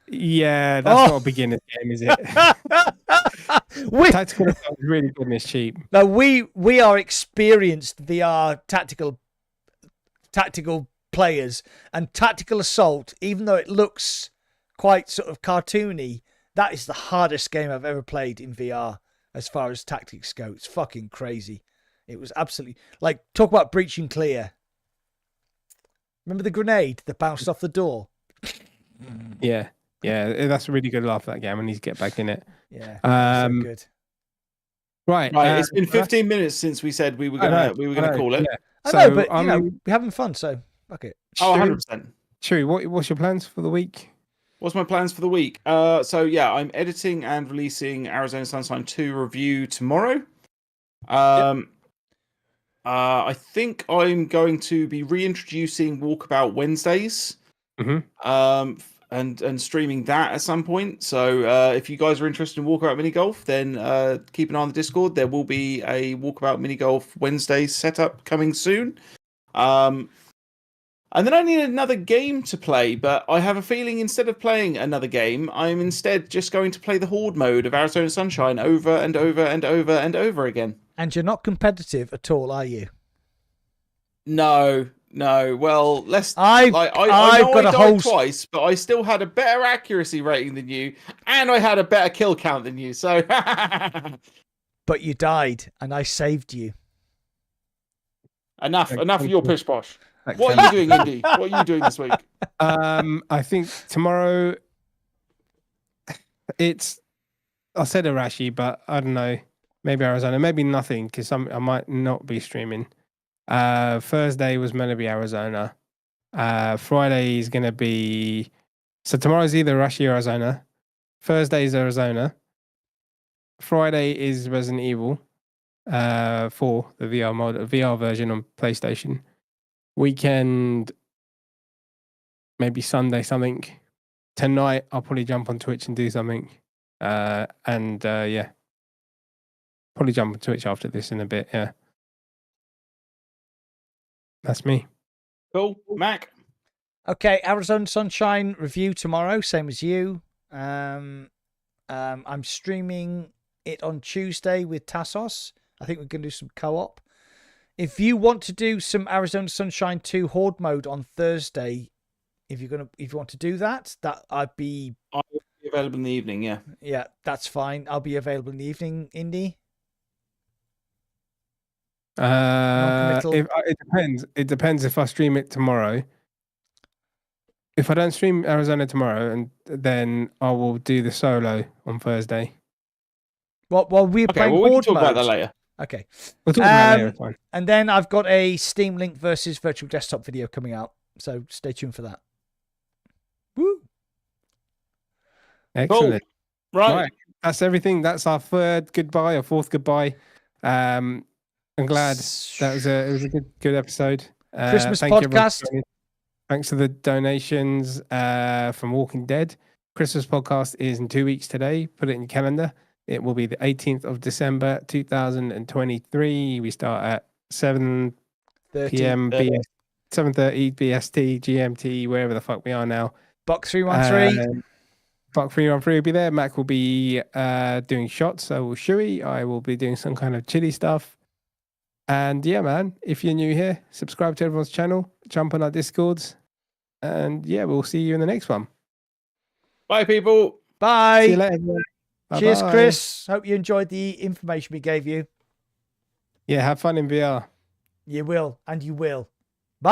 Yeah, that's not a beginner's game, is it? Tactical Assault is really good and it's cheap. No, we are experienced VR tactical players, and Tactical Assault, even though it looks quite sort of cartoony, that is the hardest game I've ever played in VR as far as tactics go. It's fucking crazy. It was absolutely talk about breaching clear. Remember the grenade that bounced off the door? Yeah, that's a really good laugh, that game. I need to get back in it. Yeah, so good. Right. It's been 15 minutes since we said we were gonna call it. Yeah. I know, but we're having fun, so fuck it. Oh, 100%. Chewie, what's your plans for the week? What's my plans for the week? I'm editing and releasing Arizona Sunshine 2 review tomorrow. I think I'm going to be reintroducing Walkabout Wednesdays. And streaming that at some point. So if you guys are interested in Walkabout Mini Golf, then keep an eye on the Discord. There will be a Walkabout Mini Golf Wednesday setup coming soon. And then I need another game to play, but I have a feeling instead of playing another game, I'm instead just going to play the Horde mode of Arizona Sunshine over and over and over and over again. And you're not competitive at all, are you? No. Well, I've got a whole twice, but I still had a better accuracy rating than you, and I had a better kill count than you. So, but you died, and I saved you. Enough of your pish posh. What are you doing, Indy? What are you doing this week? I think tomorrow I said Arashi, but I don't know. Maybe Arizona, maybe nothing, because I might not be streaming. Thursday was meant to be Arizona. Friday is going to be... So tomorrow's either Arashi or Arizona. Thursday is Arizona. Friday is Resident Evil 4, the VR version on PlayStation. Weekend, maybe Sunday something. Tonight, I'll probably jump on Twitch and do something. Probably probably jump on Twitch after this in a bit. Yeah, that's me. Cool, Mac. Okay, Arizona Sunshine review tomorrow, same as you. I'm streaming it on Tuesday with Tassos. I think we're going to do some co-op. If you want to do some Arizona Sunshine 2 Horde mode on Thursday, if you want to do that, I'll be available in the evening. Yeah, that's fine. I'll be available in the evening. Indy. It depends. It depends if I stream it tomorrow. If I don't stream Arizona tomorrow, and then I will do the solo on Thursday. Well, we're playing we can Horde talk mode. about that later. Okay. We'll talk about it later. Fine. And then I've got a Steam Link versus Virtual Desktop video coming out, so stay tuned for that. Woo! Excellent. Cool. Right. That's everything. That's our third goodbye or fourth goodbye. I'm glad it was a good episode. Christmas podcast. Thanks for the donations from Walking Dead. Christmas podcast is in 2 weeks today. Put it in your calendar. It will be the 18th of December, 2023. We start at 7 p.m. 7:30 BST, GMT, wherever the fuck we are now. Buck 313. Buck 313 will be there. Mac will be doing shots. So will Shuey. I will be doing some kind of chili stuff. And yeah, man, if you're new here, subscribe to everyone's channel. Jump on our Discords. And yeah, we'll see you in the next one. Bye, people. Bye. See you later, everyone. Cheers, Bye-bye. Chris. Hope you enjoyed the information we gave you. Yeah, have fun in VR. You will, and you will.